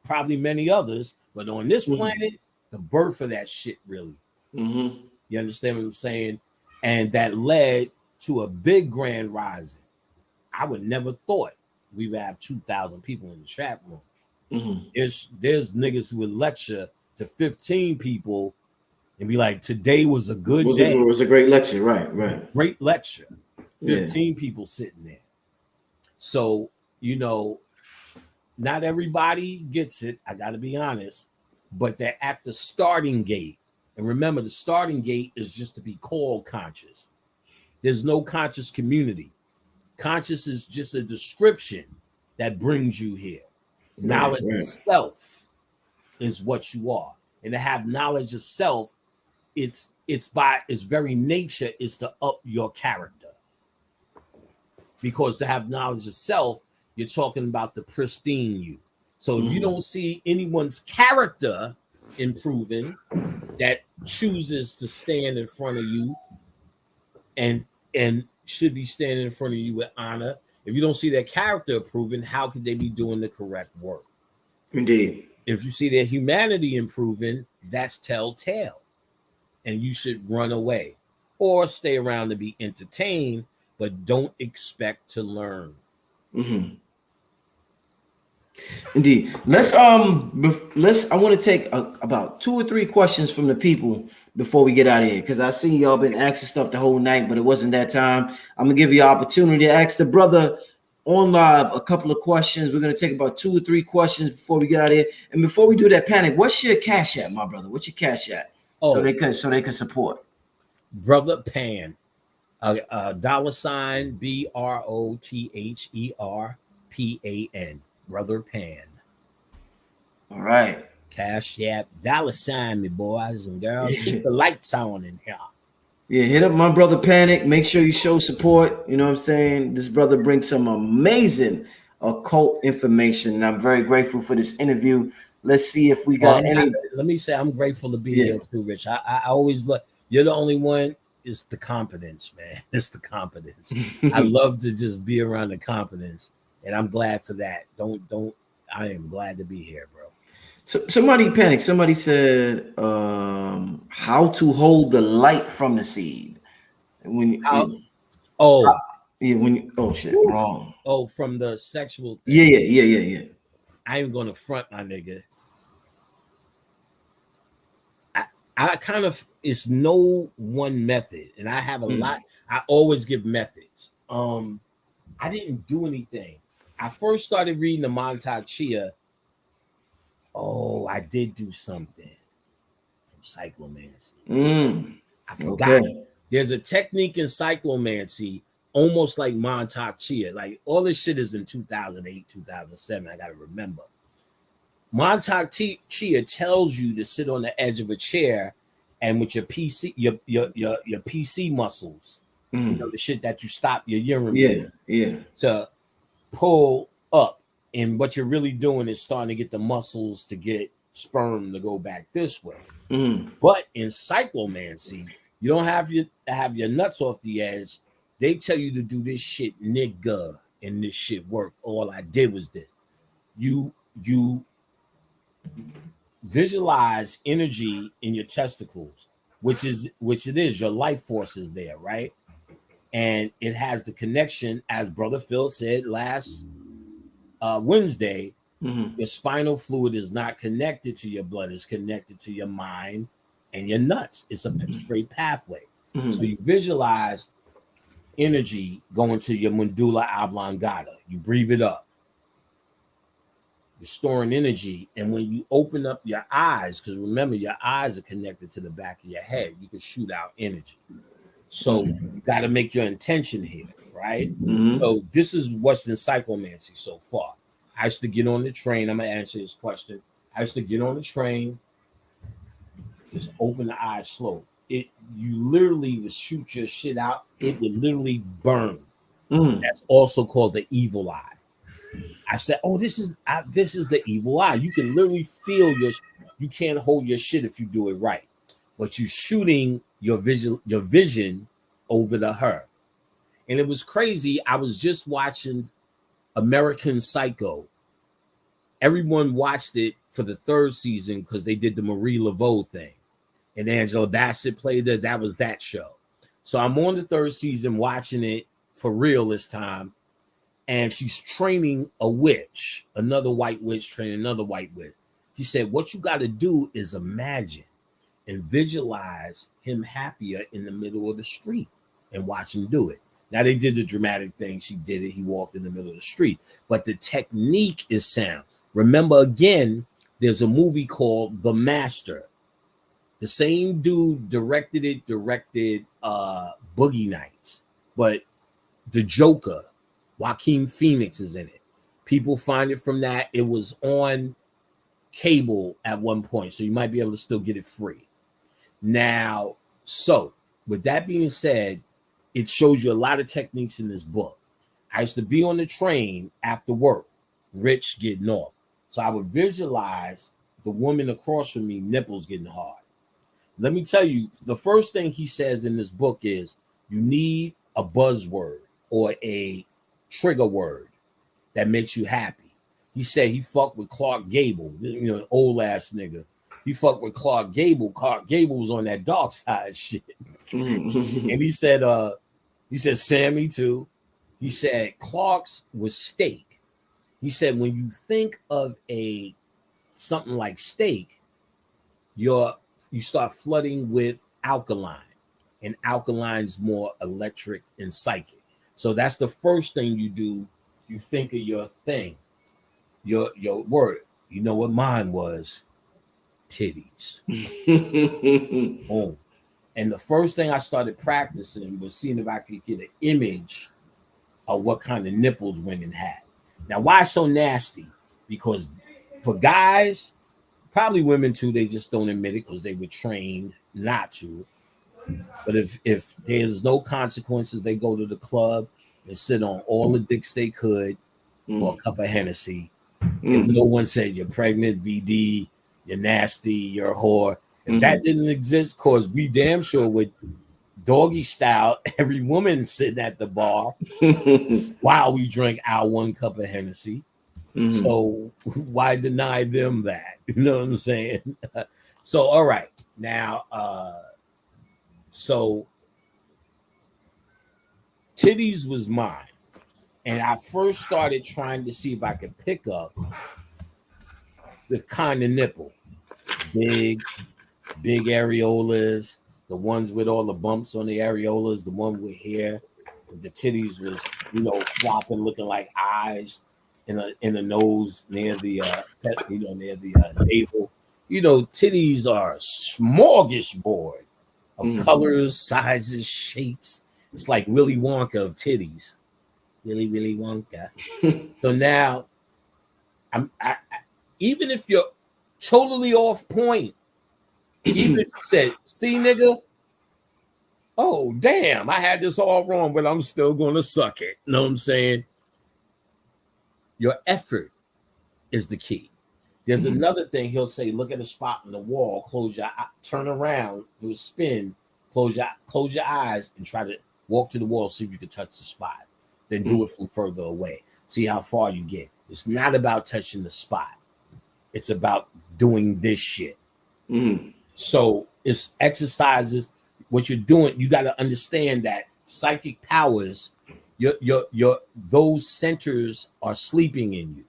probably many others, but on this planet, the birth of that shit really. You understand what I'm saying? And that led to a big grand rising. I would never thought we would have 2,000 people in the chat room. There's niggas who would lecture to 15 people and be like, today was a good day. It was a great lecture, right. Great lecture. 15 people sitting there. So, you know, not everybody gets it. I got to be honest, but they're at the starting gate. And remember, the starting gate is just to be called conscious. There's no conscious community. Conscious is just a description that brings you here. Knowledge of self is what you are. And to have knowledge of self, it's by its very nature is to up your character. Because to have knowledge of self, you're talking about the pristine you. So if you don't see anyone's character improving that chooses to stand in front of you and should be standing in front of you with honor, if you don't see their character improving, how could they be doing the correct work? Indeed. If you see their humanity improving, that's telltale. And you should run away or stay around to be entertained, but don't expect to learn. Indeed. I want to take about 2 or 3 questions from the people before we get out of here, because I see y'all been asking stuff the whole night, but it wasn't that time. I'm gonna give you an opportunity to ask the brother on live a couple of questions. We're gonna take about 2 or 3 questions before we get out of here. And before we do that, Panic, what's your cash app, my brother? What's your cash app? So they can support. Brother Pan. $, BROTHERPAN. Brother Pan. All right. Cash app, $, me boys and girls. Keep the lights on in here. Yeah, hit up my brother Panic. Make sure you show support. You know what I'm saying? This brother brings some amazing occult information, and I'm very grateful for this interview. Let's see if we got any. Let me say I'm grateful to be here too, Rich. I always look. You're the only one. It's the confidence, man. It's the confidence. I love to just be around the confidence, and I'm glad for that. I am glad to be here, bro. So somebody panicked. Somebody said, "How to hold the light from the seed." When wrong. Oh, from the sexual thing. Yeah. I ain't gonna front my nigga. I kind of, it's no one method, and I have a lot. I always give methods. I didn't do anything. I first started reading the Montauk Chia. Oh, I did do something from cyclomancy. I forgot. Okay. There's a technique in cyclomancy, almost like Montauk Chia. Like all this shit is in 2008, 2007. I gotta remember. Montauk Chia tells you to sit on the edge of a chair and with your PC, your PC muscles, you know, the shit that you stop your urine to pull up. And what you're really doing is starting to get the muscles to get sperm to go back this way. But in cyclomancy, you don't have your nuts off the edge. They tell you to do this shit, nigga, and this shit work. All I did was this. You visualize energy in your testicles, which it is, your life force is there, right? And it has the connection, as Brother Phil said last Wednesday, your spinal fluid is not connected to your blood, it's connected to your mind and your nuts. It's a straight pathway. So you visualize energy going to your medulla oblongata. You breathe it up. You're storing energy. And when you open up your eyes, because remember, your eyes are connected to the back of your head, you can shoot out energy. So you got to make your intention here, right? So this is what's in cyclomancy so far. I used to get on the train. I'm going to answer this question. I used to get on the train, just open the eyes slow. You literally would shoot your shit out. It would literally burn. That's also called the evil eye. I said, "Oh, this is the evil eye." You can literally feel you can't hold your shit if you do it right, but you're shooting your vision over to her. And it was crazy. I was just watching American Psycho. Everyone watched it for the 3rd season because they did the Marie Laveau thing, and Angela Bassett played it. That was that show. So I'm on the 3rd season watching it for real this time. And she's training a witch, another white witch training another white witch. She said, what you got to do is imagine and visualize him happier in the middle of the street and watch him do it. Now, they did the dramatic thing. She did it. He walked in the middle of the street. But the technique is sound. Remember, again, there's a movie called The Master. The same dude directed Boogie Nights. But the Joker, Joaquin Phoenix, is in it. People find it from that. It was on cable at one point, so you might be able to still get it free. Now, so with that being said, it shows you a lot of techniques in this book. I used to be on the train after work, Rich getting off. So I would visualize the woman across from me, nipples getting hard. Let me tell you, the first thing he says in this book is you need a buzzword or a trigger word that makes you happy. He said he fucked with Clark Gable, old ass nigga. He fucked with Clark Gable. Clark Gable was on that dark side shit. And he said Sammy too. He said Clark's was steak. He said when you think of something like steak, you start flooding with alkaline, and alkaline's more electric and psychic. So that's the first thing you do. You think of your thing, your word. You know what mine was? Titties. Boom. And the first thing I started practicing was seeing if I could get an image of what kind of nipples women had. Now, why so nasty? Because for guys, probably women too, they just don't admit it because they were trained not to. But if there's no consequences, they go to the club and sit on all the dicks they could for a cup of Hennessy. If no one said you're pregnant, VD, you're nasty, you're a whore. If that didn't exist, cause we damn sure would doggy style every woman sitting at the bar while we drink our 1 cup of Hennessy. So why deny them that? You know what I'm saying? So all right, now so titties was mine, and I first started trying to see if I could pick up the kind of nipple, big areolas, the ones with all the bumps on the areolas, the one with hair. The titties was, flopping, looking like eyes in the nose near the navel. Titties are a smorgasbord of colors, sizes, shapes. It's like Willy Wonka of titties. Willy Wonka. So now, I even if you're totally off point, even if you said, see, nigga, oh, damn, I had this all wrong, but I'm still going to suck it. You know what I'm saying? Your effort is the key. There's another thing he'll say, look at a spot in the wall, close your eye, turn around, do a spin, close your eyes, and try to walk to the wall, see if you can touch the spot. Then do it from further away. See how far you get. It's not about touching the spot. It's about doing this shit. So it's exercises. What you're doing, you got to understand that psychic powers, your those centers are sleeping in you.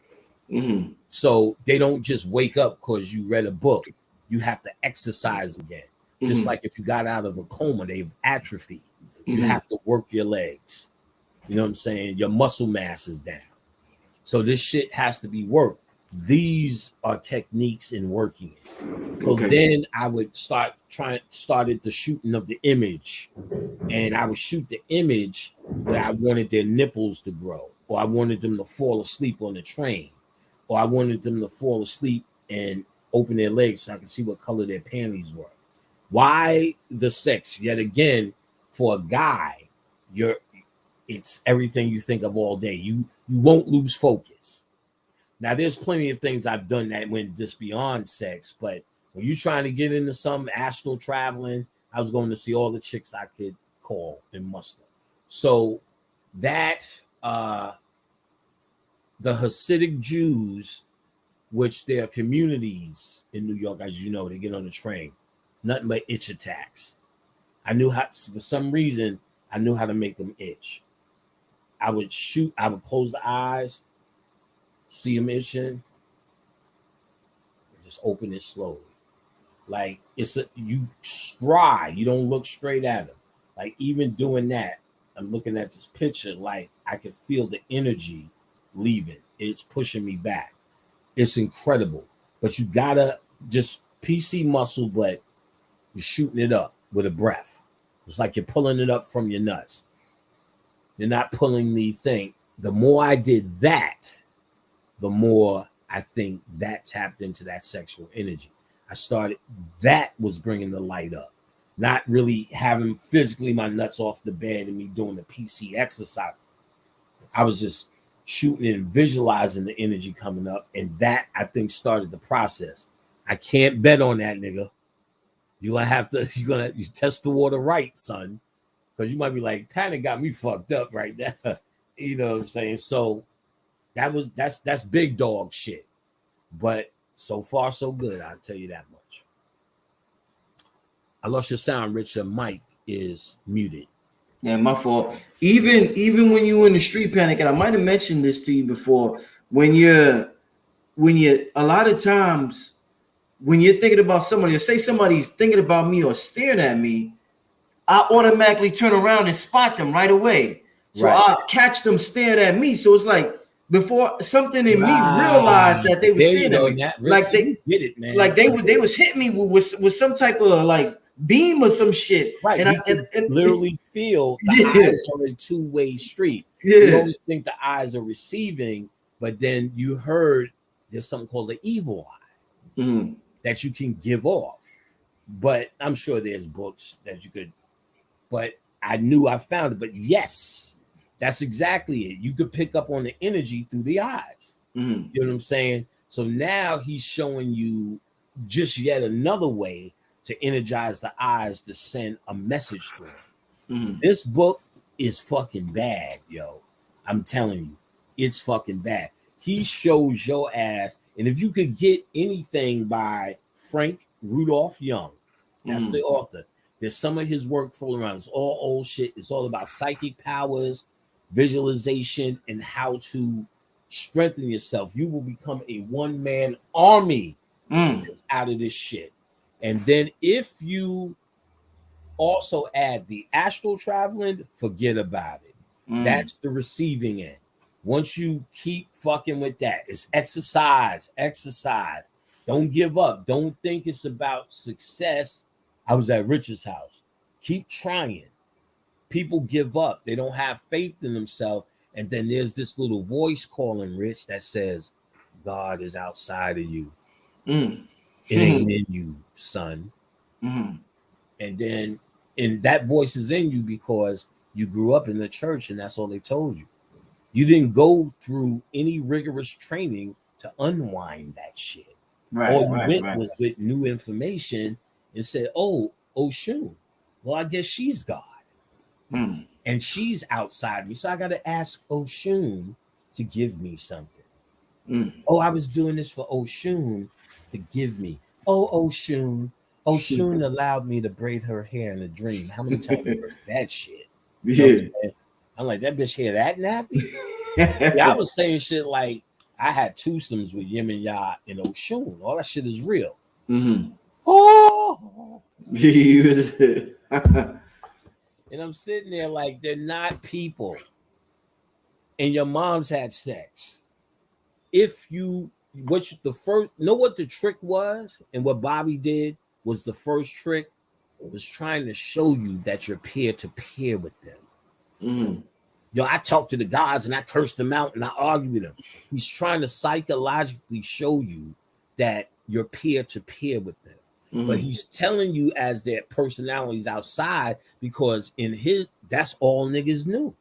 So they don't just wake up because you read a book. You have to exercise again. Just like if you got out of a coma, they've atrophied. You have to work your legs. You know what I'm saying? Your muscle mass is down. So this shit has to be worked. these are techniques in working it. So then I would started the shooting of the image, and I would shoot the image where I wanted their nipples to grow, or I wanted them to fall asleep on the train, or I wanted them to fall asleep and open their legs so I could see what color their panties were. Why the sex? Yet again, for a guy, it's everything you think of all day. You won't lose focus. Now, there's plenty of things I've done that went just beyond sex, but when you're trying to get into some astral traveling, I was going to see all the chicks I could call and muster. So that the Hasidic Jews, which there are communities in New York, as you know, they get on the train, nothing but itch attacks. I knew how, for some reason, I knew how to make them itch. I would shoot, I would close the eyes, see them itching, and just open it slowly. Like you try, you don't look straight at them. Like even doing that, I'm looking at this picture, like I could feel the energy leaving. It's pushing me back. It's incredible. But you gotta just PC muscle, but you're shooting it up with a breath. It's like you're pulling it up from your nuts. You're not pulling the thing. The more I did that, the more I think that tapped into that sexual energy. That was bringing the light up. Not really having physically my nuts off the bed and me doing the PC exercise. I was just shooting and visualizing the energy coming up, and that I think started the process. I can't bet on that, nigga. You test the water right, son, because you might be like, Panic got me fucked up right now. You know what I'm saying? So that's big dog shit. But so far so good, I'll tell you that much. I lost your sound, Richard. Mic is muted. Yeah, my fault. Even when you in the street panic, and I might have mentioned this to you before, when you're a lot of times when you're thinking about somebody, or say somebody's thinking about me or staring at me, I automatically turn around and spot them right away. So I catch them staring at me. So it's like before something in me realized that they were staring at me. Like they did it, man. Like they was hitting me with some type of like beam or some shit. Right. And literally feel the eyes are a two-way street. Yeah. You always think the eyes are receiving, but then you heard there's something called the evil eye that you can give off. But I'm sure there's books that you could, but I knew I found it. But yes, that's exactly it. You could pick up on the energy through the eyes. You know what I'm saying? So now he's showing you just yet another way to energize the eyes to send a message through. This book is fucking bad, yo. I'm telling you, it's fucking bad. He shows your ass, and if you could get anything by Frank Rudolph Young, that's the author. There's some of his work floating around. It's all old shit. It's all about psychic powers, visualization, and how to strengthen yourself. You will become a one-man army out of this shit. And then if you also add the astral traveling, forget about it. That's the receiving end. Once you keep fucking with that, it's exercise. Don't give up. Don't think it's about success. I was at Rich's house. Keep trying. People give up. They don't have faith in themselves. And then there's this little voice calling Rich that says, God is outside of you. It ain't in you, son. And then, and that voice is in you because you grew up in the church and that's all they told you. You didn't go through any rigorous training to unwind that shit. All you went was with new information and said, oh, Oshun, well, I guess she's God. And she's outside me. So I got to ask Oshun to give me something. Oh, I was doing this for Oshun to give me. Oh, Oshun allowed me to braid her hair in a dream. How many times you heard that shit? You know, I'm like, that bitch hair that nappy? Yeah, I was saying shit like, I had twosomes with Yim and Ya and Oshun. All that shit is real. Oh! And I'm sitting there like, they're not people. And your mom's had sex. If you the first, know what the trick was, and what Bobby did was the first trick was trying to show you that you're peer to peer with them. Mm-hmm. Yo, I talk to the gods and I curse them out and I argue with them. He's trying to psychologically show you that you're peer to peer with them. Mm-hmm. But he's telling you as their personalities outside, because that's all niggas knew.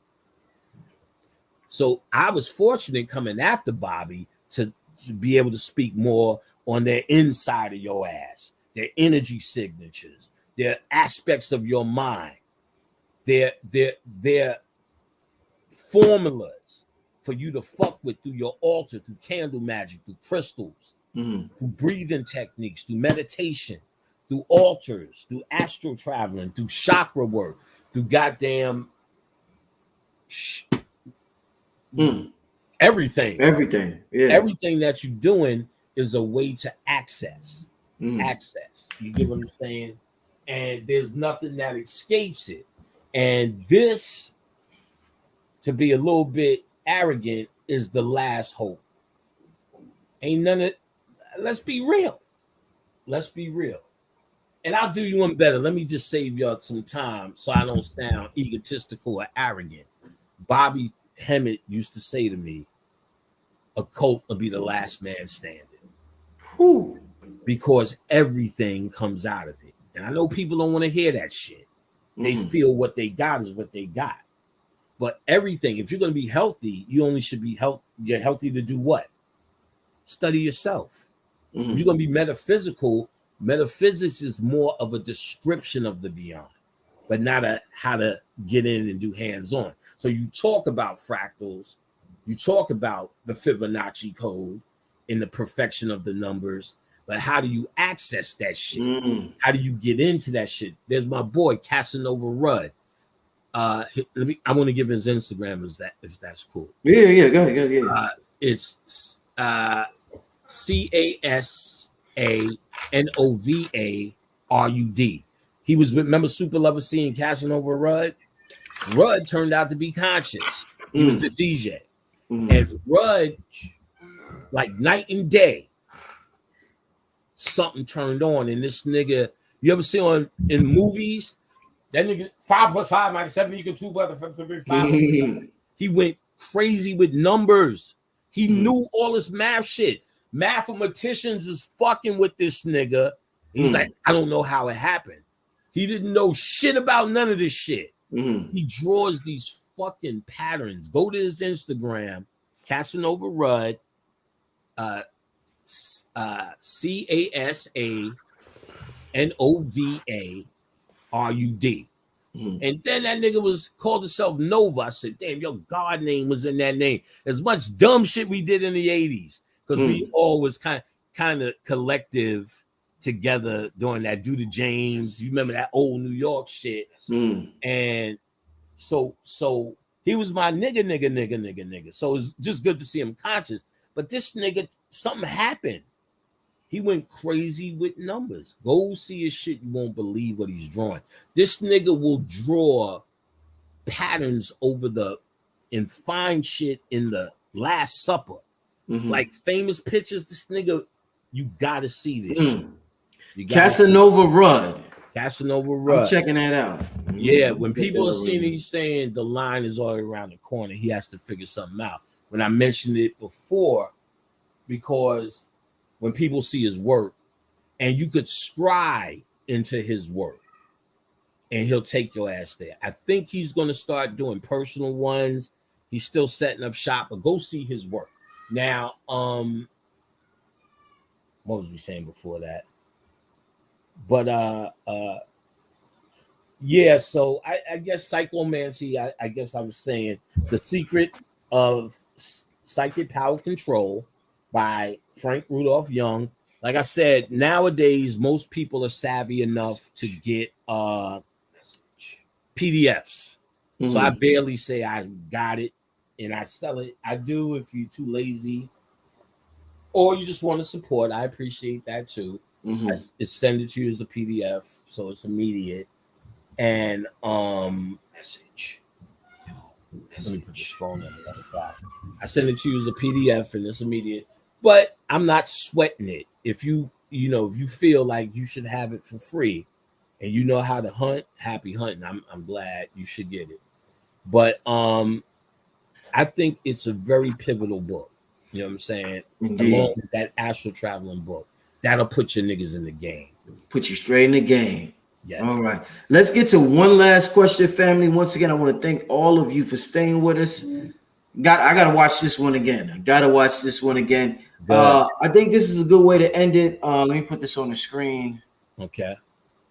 So I was fortunate coming after Bobby to be able to speak more on their inside of your ass, their energy signatures, their aspects of your mind, their formulas for you to fuck with through your altar, through candle magic, through crystals, through breathing techniques, through meditation, through altars, through astral traveling, through chakra work, through goddamn everything. Yeah. Everything that you're doing is a way to access. You get what I'm saying? And there's nothing that escapes it. And this, to be a little bit arrogant, is the last hope. Ain't none of, let's be real. And I'll do you one better. Let me just save y'all some time so I don't sound egotistical or arrogant. Bobby Hemmett used to say to me, Occult will be the last man standing. Whew. Because everything comes out of it. And I know people don't want to hear that shit. They feel what they got is what they got. But everything, if you're going to be healthy, you only should be you're healthy to do what? Study yourself. If you're going to be metaphysical, metaphysics is more of a description of the beyond, but not how to get in and do hands-on. So you talk about fractals, you talk about the Fibonacci code and the perfection of the numbers, but how do you access that shit? How do you get into that shit? There's my boy Casanova Rud. I want to give his Instagram if that's cool. Yeah, go ahead. It's CASANOVARUD. He was with, remember Super Lover C and Casanova Rud? Rud turned out to be conscious. He was the DJ. And Rud, like night and day, something turned on. And this nigga, you ever see in movies, that nigga 5 + 5 = 7 = 2 brother 5. He went crazy with numbers. He knew all this math shit. Mathematicians is fucking with this nigga. He's like, I don't know how it happened. He didn't know shit about none of this shit. He draws these fucking patterns. Go to his Instagram, Casanova Rud, CASANOVARUD. And then that nigga called himself Nova. I said, damn, your God name was in that name. As much dumb shit we did in the 80s, because we all was kind of collective together during that Do the James. You remember that old New York shit. And so he was my nigga. So it's just good to see him conscious. But this nigga, something happened. He went crazy with numbers. Go see his shit. You won't believe what he's drawing. This nigga will draw patterns and find shit in the Last Supper. Like famous pictures. This nigga, you gotta see this shit. Casanova Rud. I'm checking that out. Yeah, when people are seeing he's saying the line is already around the corner, he has to figure something out. When I mentioned it before, because when people see his work, and you could scry into his work, and he'll take your ass there. I think he's going to start doing personal ones. He's still setting up shop, but go see his work. Now, what was we saying before that? But yeah, so I guess cyclomancy, I guess I was saying The Secret of Psychic Power Control by Frank Rudolph Young. Like I said, nowadays most people are savvy enough to get PDFs. So I barely say I got it and I sell it. I do if you're too lazy or you just want to support. I appreciate that too. I send it to you as a PDF, so it's immediate. And message. Let me put this phone on the other side. I send it to you as a PDF and it's immediate. But I'm not sweating it. If you feel like you should have it for free and you know how to hunt, happy hunting. I'm glad you should get it. But I think it's a very pivotal book. You know what I'm saying? Indeed. Along with that astral traveling book. That'll put your niggas in the game. Put you straight in the game. Yes. All right. Let's get to one last question, family. Once again, I want to thank all of you for staying with us. I gotta watch this one again. I think this is a good way to end it. Let me put this on the screen. Okay.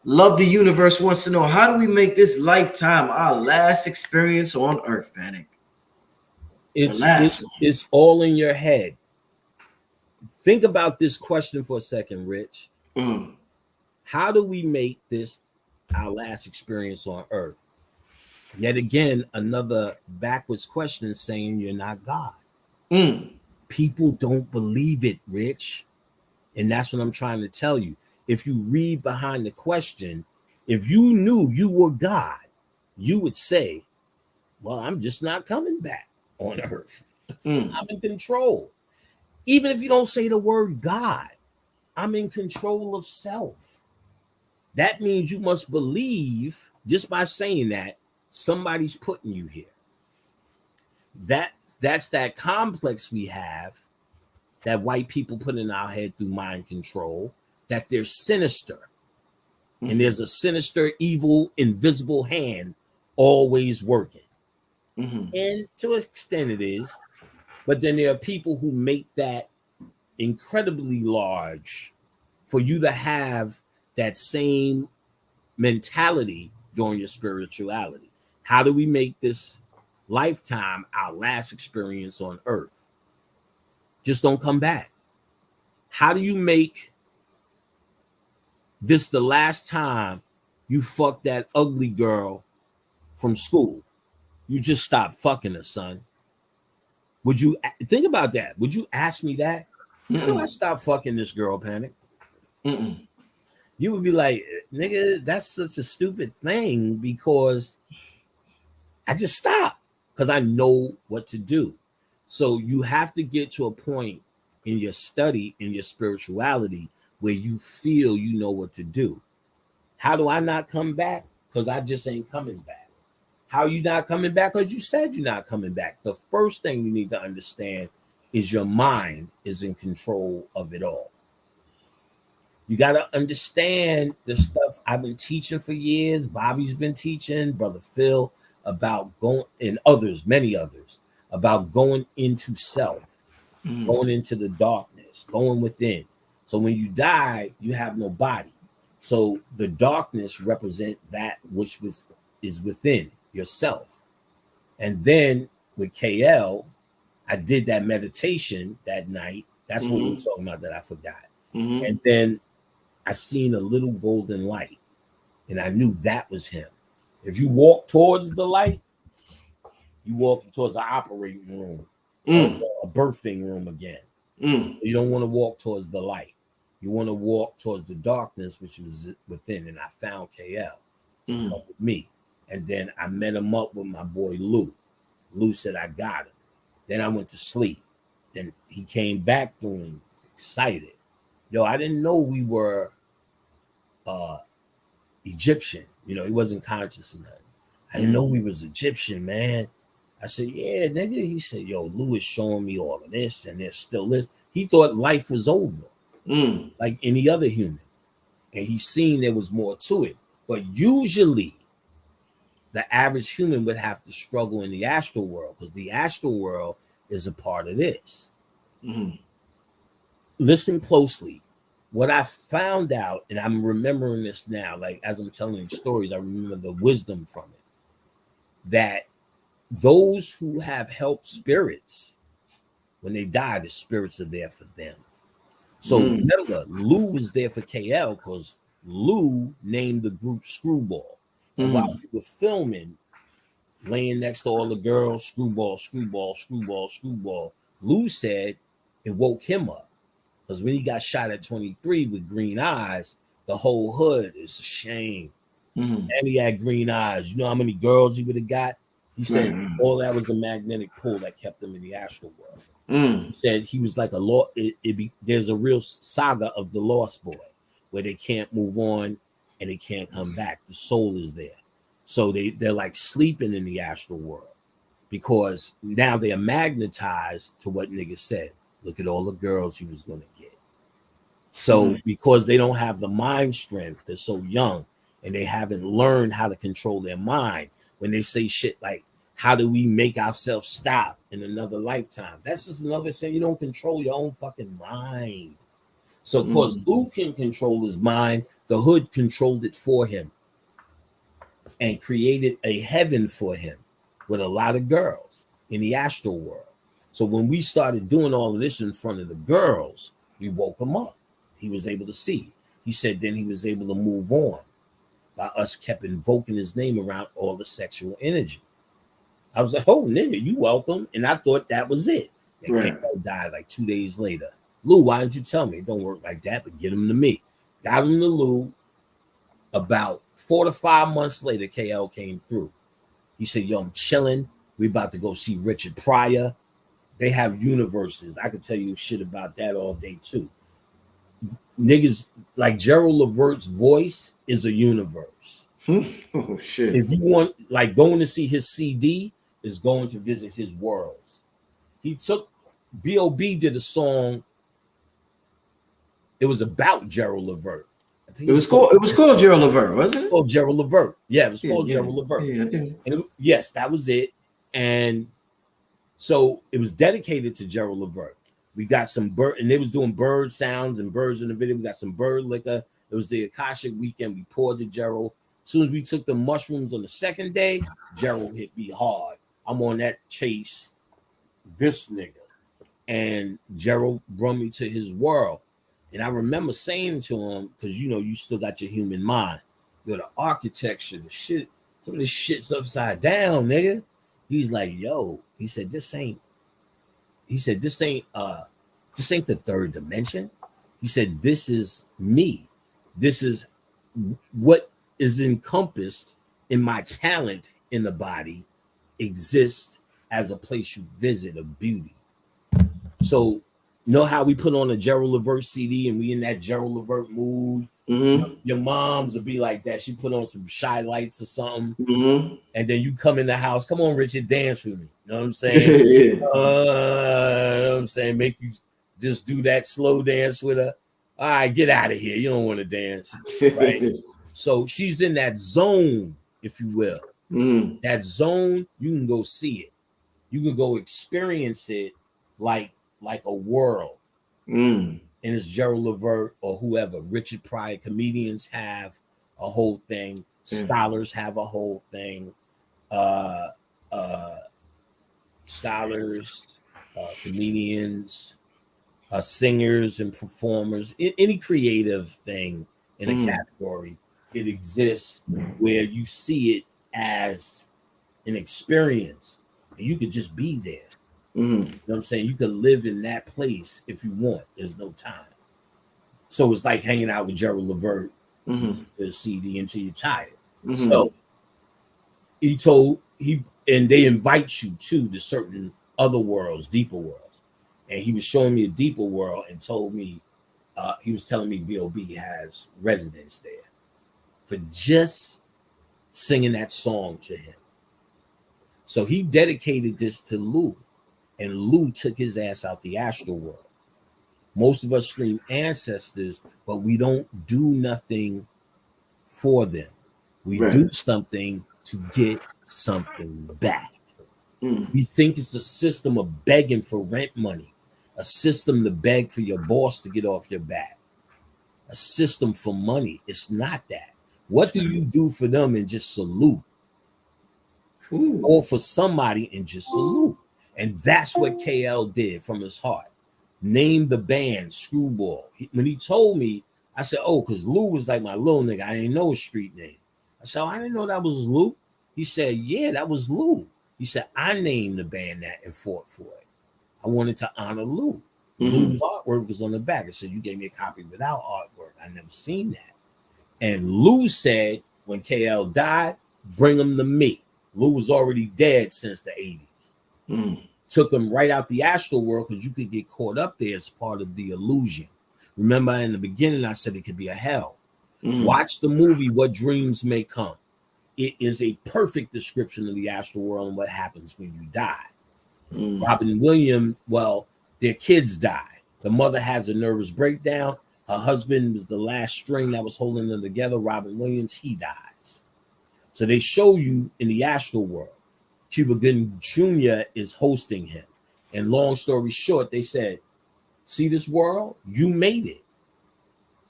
Love the Universe wants to know, how do we make this lifetime our last experience on Earth, Panic? It's all in your head. Think about this question for a second, Rich. How do we make this our last experience on Earth? Yet again, another backwards question saying you're not God. People don't believe it, Rich. And that's what I'm trying to tell you. If you read behind the question, if you knew you were God, you would say, well, I'm just not coming back on Earth. I'm in control. Even if you don't say the word God, I'm in control of self. That means you must believe, just by saying that, somebody's putting you here. That's that complex we have that white people put in our head through mind control, that they're sinister. And there's a sinister, evil, invisible hand always working. And to an extent it is, but then there are people who make that incredibly large for you to have that same mentality during your spirituality. How do we make this lifetime our last experience on Earth? Just don't come back. How do you make this the last time you fuck that ugly girl from school? You just stop fucking her, son. Would you think about that? Would you ask me that? How do I stop fucking this girl, Panic? You would be like, nigga, that's such a stupid thing, because I just stop because I know what to do. So you have to get to a point in your study, in your spirituality, where you feel you know what to do. How do I not come back? Because I just ain't coming back. How you not coming back? Because you said you're not coming back. The first thing you need to understand is your mind is in control of it all. You got to understand the stuff I've been teaching for years. Bobby's been teaching, Brother Phil, about going, and others, many others, about going into self, going into the darkness, going within. So when you die, you have no body. So the darkness represent that which is within yourself. And then with KL, I did that meditation that night. That's what we were talking about that I forgot. And then I seen a little golden light, and I knew that was him. If you walk towards the light, you walk towards the operating room, a birthing room again. You don't want to walk towards the light. You want to walk towards the darkness, which was within. And I found KL to come with me. And then I met him up with my boy Lou. Lou said, I got him. Then I went to sleep. Then he came back doing excited. Yo, I didn't know we were Egyptian. You know, he wasn't conscious of nothing. I didn't know we was Egyptian, man. I said, yeah, nigga. He said, yo, Lou is showing me all of this, and there's still this. He thought life was over, like any other human. And he's seen there was more to it. But usually, the average human would have to struggle in the astral world, because the astral world is a part of this. Listen closely. What I found out, and I'm remembering this now, like as I'm telling you stories, I remember the wisdom from it, that those who have helped spirits, when they die, the spirits are there for them. So remember, Lou was there for KL because Lou named the group Screwball. And while we were filming, laying next to all the girls, Screwball, Screwball, Screwball, Screwball, Lou said it woke him up. Because when he got shot at 23 with green eyes, the whole hood is ashamed. And he had green eyes. You know how many girls he would have got? He said all that was a magnetic pull that kept him in the astral world. He said he was like a law. There's a real saga of the lost boy where they can't move on and they can't come back. The soul is there. So they're like sleeping in the astral world because now they are magnetized to what nigga said. Look at all the girls he was going to get. So because they don't have the mind strength, they're so young and they haven't learned how to control their mind. When they say shit like, how do we make ourselves stop in another lifetime? That's just another saying you don't control your own fucking mind. So of course, Lou can control his mind. The hood controlled it for him and created a heaven for him with a lot of girls in the astral world. So when we started doing all of this in front of the girls, we woke him up. He was able to see. He said then he was able to move on by us kept invoking his name around all the sexual energy. I was like, oh, nigga, you welcome. And I thought that was it. And KL died like 2 days later. Lou, why didn't you tell me? It don't work like that, but get him to me. Got him to Lou. About 4 to 5 months later, KL came through. He said, yo, I'm chilling. We about to go see Richard Pryor. They have universes. I could tell you shit about that all day, too. Niggas, like Gerald Levert's voice is a universe. Oh, shit. If you want, like, going to see his CD is going to visit his worlds. He took, B.O.B. did a song. It was about Gerald Levert. It was called Gerald Levert, wasn't it? Called Gerald Levert. Yeah, it was called Gerald Levert. Yeah, I think. And yes, that was it. And so it was dedicated to Gerald Levert. We got some bird, and they was doing bird sounds and birds in the video. We got some bird liquor. It was the Akashic weekend. We poured to Gerald. As soon as we took the mushrooms on the second day, Gerald hit me hard. I'm on that chase, this nigga. And Gerald brought me to his world. And I remember saying to him, because you know, you still got your human mind. Yo, the architecture, the shit, some of this shit's upside down, nigga. He's like, yo, he said, this ain't the third dimension. He said, this is me. This is what is encompassed in my talent in the body exists as a place you visit of beauty. So know how we put on a Gerald Levert CD and we in that Gerald Levert mood. Your mom's would be like that. She put on some shy lights or something. And then you come in the house. Come on, Richard, dance with me. You know what I'm saying? You know what I'm saying? Make you just do that slow dance with her. All right, get out of here. You don't want to dance. Right? So she's in that zone, if you will. That zone, you can go see it. You can go experience it like a world. And it's Gerald Levert or whoever. Richard Pryor, comedians have a whole thing. Scholars have a whole thing. Scholars, comedians, singers and performers, any creative thing in a category, it exists where you see it as an experience and you could just be there. You know what I'm saying? You can live in that place if you want. There's no time. So it's like hanging out with Gerald Levert to the CD until you're tired. So and they invite you to certain other worlds, deeper worlds. And he was showing me a deeper world and told me, he was telling me B.O.B. has residence there for just singing that song to him. So he dedicated this to Lou. And Lou took his ass out the astral world. Most of us scream ancestors, but we don't do nothing for them. We do something to get something back. We think it's a system of begging for rent money, a system to beg for your boss to get off your back, a system for money. It's not that. What do you do for them and just salute? Or for somebody and just salute? And that's what KL did from his heart. Named the band Screwball. When he told me, I said, oh, because Lou was like my little nigga. I didn't know his street name. I said, oh, I didn't know that was Lou. He said, yeah, that was Lou. He said, I named the band that and fought for it. I wanted to honor Lou. Lou's artwork was on the back. I said, you gave me a copy without artwork. I never seen that. And Lou said, when KL died, bring him to me. Lou was already dead since the 80s. took him right out the astral world because you could get caught up there as part of the illusion. Remember in the beginning, I said it could be a hell. Watch the movie What Dreams May Come. It is a perfect description of the astral world and what happens when you die. Robin Williams, well, their kids die. The mother has a nervous breakdown. Her husband was the last string that was holding them together. Robin Williams, he dies. So they show you in the astral world. Cuba Gooding Jr. is hosting him. And long story short, they said, see this world? You made it.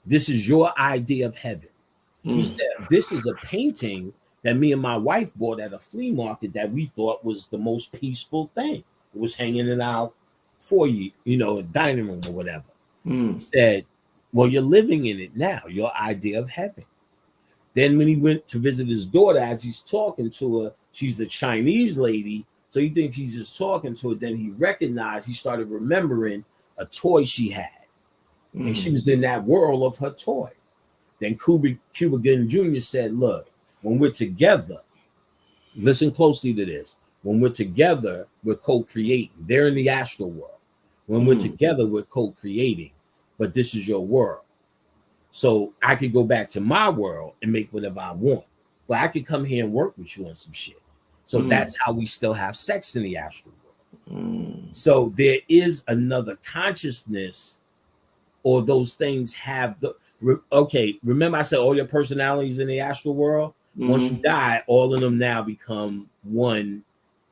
This is your idea of heaven. He said, this is a painting that me and my wife bought at a flea market that we thought was the most peaceful thing. It was hanging in our foyer, dining room or whatever. He said, well, you're living in it now, your idea of heaven. Then when he went to visit his daughter, as he's talking to her, she's a Chinese lady, so he thinks he's just talking to her. Then he started remembering a toy she had. And she was in that world of her toy. Then Cuba Gooding Jr. said, look, when we're together, listen closely to this. When we're together, we're co-creating. They're in the astral world. When we're together, we're co-creating. But this is your world. So I could go back to my world and make whatever I want. But I could come here and work with you on some shit. So that's how we still have sex in the astral world. So there is another consciousness, or those things have the... Okay, remember I said all your personalities in the astral world? Once you die, all of them now become one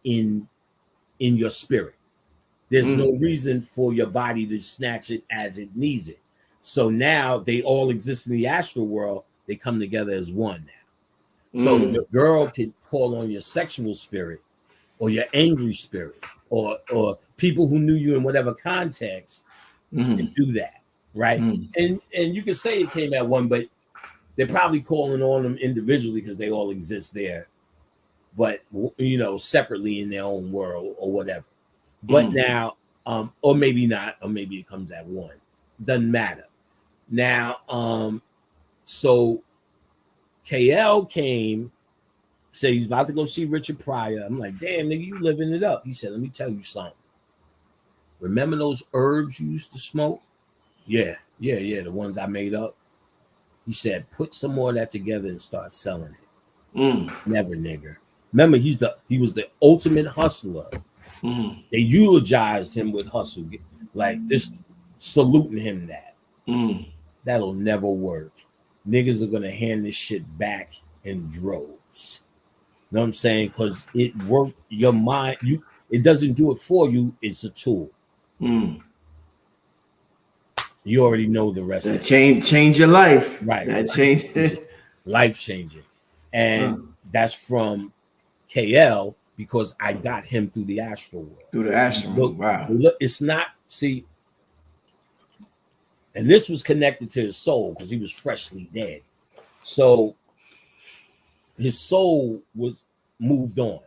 in your spirit. There's no reason for your body to snatch it as it needs it. So now they all exist in the astral world. They come together as one now. So the girl can call on your sexual spirit or your angry spirit or people who knew you in whatever context can do that, right? And you can say it came at one, but they're probably calling on them individually because they all exist there, but separately in their own world or whatever. But now, or maybe not, or maybe it comes at one. Doesn't matter. Now, so KL came, said he's about to go see Richard Pryor. I'm like, damn, nigga, you living it up. He said, let me tell you something. Remember those herbs you used to smoke? Yeah, the ones I made up. He said, put some more of that together and start selling it. Never, nigga. Remember, he was the ultimate hustler. They eulogized him with hustle, like this, saluting him that. That'll never work. Niggas are gonna hand this shit back in droves. You know what I'm saying? Because it worked your mind. It doesn't do it for you. It's a tool. You already know the rest. That change your life, right? That change life changing, and that's from KL because I got him through the astral world. Through the astral world. Wow. Look, it's not and this was connected to his soul because he was freshly dead. So his soul was moved on.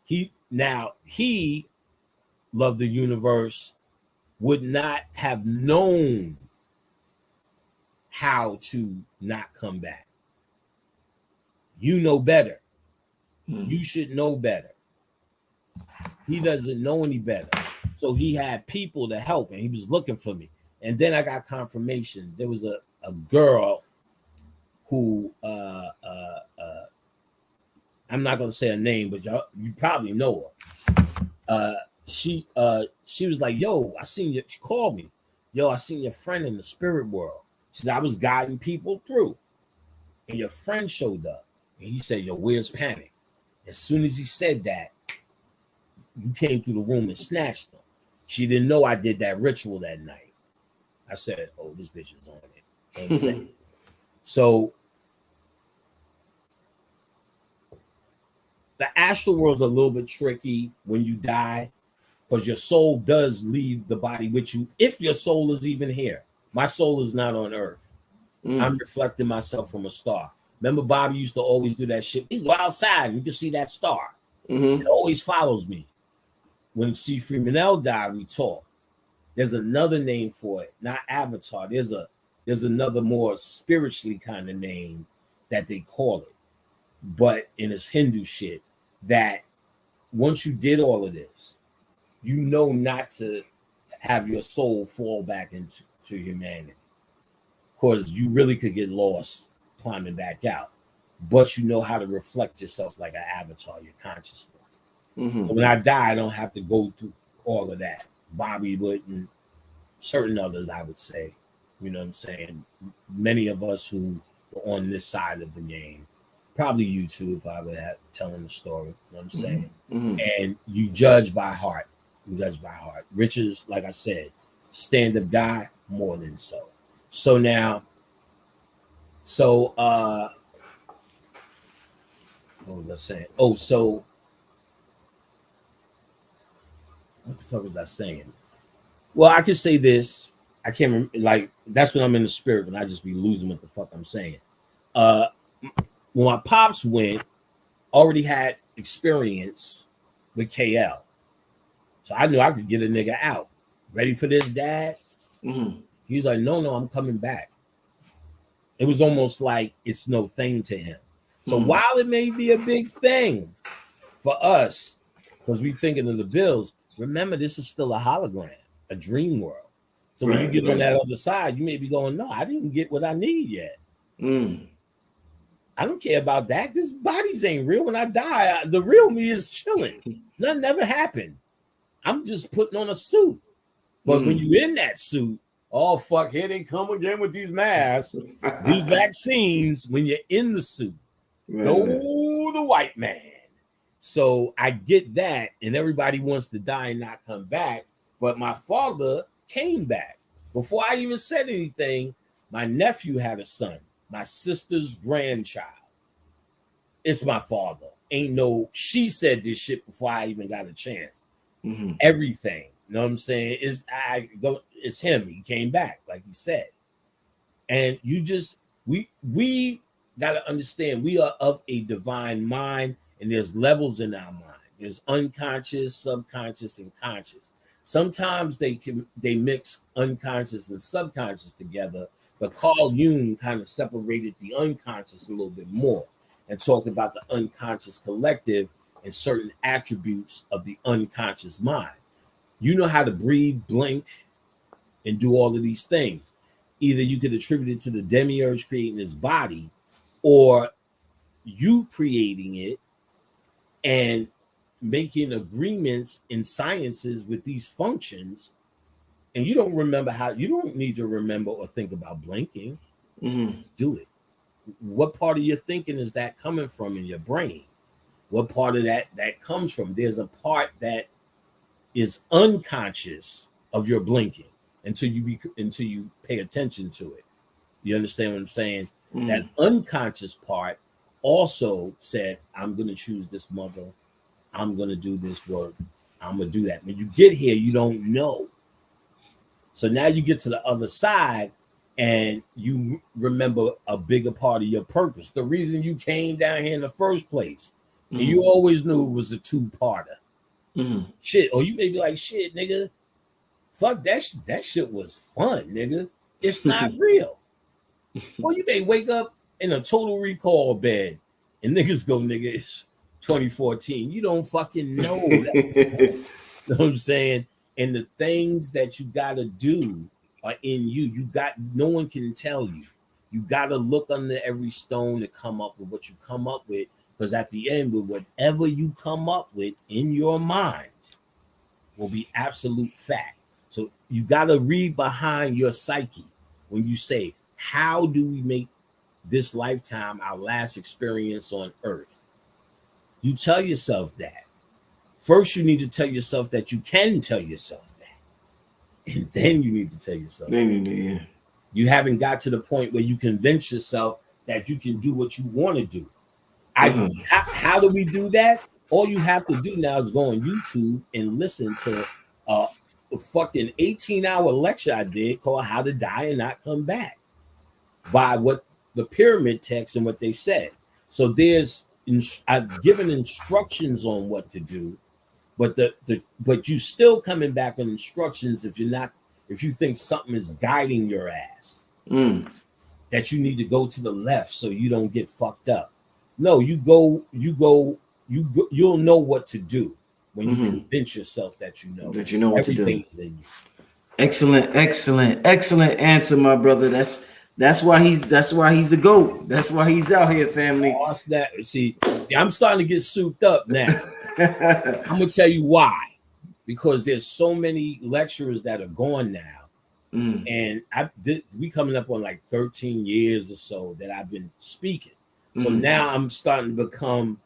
He loved the universe, would not have known how to not come back. You know better. You should know better. He doesn't know any better. So he had people to help and he was looking for me. And then I got confirmation. There was a girl who I'm not gonna say her name, but you probably know her. She was like, yo, I seen you. She called me. Yo, I seen your friend in the spirit world. She said, I was guiding people through. And your friend showed up. And he said, yo, where's Panic? As soon as he said that, you came through the room and snatched them. She didn't know I did that ritual that night. I said, oh, this bitch is on it. You know what I'm saying? So the astral world is a little bit tricky when you die because your soul does leave the body with you. If your soul is even here, my soul is not on earth. I'm reflecting myself from a star. Remember, Bobby used to always do that shit. You go outside and you can see that star. It always follows me. When C. Freeman died, we talked. There's another name for it, not avatar. There's another more spiritually kind of name that they call it. But in this Hindu shit, that once you did all of this, you know not to have your soul fall back into humanity, because you really could get lost climbing back out. But you know how to reflect yourself like an avatar, your consciousness. Mm-hmm. So when I die, I don't have to go through all of that. Bobby would, and certain others, I would say. You know what I'm saying? Many of us who are on this side of the game, probably you too, if I were telling the story. You know what I'm saying? Mm-hmm. And you judge by heart. You judge by heart. Rich is, like I said, stand-up guy, more than so. So now, what was I saying? Oh, so what the fuck was I saying? Well, I could say this. I can't remember. Like, that's when I'm in the spirit, when I just be losing what the fuck I'm saying. When my pops went, already had experience with KL. So I knew I could get a nigga out. Ready for this, Dad? Mm-hmm. He was like, no, I'm coming back. It was almost like it's no thing to him. So while it may be a big thing for us, because we thinking of the bills, remember, this is still a hologram, a dream world. So when you get on that other side, you may be going, no, I didn't get what I need yet. I don't care about that. This bodies ain't real. When I die, the real me is chilling. Nothing ever happened. I'm just putting on a suit. But when you're in that suit, oh, fuck, here they come again with these masks, these vaccines. When you're in the suit, no, the white man. So I get that, and everybody wants to die and not come back. But my father came back. Before I even said anything, my nephew had a son, my sister's grandchild. It's my father. Ain't no, she said this shit before I even got a chance. Everything. You know what I'm saying? It's him. He came back, like you said. And you just, we got to understand, we are of a divine mind, and there's levels in our mind. There's unconscious, subconscious, and conscious. Sometimes they mix unconscious and subconscious together, but Carl Jung kind of separated the unconscious a little bit more and talked about the unconscious collective and certain attributes of the unconscious mind. You know how to breathe, blink, and do all of these things. Either you could attribute it to the demiurge creating his body, or you creating it and making agreements in sciences with these functions. And you don't remember how, you don't need to remember or think about blinking. Just do it. What part of your thinking is that coming from in your brain? What part of that comes from? There's a part that is unconscious of your blinking until you pay attention to it. You understand what I'm saying? That unconscious part also said, I'm going to choose this mother. I'm going to do this work. I'm going to do that. When you get here, you don't know. So now you get to the other side and you remember a bigger part of your purpose. The reason you came down here in the first place. And you always knew it was a two-parter. Shit. Or you may be like, shit, nigga. Fuck that. That shit was fun, nigga. It's not real. Or you may wake up in a total recall bed and niggas go, nigga, it's 2014. You don't fucking know that. You know what I'm saying? And the things that you got to do are in you. No one can tell you. You got to look under every stone to come up with what you come up with. Because at the end, with whatever you come up with in your mind will be absolute fact. So you got to read behind your psyche when you say, how do we make this lifetime our last experience on earth? You tell yourself that. First, you need to tell yourself that you can tell yourself that. And then you need to tell yourself that. You haven't got to the point where you convince yourself that you can do what you want to do. How do we do that? All you have to do now is go on YouTube and listen to a fucking 18-hour lecture I did called How to Die and Not Come Back by what the pyramid text and what they said. So I've given instructions on what to do, but but you still coming back with instructions if you think something is guiding your ass, that you need to go to the left so you don't get fucked up. No, you'll know what to do. when you convince yourself that you know what to do. Everything's in you. Excellent answer, my brother. That's why he's the GOAT. That's why he's out here, family. See, I'm starting to get souped up now. I'm gonna tell you why. Because there's so many lecturers that are gone now. And we coming up on like 13 years or so that I've been speaking. So now I'm starting to become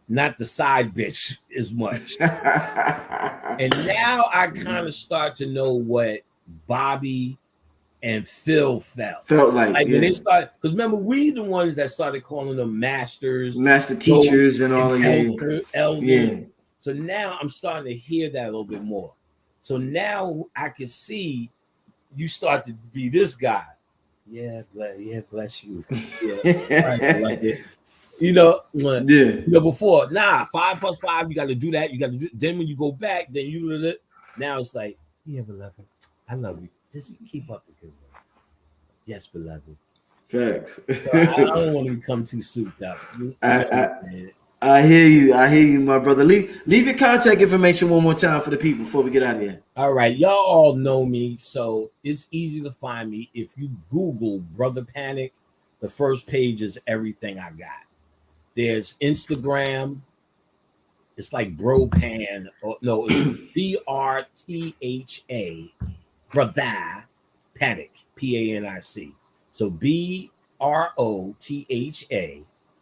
not the side bitch as much. And now I kind of start to know what Bobby and Phil felt like when they started, because remember, we the ones that started calling them master teachers and all of elders. Yeah. So now I'm starting to hear that a little bit more. So now I can see you start to be this guy. Yeah, bless you. Yeah, I like it. You know, before 5 + 5, you got to do that. You got to do. Then when you go back, then now it's like, yeah, beloved, I love you. Just keep up the good work. Yes, beloved. Facts. So I don't want to become too souped up. I hear you, my brother. Leave your contact information one more time for the people before we get out of here. All right, y'all all know me, so it's easy to find me. If you Google Brother Panic, the first page is everything I got. There's Instagram. It's like Bropan. It's BRTHA, Brother Panic, PANIC. So BROTHA.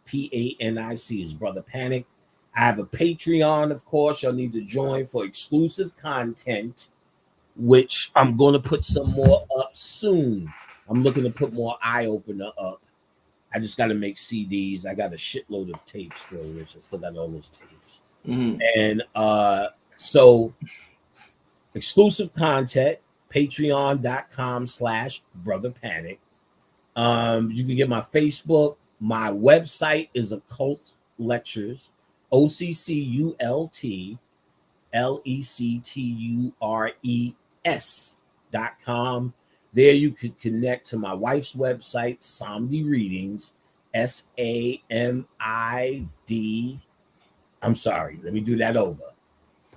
PANIC is Brother Panic. I have a Patreon, of course. Y'all need to join for exclusive content, which I'm going to put some more up soon. I'm looking to put more Eye Opener up. I just got to make CDs. I got a shitload of tapes still, Rich. I still got all those tapes. And so exclusive content, patreon.com/Brother Panic. You can get my Facebook. My website is Occult Lectures, OCCULTLECTURES.com. There you could connect to my wife's website, Samdi Readings, SAMID. I'm sorry, let me do that over.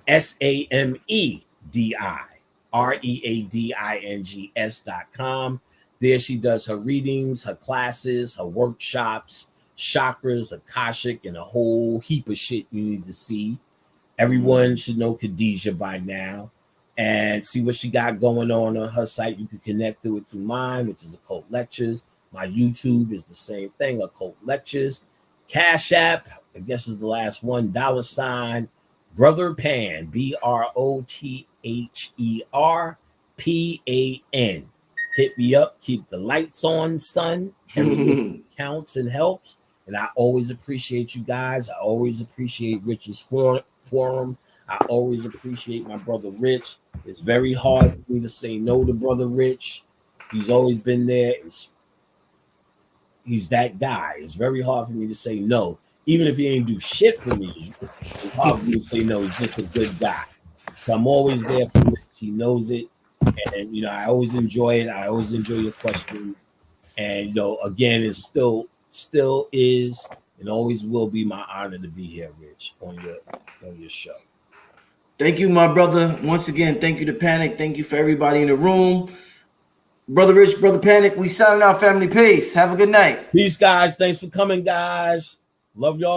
SAMEDIREADINGS.com. There she does her readings, her classes, her workshops, chakras, Akashic, and a whole heap of shit you need to see. Everyone should know Khadijah by now and see what she got going on her site. You can connect it with mine, which is Occult Lectures. My YouTube is the same thing, Occult Lectures. Cash App, I guess is the last one, $ Brother Pan, BROTHERPAN. Hit me up. Keep the lights on, son. Everything counts and helps. And I always appreciate you guys. I always appreciate Rich's forum. I always appreciate my brother Rich. It's very hard for me to say no to brother Rich. He's always been there. He's that guy. It's very hard for me to say no. Even if he ain't do shit for me, it's hard for me to say no. He's just a good guy. So I'm always there for Rich. He knows it. And, I always enjoy it. I always enjoy your questions. And, again, it's still is and always will be my honor to be here, Rich, on your show. Thank you, my brother. Once again, thank you to Panic. Thank you for everybody in the room. Brother Rich, Brother Panic, we signing out, family. Peace. Have a good night. Peace, guys. Thanks for coming, guys. Love y'all.